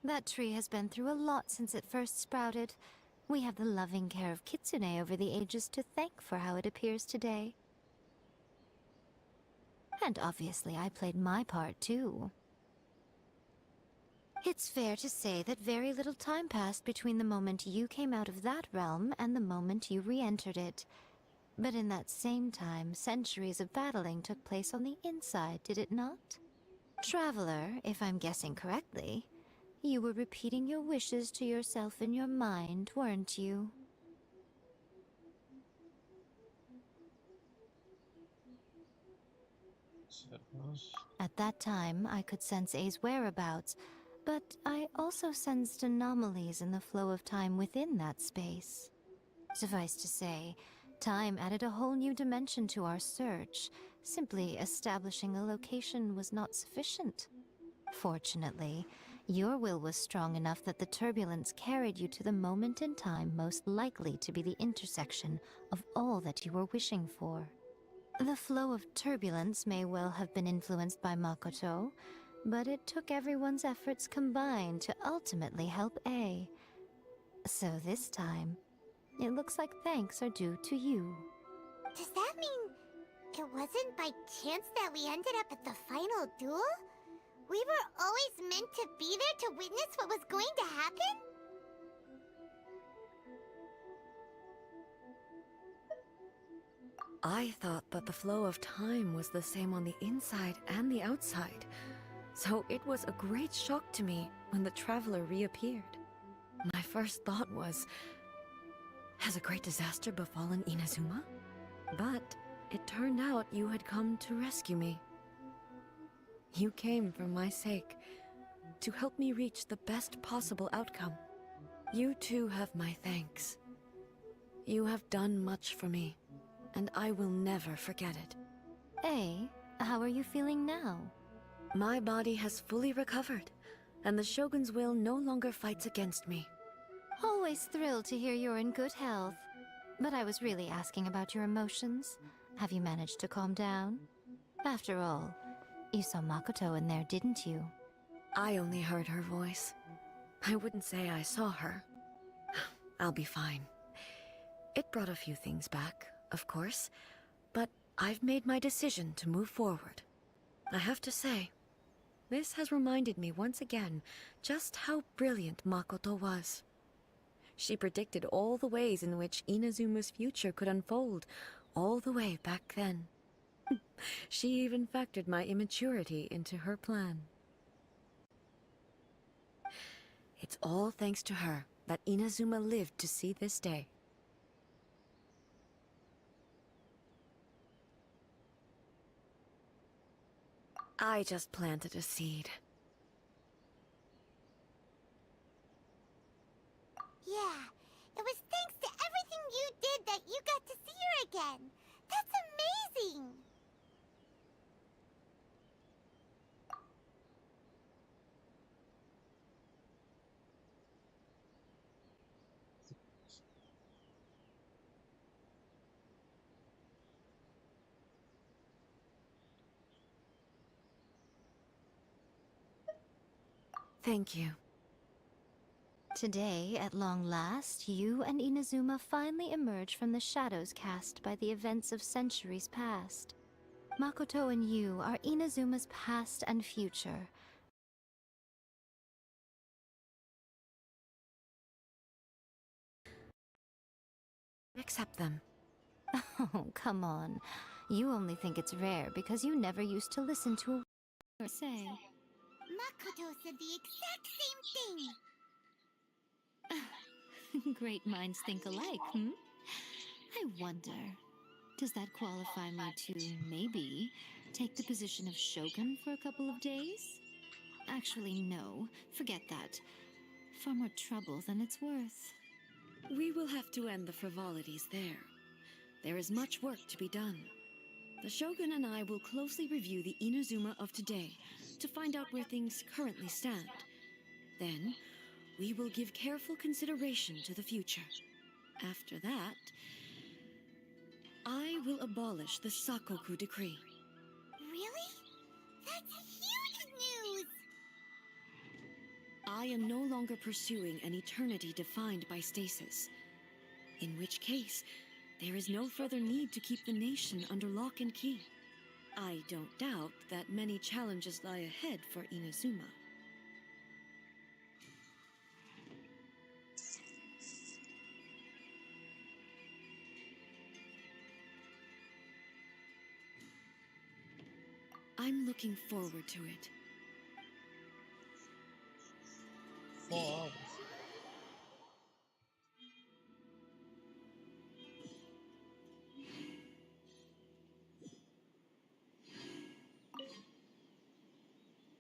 That tree has been through a lot since it first sprouted. We have the loving care of Kitsune over the ages to thank for how it appears today. And obviously I played my part too. It's fair to say that very little time passed between the moment you came out of that realm and the moment you re-entered it. But in that same time, centuries of battling took place on the inside, did it not? Traveler, if I'm guessing correctly, you were repeating your wishes to yourself in your mind, weren't you? At that time, I could sense A's whereabouts, but I also sensed anomalies in the flow of time within that space. Suffice to say, time added a whole new dimension to our search. Simply establishing a location was not sufficient. Fortunately, your will was strong enough that the turbulence carried you to the moment in time most likely to be the intersection of all that you were wishing for. The flow of turbulence may well have been influenced by Makoto, but it took everyone's efforts combined to ultimately help A. So this time, it looks like thanks are due to you. Does that mean it wasn't by chance that we ended up at the final duel? We were always meant to be there to witness what was going to happen? I thought that the flow of time was the same on the inside and the outside, so it was a great shock to me when the traveler reappeared. My first thought was, has a great disaster befallen Inazuma? But it turned out you had come to rescue me. You came for my sake, to help me reach the best possible outcome. You too have my thanks. You have done much for me, and I will never forget it. A, how are you feeling now? My body has fully recovered, and the Shogun's will no longer fights against me. Always thrilled to hear you're in good health. But I was really asking about your emotions. Have you managed to calm down? After all, you saw Makoto in there, didn't you? I only heard her voice. I wouldn't say I saw her. I'll be fine. It brought a few things back, of course, but I've made my decision to move forward. I have to say, this has reminded me once again just how brilliant Makoto was. She predicted all the ways in which Inazuma's future could unfold, all the way back then. She even factored my immaturity into her plan. It's all thanks to her that Inazuma lived to see this day. I just planted a seed. Yeah, it was thanks to everything you did that you got to see her again. That's amazing! Thank you. Today, at long last, you and Inazuma finally emerge from the shadows cast by the events of centuries past. Makoto and you are Inazuma's past and future. Accept them. Oh, come on. You only think it's rare because you never used to listen to a or say. Makoto said the exact same thing! Great minds think alike, hmm? I wonder, does that qualify me to, maybe, take the position of Shogun for a couple of days? Actually, no. Forget that. Far more trouble than it's worth. We will have to end the frivolities there. There is much work to be done. The Shogun and I will closely review the Inazuma of today to find out where things currently stand. Then, we will give careful consideration to the future. After that, I will abolish the Sakoku decree. Really? That's huge news! I am no longer pursuing an eternity defined by stasis. In which case, there is no further need to keep the nation under lock and key. I don't doubt that many challenges lie ahead for Inazuma. I'm looking forward to it. 4 hours.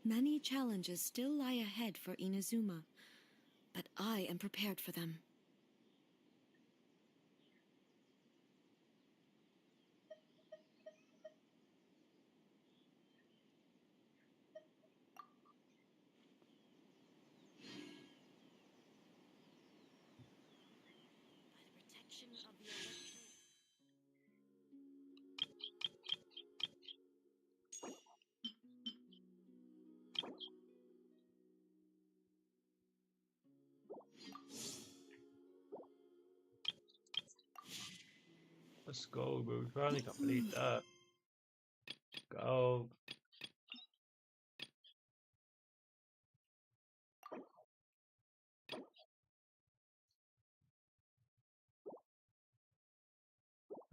Many challenges still lie ahead for Inazuma, but I am prepared for them. Let's go, bro. We finally complete that. Go.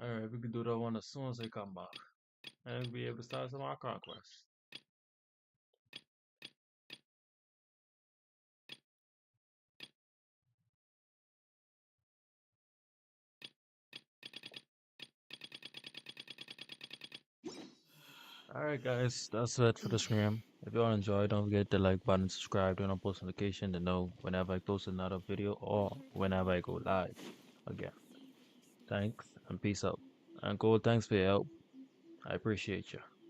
Alright, we can do that one as soon as they come back. And we'll be able to start some of our conquests. Alright guys, that's it for the stream. If you all enjoyed, don't forget to like button, subscribe, turn on post notification to know whenever I post another video or whenever I go live again. Thanks and peace out. And Gold, thanks for your help. I appreciate you.